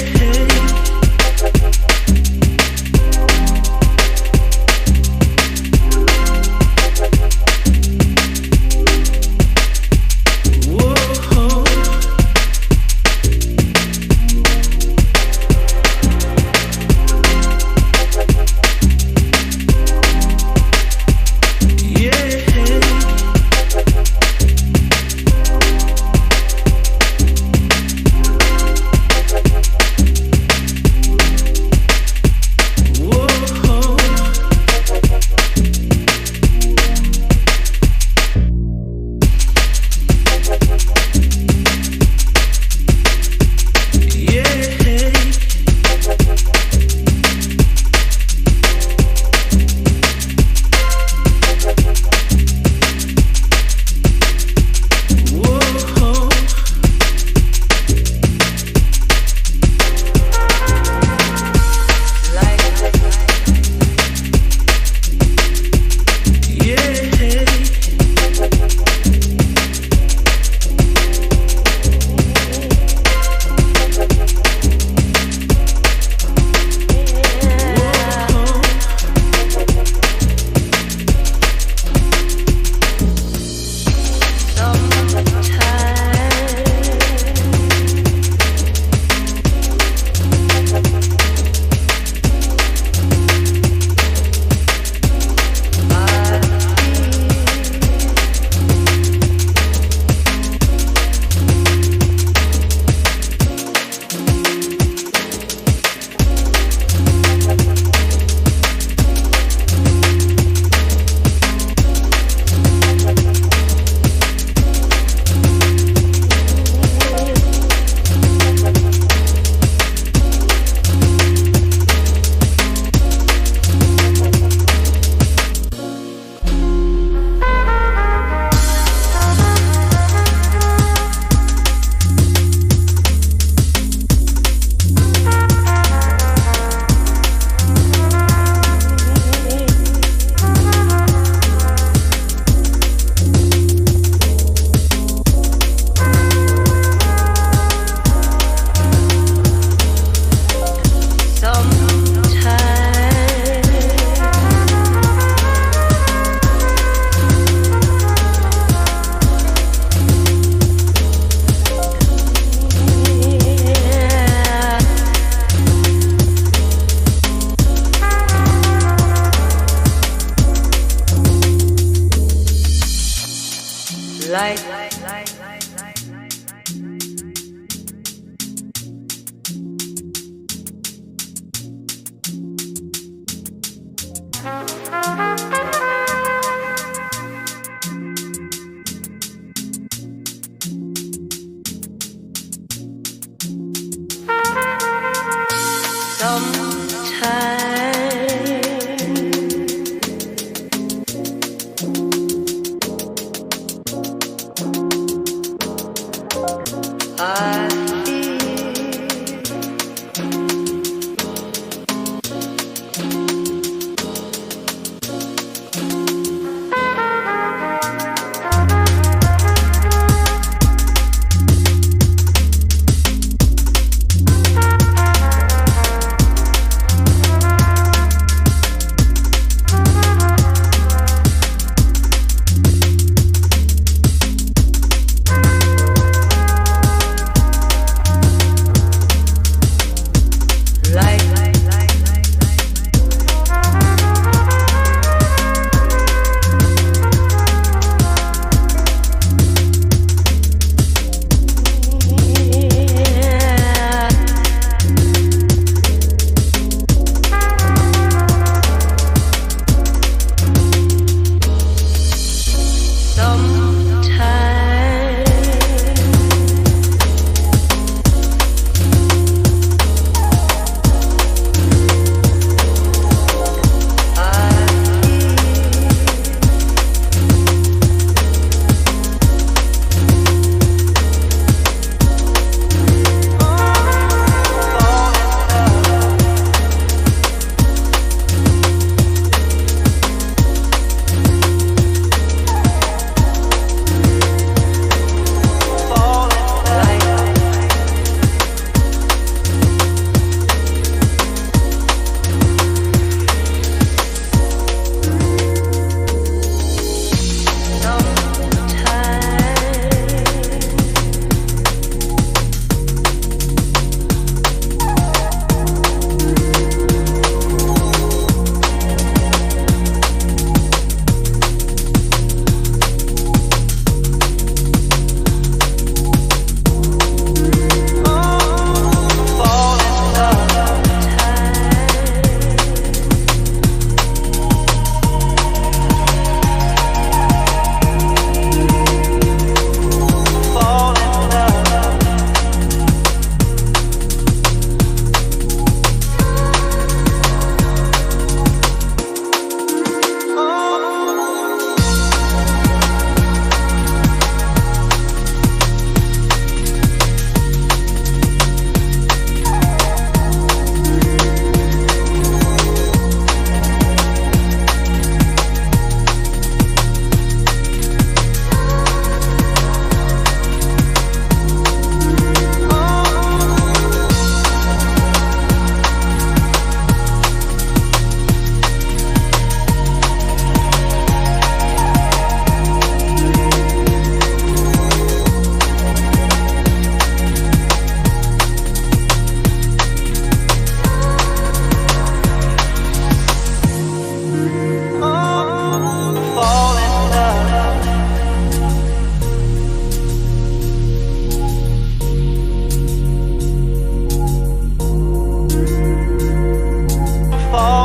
fall